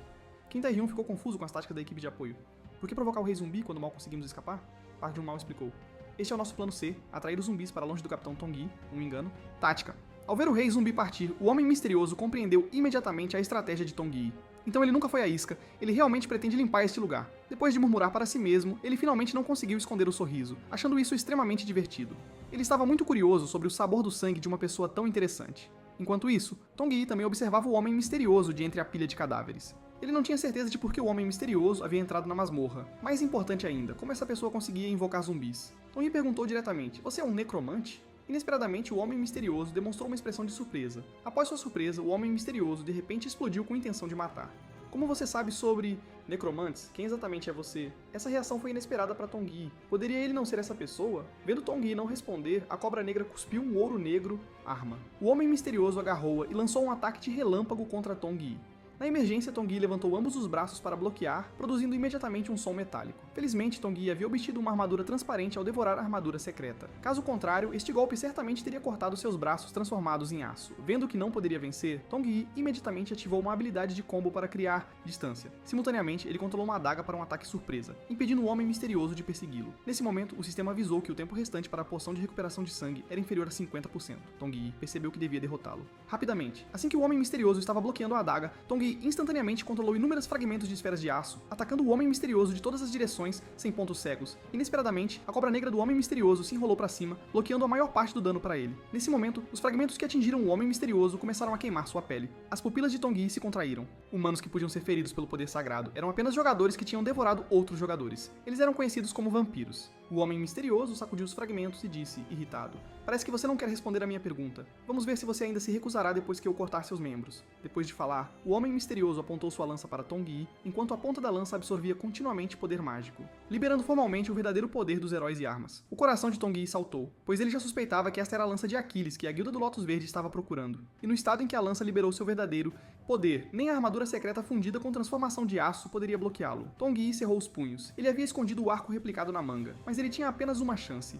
Kim Tae-hyun ficou confuso com as táticas da equipe de apoio. Por que provocar o rei zumbi quando mal conseguimos escapar? Park Jun-mal explicou. Este é o nosso plano C, atrair os zumbis para longe do Capitão Tong-Yi, um engano. Tática. Ao ver o rei zumbi partir, o homem misterioso compreendeu imediatamente a estratégia de Tong-Yi. Então ele nunca foi à isca, ele realmente pretende limpar este lugar. Depois de murmurar para si mesmo, ele finalmente não conseguiu esconder o sorriso, achando isso extremamente divertido. Ele estava muito curioso sobre o sabor do sangue de uma pessoa tão interessante. Enquanto isso, Tong-Yi também observava o homem misterioso de entre a pilha de cadáveres. Ele não tinha certeza de por que o homem misterioso havia entrado na masmorra. Mais importante ainda, como essa pessoa conseguia invocar zumbis. Tong-Yi perguntou diretamente, você é um necromante? Inesperadamente, o homem misterioso demonstrou uma expressão de surpresa. Após sua surpresa, o homem misterioso de repente explodiu com intenção de matar. Como você sabe sobre necromantes? Quem exatamente é você? Essa reação foi inesperada para Tong-Yi. Poderia ele não ser essa pessoa? Vendo Tong-Yi não responder, a cobra negra cuspiu um ouro negro, arma. O homem misterioso agarrou-a e lançou um ataque de relâmpago contra Tong-Yi. Na emergência, Tong-Yi levantou ambos os braços para bloquear, produzindo imediatamente um som metálico. Felizmente, Tong-Yi havia obtido uma armadura transparente ao devorar a armadura secreta. Caso contrário, este golpe certamente teria cortado seus braços transformados em aço. Vendo que não poderia vencer, Tong-Yi imediatamente ativou uma habilidade de combo para criar distância. Simultaneamente, ele controlou uma adaga para um ataque surpresa, impedindo o homem misterioso de persegui-lo. Nesse momento, o sistema avisou que o tempo restante para a poção de recuperação de sangue era inferior a 50%. Tong-Yi percebeu que devia derrotá-lo. Rapidamente, assim que o homem misterioso estava bloqueando a adaga, Tong-Yi instantaneamente controlou inúmeros fragmentos de esferas de aço, atacando o homem misterioso de todas as direções, sem pontos cegos. Inesperadamente, a cobra negra do homem misterioso se enrolou para cima, bloqueando a maior parte do dano para ele. Nesse momento, os fragmentos que atingiram o homem misterioso começaram a queimar sua pele. As pupilas de Tong-Yi se contraíram. Humanos que podiam ser feridos pelo poder sagrado eram apenas jogadores que tinham devorado outros jogadores. Eles eram conhecidos como vampiros. O homem misterioso sacudiu os fragmentos e disse, irritado, parece que você não quer responder a minha pergunta. Vamos ver se você ainda se recusará depois que eu cortar seus membros. Depois de falar, o homem misterioso apontou sua lança para Tong-Yi, enquanto a ponta da lança absorvia continuamente poder mágico, liberando formalmente o verdadeiro poder dos heróis e armas. O coração de Tong-Yi saltou, pois ele já suspeitava que esta era a lança de Aquiles que a Guilda do Lótus Verde estava procurando. E no estado em que a lança liberou seu verdadeiro poder, nem a armadura secreta fundida com transformação de aço poderia bloqueá-lo. Tong-Yi cerrou os punhos. Ele havia escondido o arco replicado na manga, mas ele tinha apenas uma chance.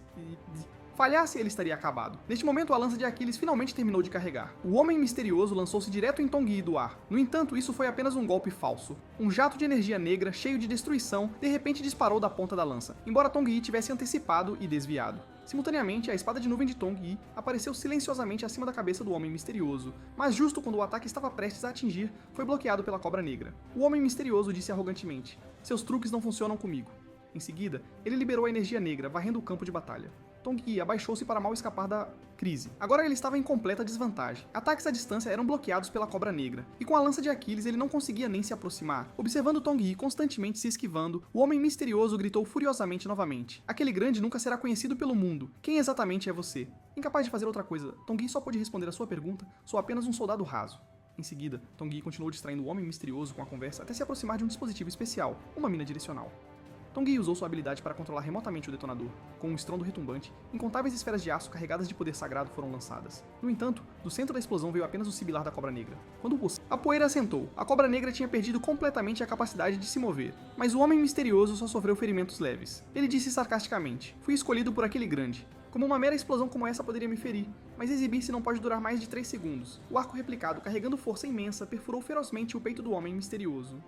Falhasse, ele estaria acabado. Neste momento, a lança de Aquiles finalmente terminou de carregar. O homem misterioso lançou-se direto em Tong-Yi do ar. No entanto, isso foi apenas um golpe falso. Um jato de energia negra, cheio de destruição, de repente disparou da ponta da lança, embora Tong-Yi tivesse antecipado e desviado. Simultaneamente, a espada de nuvem de Tong-Yi apareceu silenciosamente acima da cabeça do homem misterioso, mas justo quando o ataque estava prestes a atingir, foi bloqueado pela cobra negra. O homem misterioso disse arrogantemente, seus truques não funcionam comigo. Em seguida, ele liberou a energia negra, varrendo o campo de batalha. Tong-Yi abaixou-se para mal escapar da crise. Agora ele estava em completa desvantagem. Ataques à distância eram bloqueados pela cobra negra, e com a lança de Aquiles ele não conseguia nem se aproximar. Observando Tong-Yi constantemente se esquivando, o homem misterioso gritou furiosamente novamente. Aquele grande nunca será conhecido pelo mundo. Quem exatamente é você? Incapaz de fazer outra coisa, Tong-Yi só pôde responder a sua pergunta, sou apenas um soldado raso. Em seguida, Tong-Yi continuou distraindo o homem misterioso com a conversa até se aproximar de um dispositivo especial, uma mina direcional. Tong-Yi usou sua habilidade para controlar remotamente o detonador. Com um estrondo retumbante, incontáveis esferas de aço carregadas de poder sagrado foram lançadas. No entanto, do centro da explosão veio apenas o sibilar da cobra negra. Quando o pulsar, a poeira assentou. A cobra negra tinha perdido completamente a capacidade de se mover. Mas o homem misterioso só sofreu ferimentos leves. Ele disse sarcasticamente, fui escolhido por aquele grande. Como uma mera explosão como essa poderia me ferir, mas exibir-se não pode durar mais de 3 segundos. O arco replicado, carregando força imensa, perfurou ferozmente o peito do homem misterioso.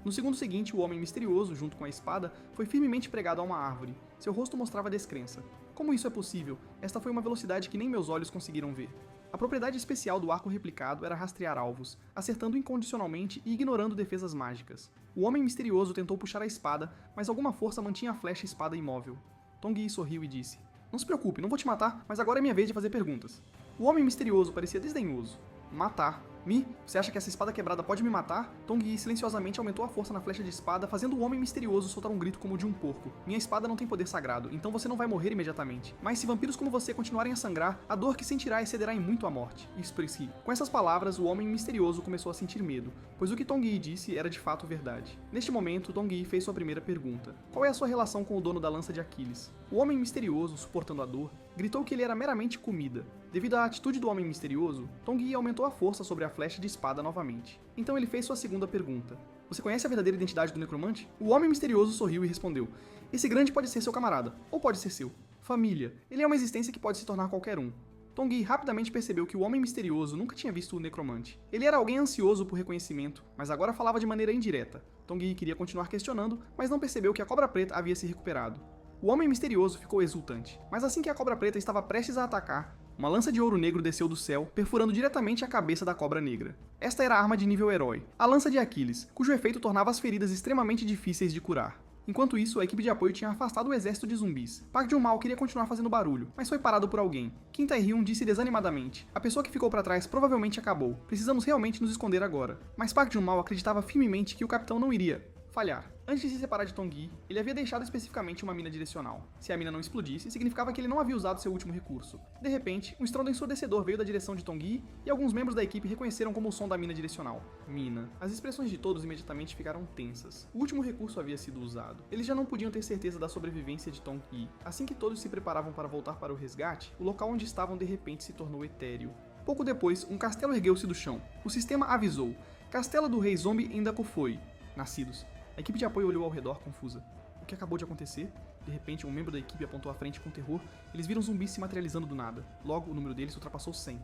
No segundo seguinte, o homem misterioso, junto com a espada, foi firmemente pregado a uma árvore. Seu rosto mostrava descrença. Como isso é possível? Esta foi uma velocidade que nem meus olhos conseguiram ver. A propriedade especial do arco replicado era rastrear alvos, acertando incondicionalmente e ignorando defesas mágicas. O homem misterioso tentou puxar a espada, mas alguma força mantinha a flecha e espada imóvel. Tong-Yi sorriu e disse, não se preocupe, não vou te matar, mas agora é minha vez de fazer perguntas. O homem misterioso parecia desdenhoso. Matar? Mi, você acha que essa espada quebrada pode me matar? Tong Yi silenciosamente aumentou a força na flecha de espada, fazendo o homem misterioso soltar um grito como o de um porco. Minha espada não tem poder sagrado, então você não vai morrer imediatamente. Mas se vampiros como você continuarem a sangrar, a dor que sentirá excederá em muito a morte. Expressivo. Com essas palavras, o homem misterioso começou a sentir medo, pois o que Tong Yi disse era de fato verdade. Neste momento, Tong Yi fez sua primeira pergunta. Qual é a sua relação com o dono da lança de Aquiles? O homem misterioso, suportando a dor, gritou que ele era meramente comida. Devido à atitude do homem misterioso, Tong Yi aumentou a força sobre a flecha de espada novamente. Então ele fez sua segunda pergunta. Você conhece a verdadeira identidade do necromante? O homem misterioso sorriu e respondeu. Esse grande pode ser seu camarada, ou pode ser seu. Família. Ele é uma existência que pode se tornar qualquer um. Tong Yi rapidamente percebeu que o homem misterioso nunca tinha visto o necromante. Ele era alguém ansioso por reconhecimento, mas agora falava de maneira indireta. Tong Yi queria continuar questionando, mas não percebeu que a cobra preta havia se recuperado. O homem misterioso ficou exultante, mas assim que a cobra preta estava prestes a atacar, uma lança de ouro negro desceu do céu, perfurando diretamente a cabeça da cobra negra. Esta era a arma de nível herói, a lança de Aquiles, cujo efeito tornava as feridas extremamente difíceis de curar. Enquanto isso, a equipe de apoio tinha afastado o exército de zumbis. Park Jun-mal queria continuar fazendo barulho, mas foi parado por alguém. Kim Tae-hyun disse desanimadamente. A pessoa que ficou para trás provavelmente acabou. Precisamos realmente nos esconder agora. Mas Park Jun-mal acreditava firmemente que o capitão não iria falhar. Antes de se separar de Tong Yi, ele havia deixado especificamente uma mina direcional. Se a mina não explodisse, significava que ele não havia usado seu último recurso. De repente, um estrondo ensurdecedor veio da direção de Tong Yi e alguns membros da equipe reconheceram como o som da mina direcional. Mina. As expressões de todos imediatamente ficaram tensas. O último recurso havia sido usado. Eles já não podiam ter certeza da sobrevivência de Tong Yi. Assim que todos se preparavam para voltar para o resgate, o local onde estavam de repente se tornou etéreo. Pouco depois, um castelo ergueu-se do chão. O sistema avisou. Castelo do Rei Zombie em Dakufoi. Nascidos. A equipe de apoio olhou ao redor, confusa. O que acabou de acontecer? De repente, um membro da equipe apontou à frente com terror. Eles viram zumbis se materializando do nada. Logo, o número deles ultrapassou 100.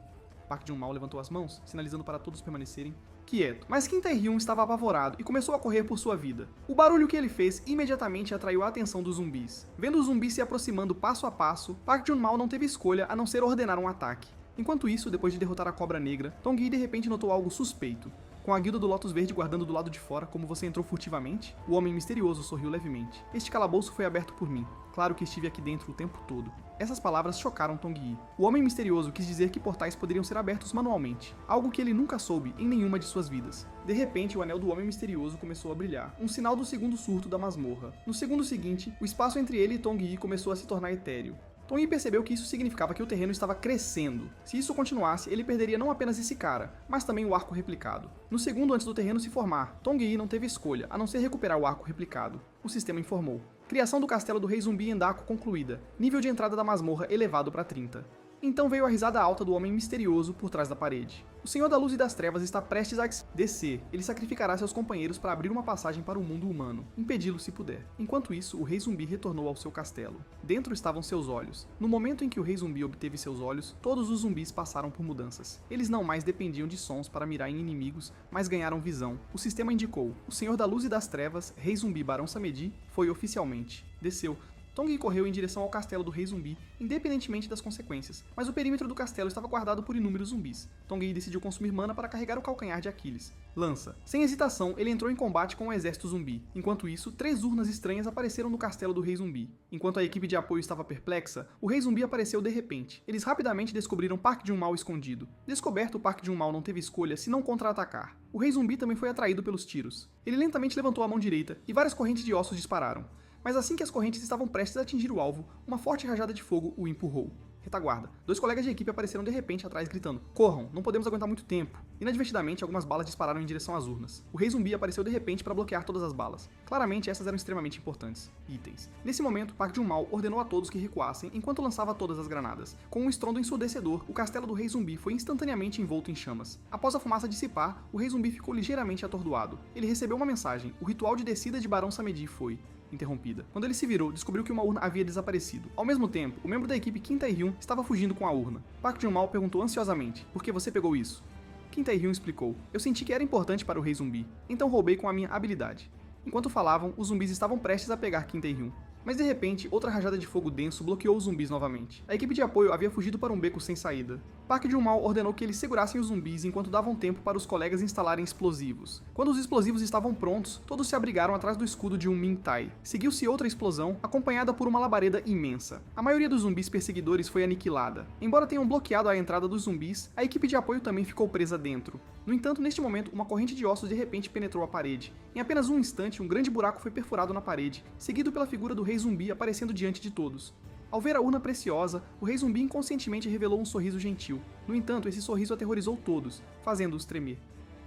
Park Jun-mal levantou as mãos, sinalizando para todos permanecerem quieto. Mas Kim Tae-hyun estava apavorado e começou a correr por sua vida. O barulho que ele fez imediatamente atraiu a atenção dos zumbis. Vendo os zumbis se aproximando passo a passo, Park Jun-mal não teve escolha a não ser ordenar um ataque. Enquanto isso, depois de derrotar a cobra negra, Tong Yi de repente notou algo suspeito. Com a guilda do Lotus Verde guardando do lado de fora como você entrou furtivamente, o homem misterioso sorriu levemente. Este calabouço foi aberto por mim. Claro que estive aqui dentro o tempo todo. Essas palavras chocaram Tong Yi. O homem misterioso quis dizer que portais poderiam ser abertos manualmente, algo que ele nunca soube em nenhuma de suas vidas. De repente, o anel do homem misterioso começou a brilhar, um sinal do segundo surto da masmorra. No segundo seguinte, o espaço entre ele e Tong Yi começou a se tornar etéreo. Tong Yi percebeu que isso significava que o terreno estava crescendo. Se isso continuasse, ele perderia não apenas esse cara, mas também o arco replicado. No segundo antes do terreno se formar, Tong Yi não teve escolha, a não ser recuperar o arco replicado. O sistema informou. Criação do castelo do Rei Zumbi em Daco concluída. Nível de entrada da masmorra elevado para 30. Então veio a risada alta do homem misterioso por trás da parede. O Senhor da Luz e das Trevas está prestes a descer. Ele sacrificará seus companheiros para abrir uma passagem para o mundo humano, impedi-lo se puder. Enquanto isso, o Rei Zumbi retornou ao seu castelo. Dentro estavam seus olhos. No momento em que o Rei Zumbi obteve seus olhos, todos os zumbis passaram por mudanças. Eles não mais dependiam de sons para mirar em inimigos, mas ganharam visão. O sistema indicou: o Senhor da Luz e das Trevas, Rei Zumbi Barão Samedi, foi oficialmente. Desceu. Tong Yi correu em direção ao castelo do Rei Zumbi, independentemente das consequências, mas o perímetro do castelo estava guardado por inúmeros zumbis. Tong Yi decidiu consumir mana para carregar o calcanhar de Aquiles. Lança. Sem hesitação, ele entrou em combate com o exército zumbi. Enquanto isso, 3 urnas estranhas apareceram no castelo do Rei Zumbi. Enquanto a equipe de apoio estava perplexa, o Rei Zumbi apareceu de repente. Eles rapidamente descobriram Park Jun-mal escondido. Descoberto, Park Jun-mal não teve escolha senão contra-atacar. O Rei Zumbi também foi atraído pelos tiros. Ele lentamente levantou a mão direita e várias correntes de ossos dispararam. Mas assim que as correntes estavam prestes a atingir o alvo, uma forte rajada de fogo o empurrou. Retaguarda. 2 colegas de equipe apareceram de repente atrás gritando: corram, não podemos aguentar muito tempo. Inadvertidamente, algumas balas dispararam em direção às urnas. O Rei Zumbi apareceu de repente para bloquear todas as balas. Claramente, essas eram extremamente importantes. Itens. Nesse momento, Park Jun-mal ordenou a todos que recuassem enquanto lançava todas as granadas. Com um estrondo ensurdecedor, o castelo do Rei Zumbi foi instantaneamente envolto em chamas. Após a fumaça dissipar, o Rei Zumbi ficou ligeiramente atordoado. Ele recebeu uma mensagem: o ritual de descida de Barão Samedi foi interrompida. Quando ele se virou, descobriu que uma urna havia desaparecido. Ao mesmo tempo, o membro da equipe Kim Tae-hyun estava fugindo com a urna. Park Jun-mal perguntou ansiosamente: por que você pegou isso? Kim Tae-hyun explicou: eu senti que era importante para o Rei Zumbi, então roubei com a minha habilidade. Enquanto falavam, os zumbis estavam prestes a pegar Kim Tae-hyun. Mas de repente, outra rajada de fogo denso bloqueou os zumbis novamente. A equipe de apoio havia fugido para um beco sem saída. Park Jun-mal ordenou que eles segurassem os zumbis enquanto davam tempo para os colegas instalarem explosivos. Quando os explosivos estavam prontos, todos se abrigaram atrás do escudo de um Min-Tai. Seguiu-se outra explosão, acompanhada por uma labareda imensa. A maioria dos zumbis perseguidores foi aniquilada. Embora tenham bloqueado a entrada dos zumbis, a equipe de apoio também ficou presa dentro. No entanto, neste momento, uma corrente de ossos de repente penetrou a parede. Em apenas um instante, um grande buraco foi perfurado na parede, seguido pela figura do rei zumbi aparecendo diante de todos. Ao ver a urna preciosa, o rei zumbi inconscientemente revelou um sorriso gentil. No entanto, esse sorriso aterrorizou todos, fazendo-os tremer.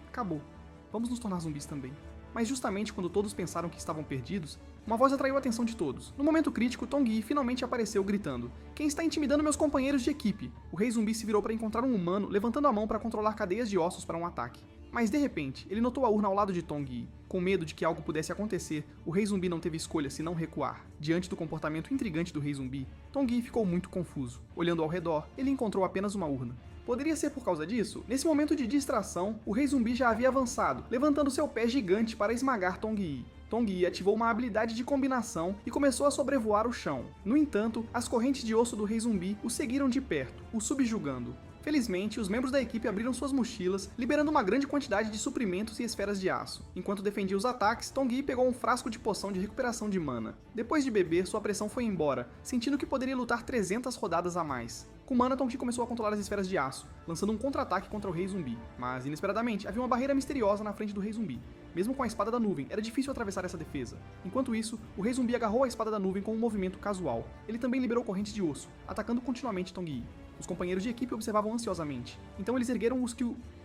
Acabou. Vamos nos tornar zumbis também. Mas justamente quando todos pensaram que estavam perdidos, uma voz atraiu a atenção de todos. No momento crítico, Tong-yi finalmente apareceu gritando: "Quem está intimidando meus companheiros de equipe?" O rei zumbi se virou para encontrar um humano, levantando a mão para controlar cadeias de ossos para um ataque. Mas de repente, ele notou a urna ao lado de Tong-yi. Com medo de que algo pudesse acontecer, o rei zumbi não teve escolha senão recuar. Diante do comportamento intrigante do rei zumbi, Tong-yi ficou muito confuso. Olhando ao redor, ele encontrou apenas uma urna. Poderia ser por causa disso? Nesse momento de distração, o rei zumbi já havia avançado, levantando seu pé gigante para esmagar Tong-yi. Tong-yi ativou uma habilidade de combinação e começou a sobrevoar o chão. No entanto, as correntes de osso do rei zumbi o seguiram de perto, o subjugando. Felizmente, os membros da equipe abriram suas mochilas, liberando uma grande quantidade de suprimentos e esferas de aço. Enquanto defendia os ataques, Tong-yi pegou um frasco de poção de recuperação de mana. Depois de beber, sua pressão foi embora, sentindo que poderia lutar 300 rodadas a mais. Com mana, Tong-yi começou a controlar as esferas de aço, lançando um contra-ataque contra o rei zumbi. Mas, inesperadamente, havia uma barreira misteriosa na frente do rei zumbi. Mesmo com a espada da nuvem, era difícil atravessar essa defesa. Enquanto isso, o rei zumbi agarrou a espada da nuvem com um movimento casual. Ele também liberou correntes de osso, atacando continuamente Tong-yi. Os companheiros de equipe observavam ansiosamente. Então eles ergueram os que